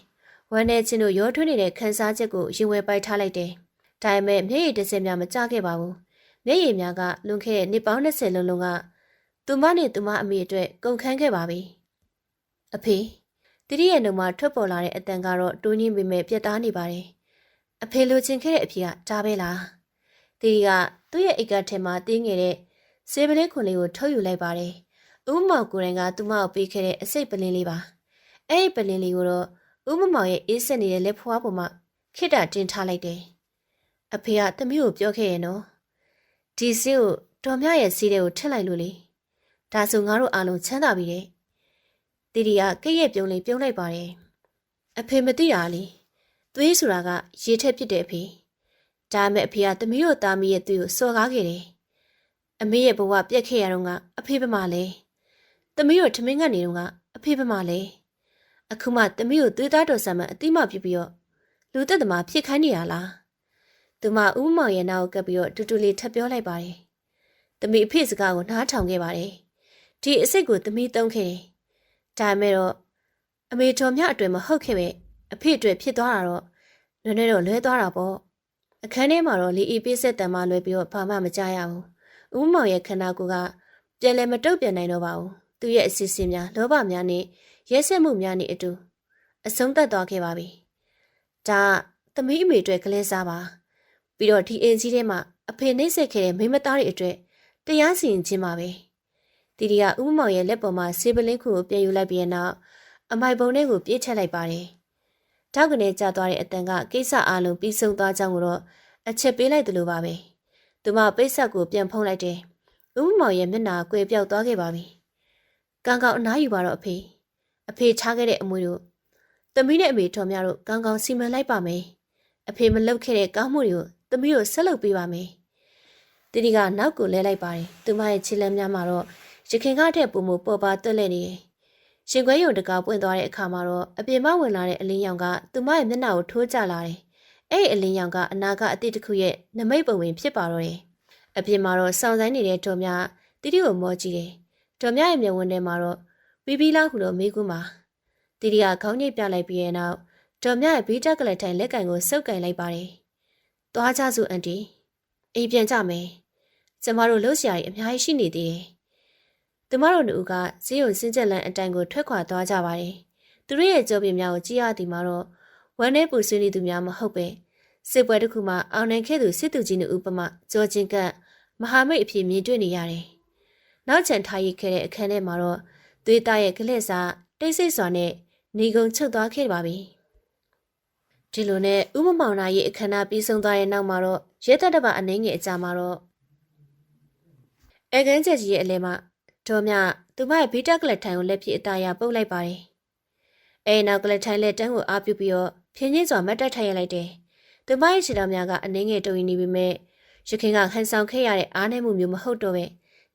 ဝမ်းနဲ့ချင်းတို့ရောထွေးနေတဲ့ခန်းစားချက်ကိုရင်ဝယ်ပိုက်ထားလိုက်တယ်။ဒါပေမဲ့မျက်ရည်တစ်စက်များမကျခဲ့ပါဘူး။မျက်ရည်များကလွန်ခဲ့တဲ့နှစ်ပေါင်း20လုံးလုံးကသူမနဲ့သူမအမေအတွက်ကုန်ခန်းခဲ့ပါပြီ။အဖေတတိယနှုံမှာထွက်ပေါ်လာတဲ့အတန်ကတော့တိုးညင်းပေမဲ့ပြတ်သားနေပါတယ်။အဖေလိုချင်ခဲ့တဲ့အဖေကဒါပဲလား။တီကသူ့ရဲ့အိတ်ကထဲမှာတင်းငယ်တဲ့ဆေးပလင်းခွန်လေးကိုထုတ်ယူလိုက်ပါတယ်။ဦးမောင်ကိုရင်ကသူမကိုပေးခဲ့တဲ့အစိတ်ပလင်းလေးပါ။အဲ့ဒီပလင်းလေးကိုတော့ဦးမမောင်ရဲ့အေးစက်နေတဲ့လက်ဖွားပေါ်မှာခိတတင်ထားလိုက်တယ်။အဖေကသမီးကိုပြောခဲ့ရဲ့နော်။ဒီဆေးကိုတော်မြရဲ့ဆေးတွေကိုထည့်လိုက်လို့လေ။ဒါဆိုငါတို့အားလုံးချမ်းသာပြီတဲ့။တီကကိတ်ရဲ့ပြုံးလေးပြုံးလိုက်ပါတယ်။အဖေမသိတာလေ။သွေးဆိုတာကရေထက်ဖြစ်တဲ့အဖေ။ဒါမဲ့အဖေကသမီးတို့သားမီးရဲ့သွေးကိုစော်ကားခဲ့တယ်။အမေရဲ့ဘဝပြက်ခဲ့ရတော့ကအဖေဘမလဲ။သမီးတို့ထမင်းငတ်နေတော့ကအဖေဘမလဲ။အခုမှသမီးကိုသွေးသားတော်ဆံမအတိမပြပြီးတော့လူသက်သမားဖြစ်ခိုင်းနေရလား။သူမဦးမောင်ရဲ့နာကိုကပ်ပြီးတော့တူတူလေးထပ်ပြောလိုက်ပါတယ်။သမီးအဖေစကားကိုနားထောင်ခဲ့ပါတယ်။ဒီအစ်စ်ကိုသမီးသုံးခဲ့တယ်။ဒါမဲ့တော့အမေတော်မြအတွက်မဟုတ်ခဲ့ပဲအဖေအတွက်ဖြစ်သွားတာတော့နည်းနည်းတော့လွဲသွားတာပေါ့။အခန်းထဲမှာတော့လီအီပေးဆက်တန်မှလွဲပြီးတော့ဘာမှမကြားရဘူး။ဦးမောင်ရဲ့ခန္ဓာကိုယ်ကပြန်လဲမတုတ်ပြန်နိုင်တော့ပါဘူး။သူ့ရဲ့အစီအစဉ်များလောဘများနဲ့ရဲစက်မှုများနဲ့အတူအဆုံးသတ်သွားခဲ့ပါပြီ။ဒါသမီးအမေအတွက်ကလေးစားပါ။ပြီးတော့ဒီအိမ်ကြီးထဲမှာအဖေနှိမ့်ဆက်ခဲ့တဲ့မိမသားတွေအတွက်တရားစီရင်ခြင်းပါပဲ။တီတီကဦးမောင်ရဲ့လက်ပေါ်မှာဆေးပလင်းခုကိုပြန်ယူလိုက်ပြီးနောက်အမိုက်ပုံထဲကိုပြေးချလိုက်ပါတယ်။ထောက်ကနေကျသွားတဲ့အတန်ကကိစ္စအလုံးပြီးဆုံးသွားကြောင်းကိုတော့အချက်ပေးလိုက်တယ်လို့ပါပဲ။သူမပိတ်ဆက်ကိုပြန်ဖုံးလိုက်တယ်။ဦးမောင်ရဲ့မျက်နှာကွယ်ပြောက်သွားခဲ့ပါပြီ။ကောင်းကောင်းအနားယူပါတော့အဖေ။အဖေထားခဲ့တဲ့အမွေတို့သမီးနဲ့အမေတော်များတို့ကောင်းကောင်းစီမံလိုက်ပါမယ်။အဖေမလုပ်ခဲ့တဲ့ကောင်းမှုတွေကိုသမီးတို့ဆက်လုပ်ပေးပါမယ်။တီတီကနောက်ကိုလဲလိုက်ပါတယ်။သူမရဲ့ခြေလမ်းများမှာတော့ရခင်ကားတဲ့ပုံမပေါ်ပါတွက်လက်နေတယ်။ရှင်ခွဲရုံတကာပွင့်သွားတဲ့အခါမှာတော့အပြင်မဝင်လာတဲ့အလင်းရောင်ကသူမရဲ့မျက်နှာကိုထိုးကျလာတယ်။အဲ့ဒီအလင်းရောင်ကအနာကအတိတ်တစ်ခုရဲ့နမိတ်ပုံဝင်ဖြစ်ပါတော့တယ်။အပြင်မှာတော့စောင်းဆိုင်နေတဲ့တော်များတီတီကိုမောကြည့်တယ်။တော်များရဲ့မျက်ဝန်းထဲမှာတော့ပြီးလားဟုလို့မေးခွန်းပါ။တီတီကခေါင်းညိတ်ပြလိုက်ပြီးတဲ့နောက်တော်မြရဲ့ဘီးတက်ကလေးထိုင်လက်ကင်ကိုစုပ်ကင်လိုက်ပါတယ်။သွားကြစို့အန်တီ။အိမ်ပြန်ကြမယ်။ကျမတို့လှုပ်ရှားရီအများကြီးရှိနေသေးတယ်။သူမတို့တို့ကဈေးရုံစင်းချက်လန်းအတိုင်ကိုထွက်ခွာသွားကြပါတယ်။သူတို့ရဲ့ကြောပြင်များကိုကြည့်ရသည်မှာတော့ဝမ်းနဲ့ပူဆွေးနေသူများမဟုတ်ပဲစစ်ပွဲတစ်ခုမှာအောင်နိုင်ခဲ့သူစစ်သူကြီးတို့ဥပမာကြောချင်းကမဟာမိတ်အဖြစ်မြင်တွေ့နေရတယ်။နောက်ချန်ထားရိတ်ခဲ့တဲ့အခန်းထဲမှာတော့သွေးသားရဲ့ကလက်စာတိတ်ဆိတ်စွာနဲ့နေကုံချုပ်သွားခဲ့ပါပြီ။ဒီလိုနဲ့ဥမမောင်နာရဲ့အခမ်းအနားပြီးဆုံးသွားတဲ့နောက်မှာတော့ရဲတပ်တပအနှင်းငယ်အကြမှာတော့အခန်းကျကြီးရဲ့အလဲမှာတော်မြသူမရဲ့ဘီတက်ကလက်ထိုင်ကိုလက်ဖြစ်အသားရပုတ်လိုက်ပါတယ်။အဲနောက်ကလက်ထိုင်လက်တန်းကိုအားပြုပြီးတော့ဖြင်းချင်းစွာမတ်တက်ထိုင်ရလိုက်တယ်။သူမရဲ့ခြေတော်များကအနှင်းငယ်တုံရင်နေပေမဲ့ရခင်ကခန်းဆောင်ခဲ့ရတဲ့အားနည်းမှုမျိုးမဟုတ်တော့ပ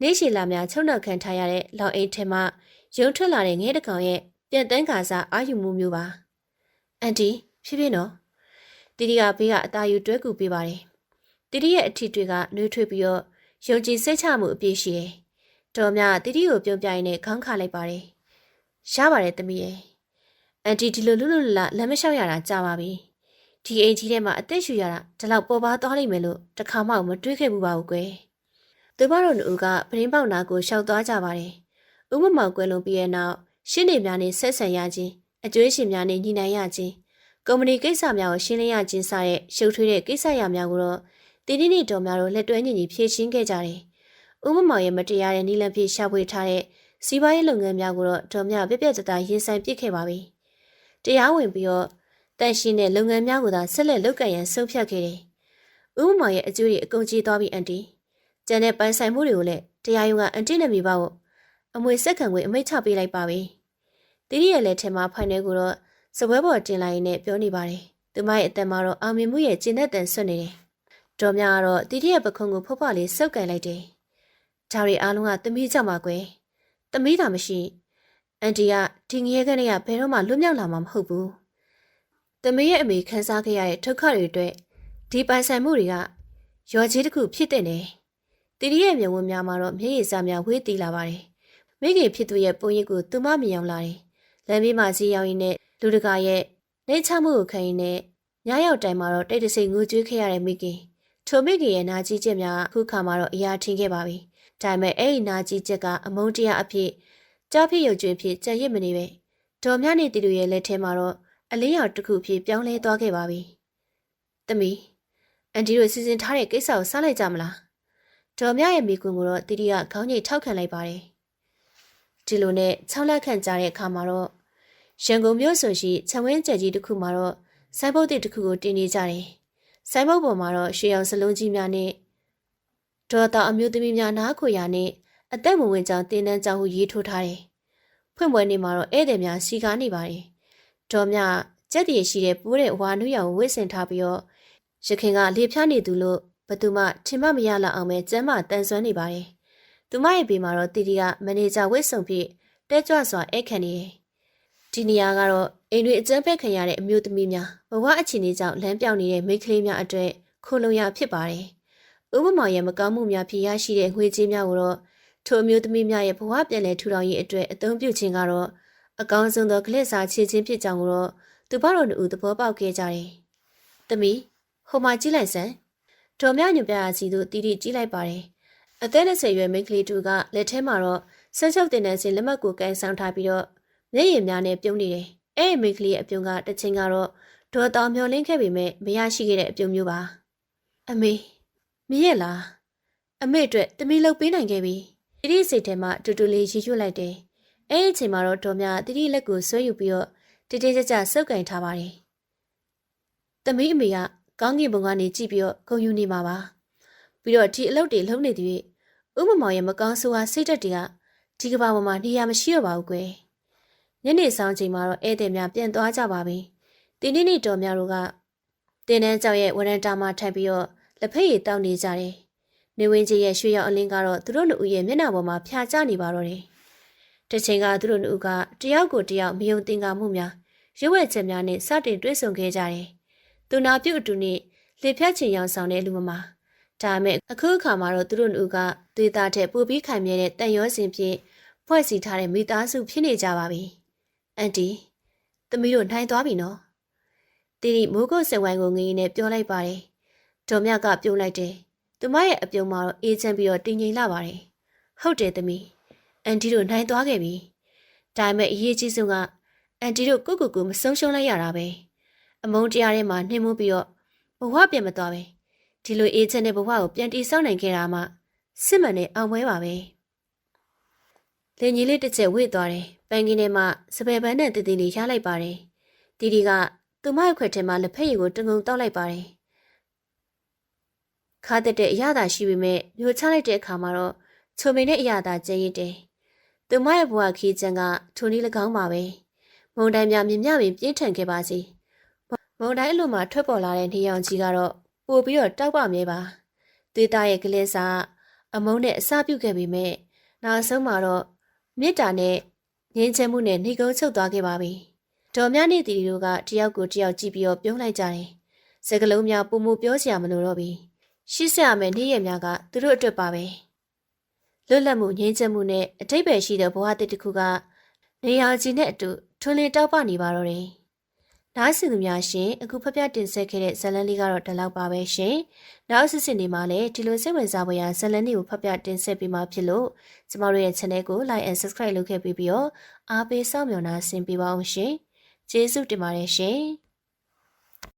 ဲနေရှိလာများချုံနှောက်ခံထားရတဲ့လောင်အိတ်ထဲမှာရုံထွက်လာတဲ့ငဲတကောင်ရဲ့ပြန်တန်းကာစားအာယူမှုမျိုးပါ။အန်တီဖြည်းဖြည်းနော်တီတီကဘေးကအသားယူတွဲကူပေးပါတယ်။တီတီရဲ့အထီတွေကနှွေးထွေးပြီးတော့ယုံကြည်စိတ်ချမှုအပြည့်ရှိတယ်။တော်များတီတီကိုပြုံးပြရင်နဲ့ခေါင်းခါလိုက်ပါတယ်။ရပါတယ်သမီးရဲ့။အန်တီဒီလိုလွတ်လွတ်လပ်လမ်းမလျှောက်ရတာကြာပါပြီ။ဒီအိမ်ကြီးထဲမှာအသက်ရှူရတာဒီလောက်ပေါ်ပါသွားလိမ့်မယ်လို့တခါမှမတွေးခဲ့ဘူးပါဘူးကွယ်။သူမတို့တို့ကပရင်းပေါက်နာကိုရှောက်သွားကြပါတယ်။ဥမမောင်ကွယ်လွန်ပြီးတဲ့နောက်ရှင်းနေများနဲ့ဆက်ဆံရခြင်းအကျွေးရှင်များနဲ့ညီနိုင်ရခြင်းကုမ္ပဏီကိစ္စများကိုရှင်းလင်းရခြင်းစတဲ့ရှုပ်ထွေးတဲ့ကိစ္စရများကိုတော့တင်းတင်းတော်များတို့လက်တွဲညီညီဖြည့်ရှင်းခဲ့ကြတယ်။ဥမမောင်ရဲ့မတရားတဲ့နီလန်ဖြစ်ရှာဖွေထားတဲ့စီးပွားရေးလုပ်ငန်းများကိုတော့တော်များပြပြတသားရင်ဆိုင်ပစ်ခဲ့ပါပြီ။တရားဝင်ပြီးတော့တန်ရှင်းတဲ့လုပ်ငန်းများကိုသာဆက်လက်လုပ်ကိုင်ရန်ဆုံးဖြတ်ခဲ့တယ်။ဥမမောင်ရဲ့အကျိုးတွေအကုန်ကြီးသွားပြီးအန်တီကျန်တဲ့ပိုင်ဆိုင်မှုတွေကိုလည်းတရားရုံးကအန်တီနဲ့မိဘကိုအမွေဆက်ခံခွင့်အမိန့်ချပေးလိုက်ပါပြီ။တီတီရဲ့လက်ထဲမှာဖိုင်နယ်ကိုတော့စပွဲပေါ်တင်လိုက်နဲ့ပြောနေပါတယ်။သူမရဲ့အသက်မှာတော့အောင်မြင်မှုရဲ့ကျင့်တဲ့တန်ဆွတ်နေတယ်။တော်များကတော့တီတီရဲ့ပခုံးကိုဖွက်ဖွက်လေးစုပ်ကန်လိုက်တယ်။ဒါရီအားလုံးကသမီးကြောင့်ပါကွယ်။သမီးသာမရှိအန်တီကဒီငရဲကနေကဘယ်တော့မှလွတ်မြောက်လာမှာမဟုတ်ဘူး။သမီးရဲ့အမေခန်းစားခဲ့ရတဲ့ဒုက္ခတွေအတွက်ဒီပိုင်ဆိုင်မှုတွေကရော်ကြီးတစ်ခုဖြစ်တဲ့နေ။တီတီရဲ့မျက်ဝန်းများမှာတော့မျက်ရည်စများဝေးတီးလာပါတယ်။မိခင်ဖြစ်သူရဲ့ပုံရိပ်ကိုသူမမြင်အောင်လာတယ်။လမ်းဘေးမှာစီရောင်ရည်နဲ့လူတကာရဲ့ နေချမှုကိုခံရင်းနဲ့ညရောက်တိုင်းမှာတော့တိတ်တဆိတ်ငိုကြွေးခဲ့ရတဲ့မိခင်ထိုမိခင်ရဲ့နာကြီးချက်များအခုခါမှာတော့အရာထင်ခဲ့ပါပြီ။ဒါပေမဲ့အဲ့ဒီနာကြီးချက်ကအမုန်းတရားအဖြစ်ကြားဖြစ်ရုပ်ကြွေးဖြစ်ကြံရစ်မနေပဲဒေါ်မြနဲ့တီတို့ရဲ့လက်ထဲမှာတော့အလင်းရောင်တစ်ခုဖြစ်ပြောင်းလဲသွားခဲ့ပါပြီ။သမီးအန်တီတို့စီစဉ်ထားတဲ့ကိစ္စကိုစားလိုက်ကြမလား။ဒေါ်မြရဲ့မိကွန်းကိုတော့တီတီကခေါင်းညိတ်ထောက်ခံလိုက်ပါတယ်။ဒီလိုနဲ့6လခန့်ကြာတဲ့အခါမှာတော့ရန်ကုန်မြို့ဆိုရှိခြံဝင်းကျက်ကြီးတစ်ခုမှာတော့စိုင်းဘုတ်တစ်ခုကိုတင်နေကြတယ်။စိုင်းဘုတ်ပေါ်မှာတော့ရွှေရောင်စလုံးကြီးများနဲ့ဒေါ်တာအမျိုးသမီးများနားခွေရနဲ့အသက်မဝင်ကြောင်တင်းတန်းကြောင်ဟုရေးထိုးထားတယ်။ဖွင့်ပွဲနေ့မှာတော့ဧည့်သည်များစီကားနေပါတယ်။ဒေါ်မြကြက်တည်ရှိတဲ့ပိုးတဲ့ဝါနုရောင်ဝစ်ဆင်ထားပြီးတော့ရခင်ကလေဖြားနေသူလို့ဘသူမှထင်မှမရလောက်အောင်ပဲကျမ်းမာတန်ဆွမ်းနေပါတယ်။သူမရဲ့ဘေးမှာတော့တီတီကမန်နေဂျာဝစ်ဆုံဖြစ်တဲကြွစွာဧည့်ခံနေတယ်။ဒီနေရာကတော့အိမ်တွေအကျန်းဖက်ခံရတဲ့အမျိုးသမီးများဘဝအခြေအနေကြောင့်လမ်းပြောင်းနေတဲ့မိန်းကလေးများအတွက်ခိုလုံရဖြစ်ပါတယ်။ဥပမာရဲ့မကောင်းမှုများဖြစ်ရရှိတဲ့ငွေကြေးများကိုတော့ထိုအမျိုးသမီးများရဲ့ဘဝပြန်လည်ထူထောင်ရေးအတွက်အသုံးပြုခြင်းကတော့အကောင်းဆုံးသောကလစ်စာခြေချင်းဖြစ်ကြောင်းကိုတော့သူပေါတော်တို့သဘောပေါက်ခဲ့ကြတယ်။သမီးဟိုမှာကြည့်လိုက်စမ်းဒေါ်မြညွပြရာစီတို့တီတီကြည့်လိုက်ပါတယ်။အသက်20ရွယ်မိန်းကလေးတူကလက်ထဲမှာတော့ဆန်းချုပ်တင်တဲ့စင်လက်မှတ်ကိုကန်ဆောင်ထားပြီးတော့မျက်ရည်များနဲ့ပြုံးနေတယ်။အဲ့ဒီမိန်းကလေးရဲ့အပြုံးကတစ်ချိန်ကတော့ဒေါ်တော်မျောလင်းခဲ့ပေမဲ့မရရှိခဲ့တဲ့အပြုံးမျိုးပါ။အမေမရဲ့လားအမေအတွက်တမီးလုပ်ပေးနိုင်ခဲ့ပြီ။တီတီစိတ်ထဲမှာတူတူလေးရီးရွတ်လိုက်တယ်။အဲ့ဒီအချိန်မှာတော့ဒေါ်မြတီတီလက်ကိုဆွဲယူပြီးတော့တိတိကျကျစုပ်ကင်ထားပါတယ်။တမီးအမေကကောင်းကင်ဘုံကနေကြည့်ပြီးတော့ဂုဏ်ယူနေမှာပါပြီးတော့ဒီအလုပ်တွေလုပ်နေသည်ဥမမောင်ရဲ့မကောင်းဆိုးအားစိတ်ဓာတ်တွေကဒီကဘာပေါ်မှာနေရာမရှိတော့ပါဘူးကွယ်ညနေဆောင်ချိန်မှာတော့ဧည့်သည်များပြန်သွားကြပါပြီတင်းနေ့တော်များတို့ကတင်းတန်းကျောက်ရဲ့ဝရန်တာမှာထိုင်ပြီးတော့လက်ဖက်ရည်တောက်နေကြတယ်နေဝင်းကြီးရဲ့ရွှေရောင်အလင်းကတော့သူတို့နှစ်ဦးရဲ့မျက်နှာပေါ်မှာဖြာကျနေပါတော့တယ်တစ်ချိန်ကသူတို့နှစ်ဦးကတယောက်ကိုတယောက်မယုံသင်္ကာမှုများရွေးဝဲချက်များနဲ့စတင်တွေ့ဆုံခဲ့ကြတယ်သူနာပြုတ်အတူနဲ့လေဖြတ်ချင်ရောင်ဆောင်တဲ့လူမမာဒါမဲ့အခုအခါမှာတော့သူတို့နှစ်ဦးကသွေးသားတဲ့ပူပြီးခိုင်မြဲတဲ့တန်ရောစင်ဖြင့်ဖွဲ့စည်းထားတဲ့မိသားစုဖြစ်နေကြပါပြီအန်တီသမီးတို့နိုင်သွားပြီနော်တီတီမိုးကုတ်စဝိုင်းကိုငင်းနဲ့ပြောလိုက်ပါတယ်ဒေါ်မြကပြုံးလိုက်တယ်သူမရဲ့အပြုံးမှာတော့အေးချမ်းပြီးတော့တင်ငိမ်လာပါတယ်ဟုတ်တယ်သမီးအန်တီတို့နိုင်သွားခဲ့ပြီဒါမဲ့အရေးကြီးဆုံးကအန်တီတို့ကိုကိုမဆုံးရှုံးလိုက်ရတာပဲအမုန်းတရားထဲမှာနှိမ့်မှုပြီးတော့ဘဝပြန်မသွားပဲဒီလိုအေးချမ်းတဲ့ဘဝကိုပြန်တည်ဆောက်နိုင်ခဲ့တာမှစစ်မှန်တဲ့အောင်ပွဲပါပဲလင်ကြီးလေးတစ်ချက်ဝေ့သွားတယ်ပန်းကင်းထဲမှာစပယ်ပန်းနဲ့တည်တည်လေးရလိုက်ပါတယ်တီတီကသူမရဲ့ခွက်ထဲမှာလက်ဖက်ရည်ကိုတငုံတောက်လိုက်ပါတယ်ခါတက်တဲ့အရသာရှိပေမဲ့မျိုးချလိုက်တဲ့အခါမှာတော့ချုံမိန်တဲ့အရသာကျဲရစ်တယ်သူမရဲ့ဘဝခီးချမ်းကထိုနည်း၎င်းပါပဲမုံတိုင်းများမြင်မြပင်ပြင်းထန်ခဲ့ပါစီမုံတိုင်းအလိုမှာထွက်ပေါ်လာတဲ့နေရောင်ကြီးကတော့ပို့ပြီးတော့တောက်ပမြဲပါသွေးသားရဲ့ကလေးစားအမုန်းနဲ့အစပြုတ်ခဲ့ပေမဲ့နောက်ဆုံးမှာတော့မေတ္တာနဲ့ငြိမ်းချမ်းမှုနဲ့နှိကုံးချုပ်သွားခဲ့ပါပြီဒေါ်မြနဲ့တီတီတို့ကတယောက်ကိုတယောက်ကြည့်ပြီးတော့ပြုံးလိုက်ကြတယ်စကလုံးများပုံမပြောစရာမလိုတော့ပြီရှေ့ဆက်ရမယ့်နေ့ရက်များကသူတို့အတွက်ပါပဲလွတ်လပ်မှုငြိမ်းချမ်းမှုနဲ့အထိပ္ပယ်ရှိတဲ့ဘဝတစ်ခုကနေရာကြီးနဲ့အတူထွန်းလင်းတောက်ပနေပါတော့တယ်နားဆင်သူများရှင်အခုဖျက်တင်ဆက်ခဲ့တဲ့ဇာတ်လမ်းလေးကတော့ဒီလောက်ပါပဲရှင်နောက်စစ်စစ်နေမှာလည်းဒီလိုစိတ်ဝင်စားဖွယ်ရာဇာတ်လမ်းတွေကိုဖျက်တင်ဆက်ပေးမှာဖြစ်လို့ကျမတို့ရဲ့ channel ကို like and subscribe လုပ်ခဲ့ပြီးတော့အားပေးစောင့်မျှော်နှာဆင်ပေးပါအောင်ရှင်ကျေးဇူးတင်ပါတယ်ရှင်